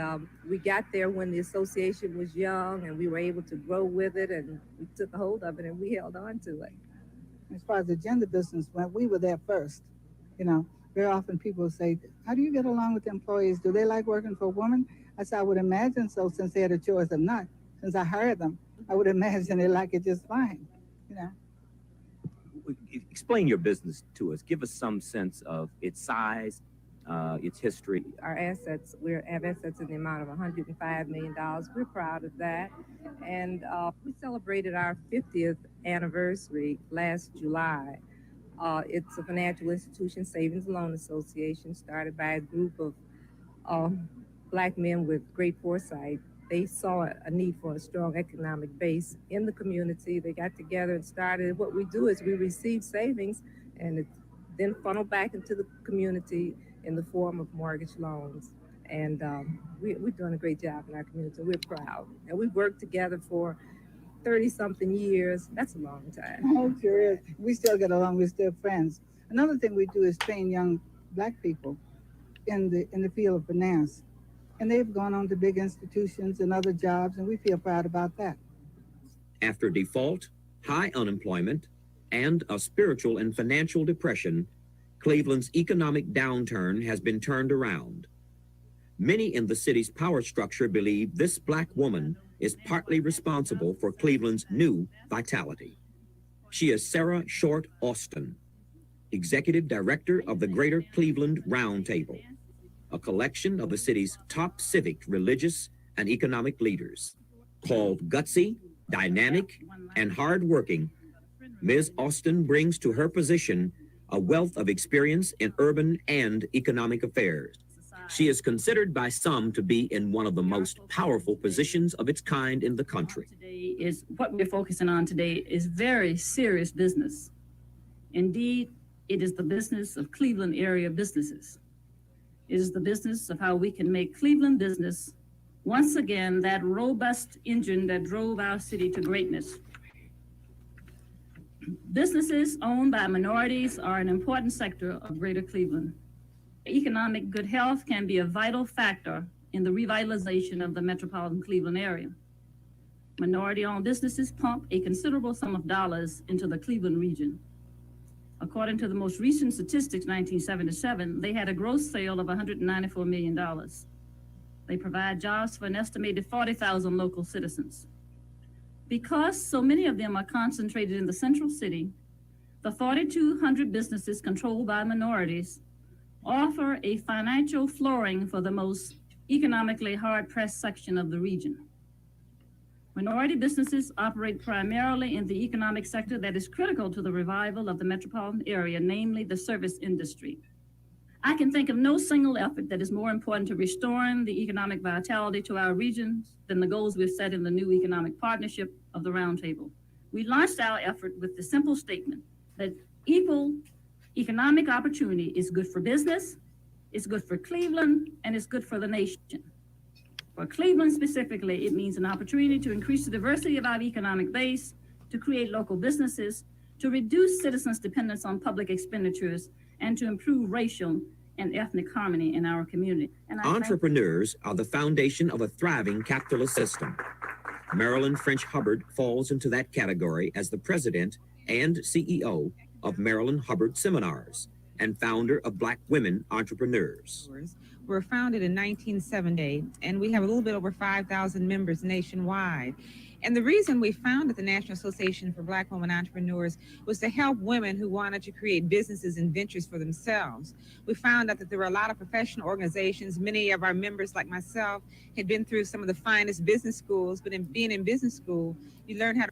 we got there when the association was young, and we were able to grow with it, and we took a hold of it, and we held on to it. As far as the gender business went, we were there first. You know, very often people say, how do you get along with employees? Do they like working for a woman? I said, I would imagine so, since they had a choice of not. Since I hired them, I would imagine they like it just fine, you know. Explain your business to us. Give us some sense of its size, its history. Our assets, we have assets in the amount of $105 million. We're proud of that. And we celebrated our 50th anniversary last July. It's a financial institution, Savings and Loan Association, started by a group of black men with great foresight. They saw a need for a strong economic base in the community. They got together and started. What we do is we receive savings and it's then funneled back into the community in the form of mortgage loans. And we're doing a great job in our community. We're proud. And we've worked together for 30-something years. That's a long time. Oh, sure is. We still get along. We're still friends. Another thing we do is train young black people in the field of finance. And they've gone on to big institutions and other jobs, and we feel proud about that. After default, high unemployment, and a spiritual and financial depression, Cleveland's economic downturn has been turned around. Many in the city's power structure believe this black woman is partly responsible for Cleveland's new vitality. She is Sarah Short Austin, Executive Director of the Greater Cleveland Roundtable, a collection of the city's top civic, religious, and economic leaders. Called gutsy, dynamic, and hardworking, Ms. Austin brings to her position a wealth of experience in urban and economic affairs. She is considered by some to be in one of the most powerful positions of its kind in the country. Today is what we're focusing on today is very serious business. Indeed, it is the business of Cleveland area businesses. It is the business of how we can make Cleveland business once again that robust engine that drove our city to greatness. Businesses owned by minorities are an important sector of Greater Cleveland. Economic good health can be a vital factor in the revitalization of the metropolitan Cleveland area. Minority-owned businesses pump a considerable sum of dollars into the Cleveland region. According to the most recent statistics, 1977, they had a gross sale of $194 million. They provide jobs for an estimated 40,000 local citizens. Because so many of them are concentrated in the central city, the 4,200 businesses controlled by minorities offer a financial flooring for the most economically hard-pressed section of the region. Minority businesses operate primarily in the economic sector that is critical to the revival of the metropolitan area, namely the service industry. I can think of no single effort that is more important to restoring the economic vitality to our regions than the goals we've set in the new economic partnership of the Roundtable. We launched our effort with the simple statement that equal economic opportunity is good for business, it's good for Cleveland, and it's good for the nation. For Cleveland specifically, it means an opportunity to increase the diversity of our economic base, to create local businesses, to reduce citizens' dependence on public expenditures, and to improve racial and ethnic harmony in our community. And Entrepreneurs are the foundation of a thriving capitalist system. Marilyn French Hubbard falls into that category as the president and CEO of Marilyn Hubbard Seminars and founder of Black Women Entrepreneurs. Were founded in 1970, and we have a little bit over 5,000 members nationwide. And the reason we founded the National Association for Black Women Entrepreneurs was to help women who wanted to create businesses and ventures for themselves. We found out that there were a lot of professional organizations. Many of our members, like myself, had been through some of the finest business schools, but in being in business school, you learn how to.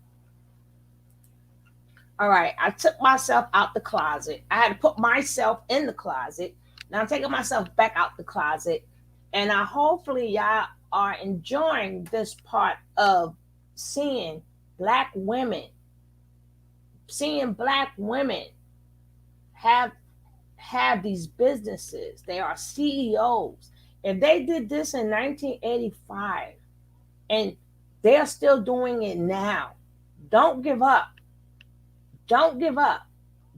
All right, I took myself out the closet. I had to put myself in the closet. Now I'm taking myself back out the closet. And hopefully y'all are enjoying this part of seeing Black women have these businesses. They are CEOs. If they did this in 1985 and they're still doing it now, don't give up. Don't give up.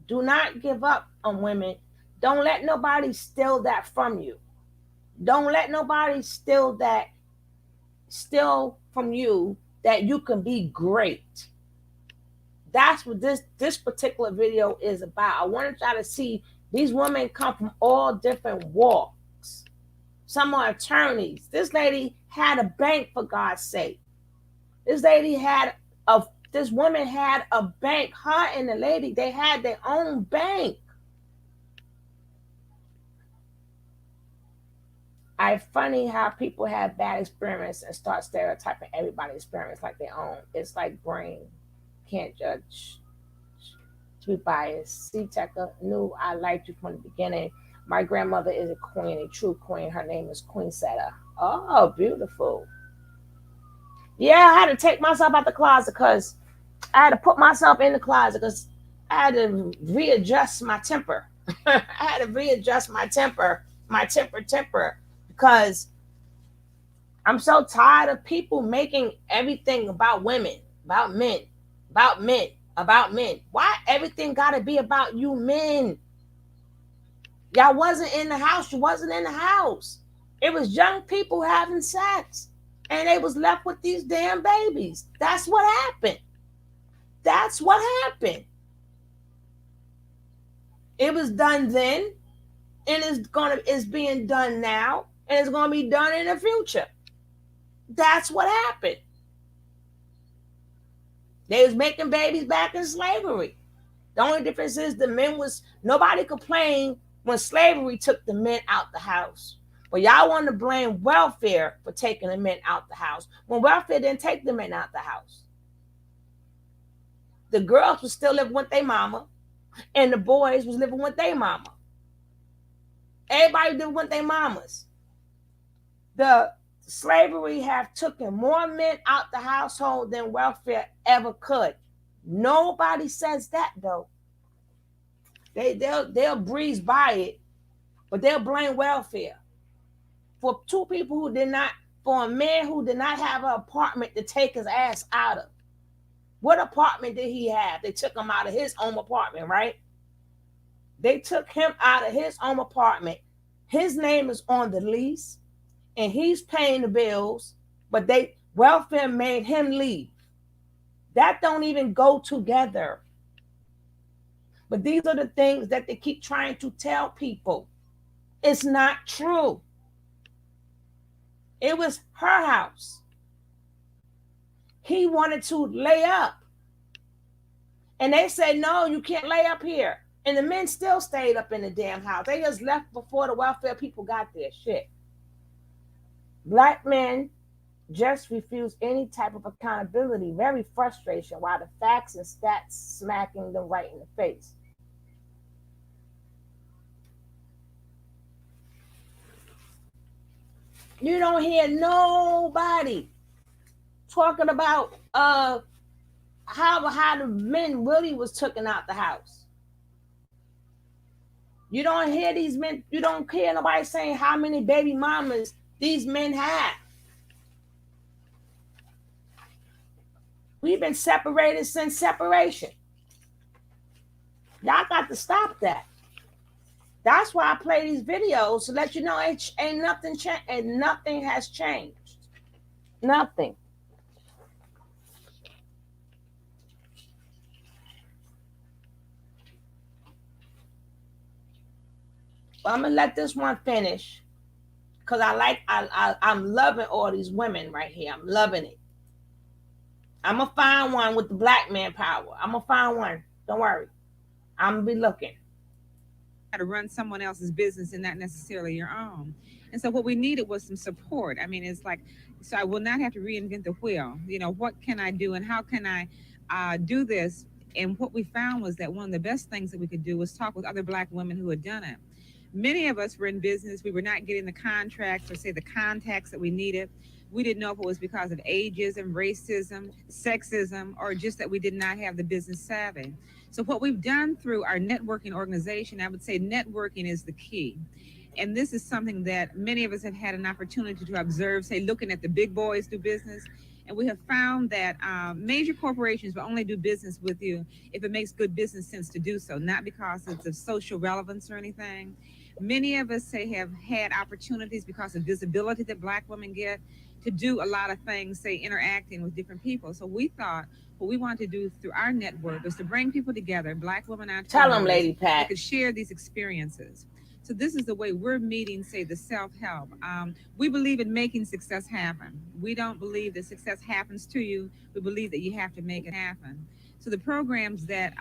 Do not give up on women. Don't let nobody steal that from you. Don't let nobody steal from you that you can be great. That's what this particular video is about. I wanted y'all to see these women come from all different walks. Some are attorneys. This lady had a bank, for God's sake. This woman had a bank. Her and the lady, they had their own bank. It's funny how people have bad experience and start stereotyping everybody's experience like their own. It's like brain. Can't judge. To be biased. See, Tekka, knew I liked you from the beginning. My grandmother is a queen, a true queen. Her name is Queen Seta. Oh, beautiful. Yeah, I had to take myself out the closet because I had to put myself in the closet because I had to readjust my temper. I had to readjust my temper, because I'm so tired of people making everything about women, about men, about men, about men. Why everything gotta be about you men? Y'all wasn't in the house. You wasn't in the house. It was young people having sex. And they was left with these damn babies. That's what happened. That's what happened. It was done then, and it's being done now, and it's gonna be done in the future. That's what happened. They was making babies back in slavery. The only difference is nobody complained when slavery took the men out the house. But y'all want to blame welfare for taking the men out the house when welfare didn't take the men out the house. The girls were still living with their mama, and the boys was living with their mama. Everybody living with their mamas. The slavery have taken more men out the household than welfare ever could. Nobody says that though. They'll breeze by it, but they'll blame welfare. For for a man who did not have an apartment to take his ass out of. What apartment did he have? They took him out of his own apartment, right? They took him out of his own apartment. His name is on the lease and he's paying the bills, but welfare made him leave. That don't even go together. But these are the things that they keep trying to tell people. It's not true. It was her house. He wanted to lay up. And they said, no, you can't lay up here. And the men still stayed up in the damn house. They just left before the welfare people got there. Shit. Black men just refuse any type of accountability. Very frustration, while the facts and stats smacking them right in the face. You don't hear nobody talking about how the men really was taken out the house. You don't hear these men, you don't hear nobody saying how many baby mamas these men have. We've been separated since separation. Y'all got to stop that. That's why I play these videos to let you know ain't nothing changed, and nothing has changed. Nothing. Well, I'm gonna let this one finish because I'm loving all these women right here. I'm loving it. I'm gonna find one with the black man power. I'm gonna find one. Don't worry. I'm gonna be looking. To run someone else's business and not necessarily your own. And so what we needed was some support. I mean, it's like, so I will not have to reinvent the wheel. You know, what can I do and how can I do this? And what we found was that one of the best things that we could do was talk with other black women who had done it. Many of us were in business. We were not getting the contracts or say the contacts that we needed. We didn't know if it was because of ageism, racism, sexism, or just that we did not have the business savvy. So what we've done through our networking organization, I would say networking is the key. And this is something that many of us have had an opportunity to observe, say, looking at the big boys do business. And we have found that major corporations will only do business with you if it makes good business sense to do so, not because it's of social relevance or anything. Many of us, say, have had opportunities because of visibility that black women get to do a lot of things, say, interacting with different people. So we thought what we wanted to do through our network was to bring people together, black women entrepreneurs. Tell them, Lady Pat. That could share these experiences. So this is the way we're meeting, say, the self-help. We believe in making success happen. We don't believe that success happens to you. We believe that you have to make it happen. So the programs that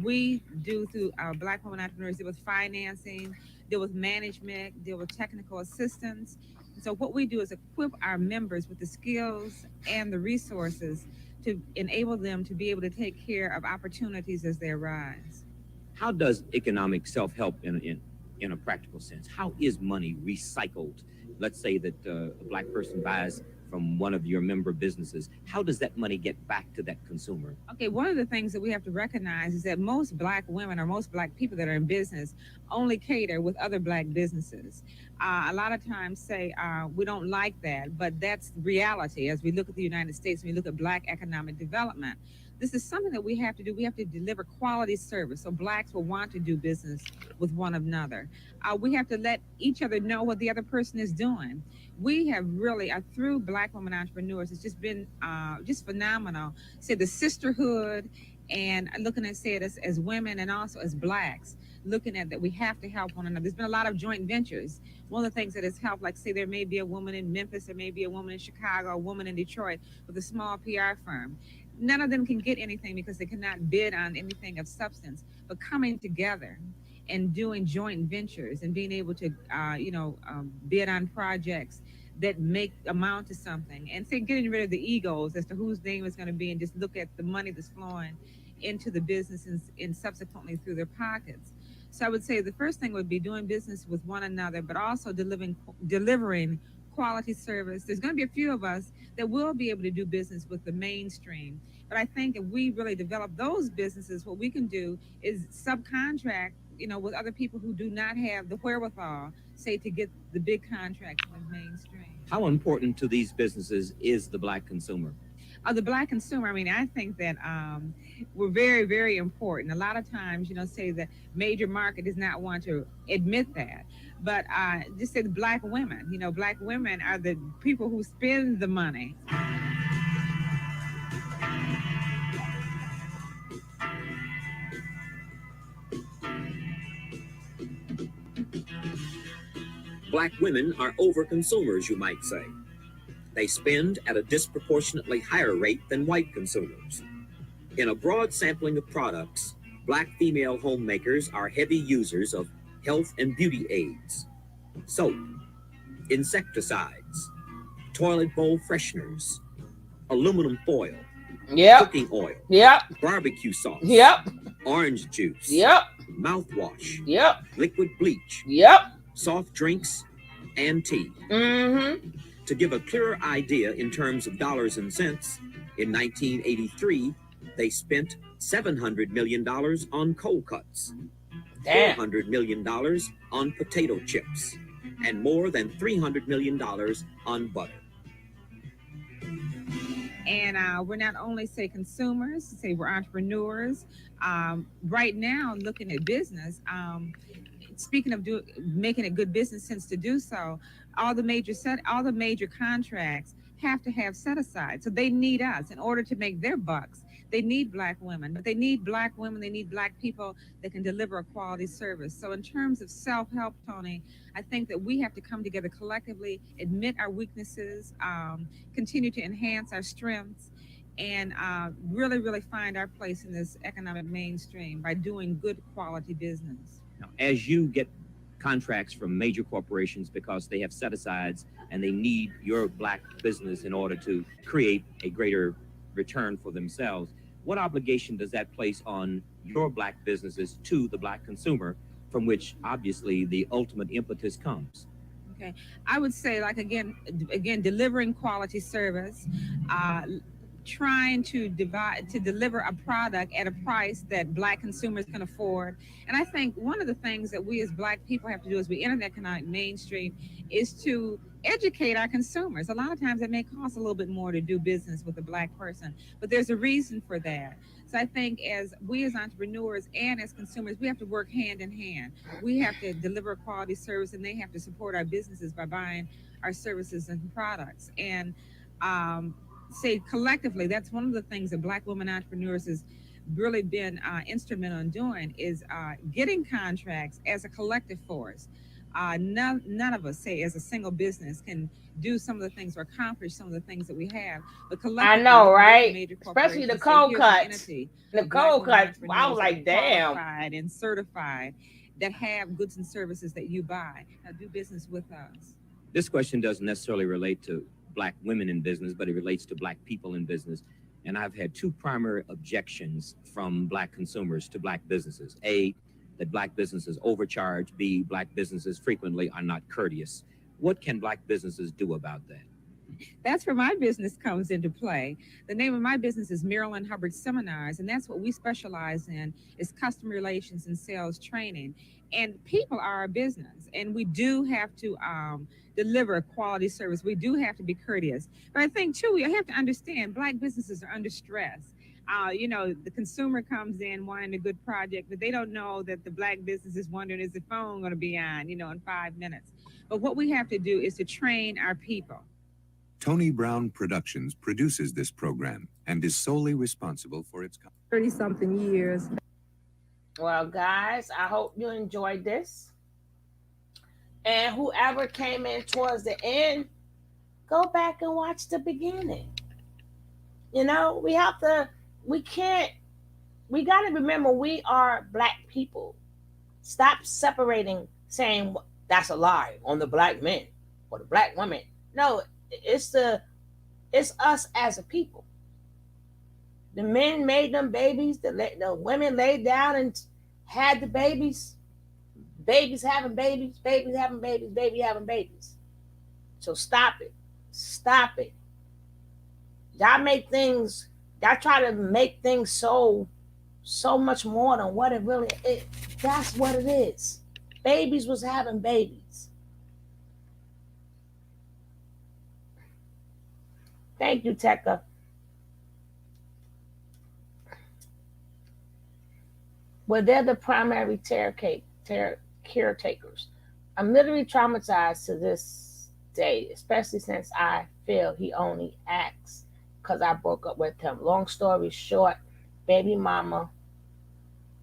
we do through our Black Women Entrepreneurs deal with financing, deal with management, deal with technical assistance. And so what we do is equip our members with the skills and the resources to enable them to be able to take care of opportunities as they arise. How does economic self-help in a practical sense, how is money recycled? Let's say that a black person buys from one of your member businesses. How does that money get back to that consumer? Okay, one of the things that we have to recognize is that most black women or most black people that are in business only cater with other black businesses. A lot of times say we don't like that, but that's reality as we look at the United States, we look at black economic development. This is something that we have to do. We have to deliver quality service so blacks will want to do business with one another. We have to let each other know what the other person is doing. We have really, through Black Women Entrepreneurs, it's just been just phenomenal. Say the sisterhood and looking at, say it as women and also as blacks, looking at that we have to help one another. There's been a lot of joint ventures. One of the things that has helped, like say there may be a woman in Memphis, there may be a woman in Chicago, a woman in Detroit with a small PR firm. None of them can get anything because they cannot bid on anything of substance, but coming together and doing joint ventures and being able to, bid on projects that amount to something, and say getting rid of the egos as to whose name is going to be and just look at the money that's flowing into the businesses and subsequently through their pockets. So I would say the first thing would be doing business with one another, but also delivering quality service. There's going to be a few of us that will be able to do business with the mainstream. But I think if we really develop those businesses, what we can do is subcontract, with other people who do not have the wherewithal, say, to get the big contracts with mainstream. How important to these businesses is the black consumer? The black consumer, I think that we're very, very important. A lot of times, say the major market does not want to admit that. But just say the black women, black women are the people who spend the money. Black women are overconsumers, you might say. They spend at a disproportionately higher rate than white consumers. In a broad sampling of products, Black female homemakers are heavy users of health and beauty aids, soap, insecticides, toilet bowl fresheners, aluminum foil, cooking oil, barbecue sauce, orange juice, mouthwash, liquid bleach, soft drinks, and tea. To give a clearer idea in terms of dollars and cents, in 1983, they spent $700 million on cold cuts, $400 million on potato chips, and more than $300 million on butter. And we're not only say consumers, say we're entrepreneurs. Right now, looking at business, speaking of making a good business sense to do so, all the major contracts have to have set aside. So they need us in order to make their bucks. They need Black women, but they need Black women. They need Black people that can deliver a quality service. So in terms of self-help, Tony, I think that we have to come together collectively, admit our weaknesses, continue to enhance our strengths, and really, really find our place in this economic mainstream by doing good quality business. Now, as you get contracts from major corporations because they have set-asides and they need your Black business in order to create a greater return for themselves, what obligation does that place on your Black businesses to the Black consumer, from which obviously the ultimate impetus comes? Okay, I would say, like, again, delivering quality service, trying to deliver a product at a price that Black consumers can afford. And I think one of the things that we as Black people have to do as we enter the economic mainstream is to educate our consumers. A lot of times it may cost a little bit more to do business with a Black person, but there's a reason for that. So I think as we as entrepreneurs and as consumers, we have to work hand in hand. We have to deliver a quality service, and they have to support our businesses by buying our services and products. And say collectively, that's one of the things that Black women entrepreneurs has really been instrumental in doing, is getting contracts as a collective force. None of us, say, as a single business can do some of the things or accomplish some of the things that we have. But collectively, I know, right? Especially the cold cuts. The cold cuts. I was like, damn. Qualified and certified that have goods and services that you buy. Now do business with us. This question doesn't necessarily relate to Black women in business, but it relates to Black people in business. And I've had two primary objections from Black consumers to Black businesses. A, that Black businesses overcharge. B, Black businesses frequently are not courteous. What can Black businesses do about that? That's where my business comes into play. The name of my business is Marilyn Hubbard Seminars, and that's what we specialize in, is customer relations and sales training. And people are our business, and we do have to deliver a quality service. We do have to be courteous. But I think, too, we have to understand Black businesses are under stress. The consumer comes in wanting a good project, but they don't know that the Black business is wondering, is the phone going to be on, in 5 minutes? But what we have to do is to train our people. Tony Brown Productions produces this program and is solely responsible for its 30-something years. Well, guys, I hope you enjoyed this. And whoever came in towards the end, go back and watch the beginning. We got to remember we are Black people. Stop separating, saying that's a lie on the Black men or the Black women. No, it's us as a people. The men made them babies. The women laid down and had the babies. Babies having babies. Babies having babies. Baby having babies. So stop it. Stop it. Y'all try to make things so much more than what it really is. That's what it is. Babies was having babies. Thank you, Tekka. Well, they're the primary caretakers. I'm literally traumatized to this day, especially since I feel he only acts because I broke up with him. Long story short, baby mama,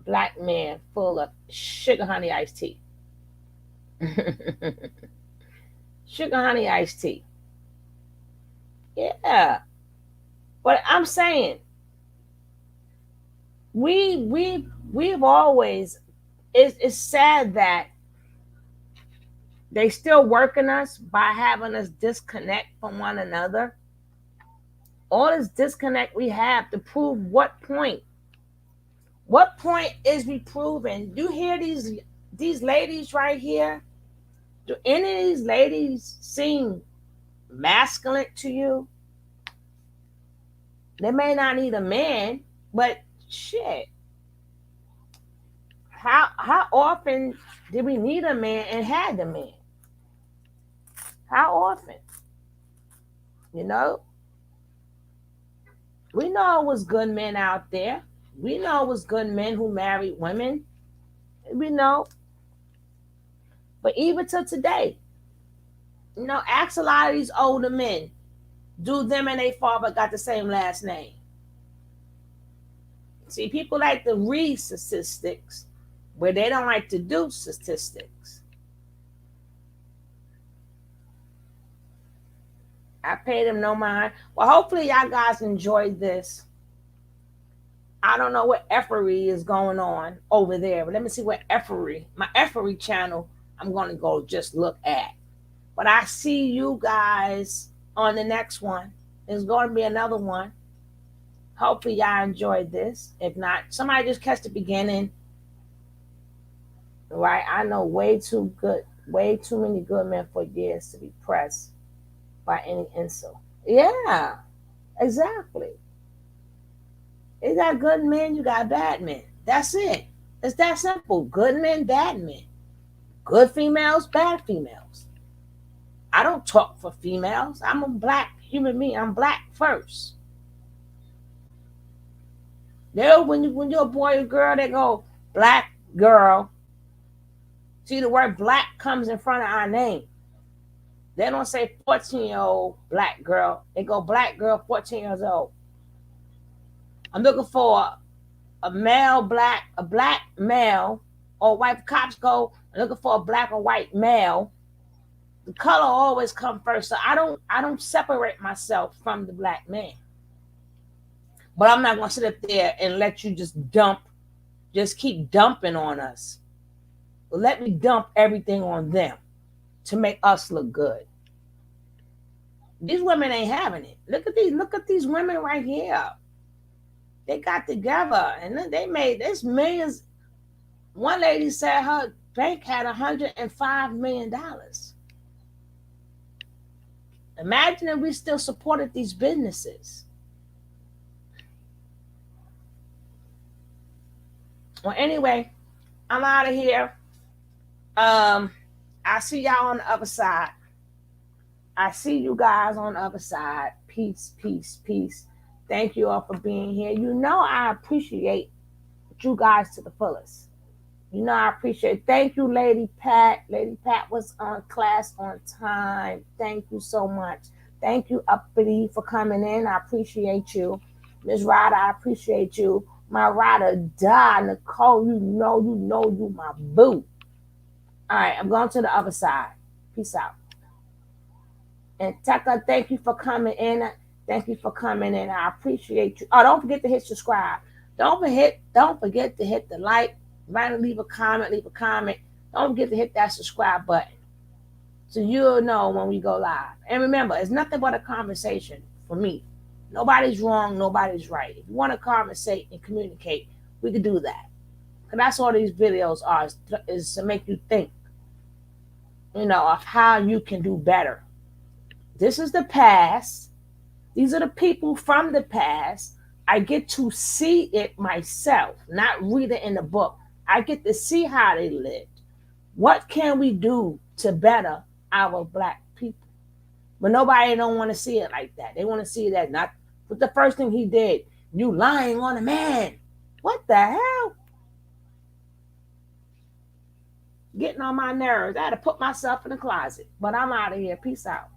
Black man full of sugar honey iced tea. Sugar honey iced tea. Yeah. But I'm saying we've always, it's sad that they still working us by having us disconnect from one another. All this disconnect we have to prove what point? What point is we proving? You hear these ladies right here? Do any of these ladies seem masculine to you? They may not need a man, but shit. How often did we need a man and had the man? How often? You know? We know it was good men out there. We know it was good men who married women. We know. But even to today, you know, ask a lot of these older men, do them and their father got the same last name? See, people like to read statistics, where they don't like to do statistics. I pay them no mind. Well, hopefully y'all guys enjoyed this. I don't know what effery is going on over there, but let me see what effery, my effery channel, I'm going to go just look at. But I see you guys on the next one. There's going to be another one. Hopefully y'all enjoyed this. If not, somebody just catch the beginning. Right? I know way too many good men for years to be pressed by any insult. Yeah, exactly. You got good men, you got bad men. That's it. It's that simple. Good men, bad men. Good females, bad females. I don't talk for females. I'm a black human being. I'm black first. When you're a boy or girl, they go black girl. See, the word black comes in front of our name. They don't say 14-year-old black girl. They go black girl, 14 years old. I'm looking for a black male, or white cops go, I'm looking for a black or white male. The color always come first. So I don't separate myself from the black man. But I'm not gonna sit up there and let you just keep dumping on us. But let me dump everything on them to make us look good. These women ain't having it. Look at these women right here. They got together and they made this millions. One lady said her bank had $105 million. Imagine if we still supported these businesses. Well, anyway, I'm out of here. I see y'all on the other side. I see you guys on the other side. Peace, peace, peace. Thank you all for being here. You know I appreciate you guys to the fullest. You know I appreciate it. Thank you, Lady Pat. Lady Pat was on class on time. Thank you so much. Thank you, Uppity, for coming in. I appreciate you. Ms. Ryder, I appreciate you. My rider, die. Nicole, you know you my boo. All right, I'm going to the other side. Peace out. And Tekka, thank you for coming in. Thank you for coming in. I appreciate you. Oh, don't forget to hit subscribe. Don't forget to hit the like. Write and leave a comment. Don't forget to hit that subscribe button so you'll know when we go live. And remember, it's nothing but a conversation for me. Nobody's wrong. Nobody's right. If you want to conversate and communicate, we can do that. Because that's all these videos are, is to make you think, of how you can do better. This is the past. These are the people from the past. I get to see it myself, not read it in the book. I get to see how they lived. What can we do to better our black people? But nobody don't want to see it like that. They want to see that not. But the first thing he did, you lying on a man. What the hell? Getting on my nerves. I had to put myself in the closet. But I'm out of here. Peace out.